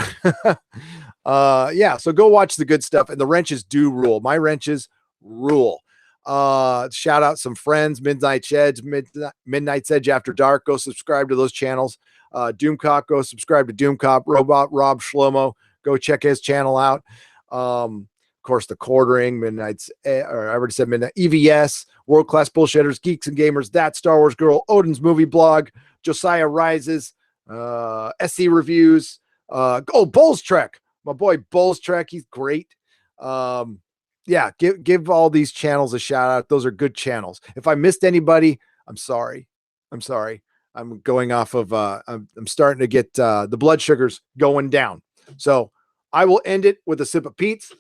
Yeah, so go watch the good stuff. And the wrenches do rule. My wrenches rule. Shout out some friends, Midnight's Edge After Dark. Go subscribe to those channels. Doomcop, go subscribe to Doomcop. Robot Rob Shlomo, go check his channel out. Of course, The Quartering, I already said Midnight, EVS, World Class Bullshitters, Geeks and Gamers, That Star Wars Girl, Odin's Movie Blog, Josiah Rises, SC Reviews, Bulls Trek, my boy Bulls Trek, he's great. Yeah, give all these channels a shout out. Those are good channels. If I missed anybody, I'm sorry. I'm going off of I'm starting to get the blood sugars going down. So I will end it with a sip of Pete's.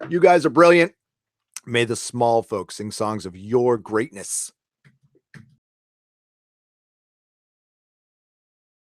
You guys are brilliant. May the small folks sing songs of your greatness.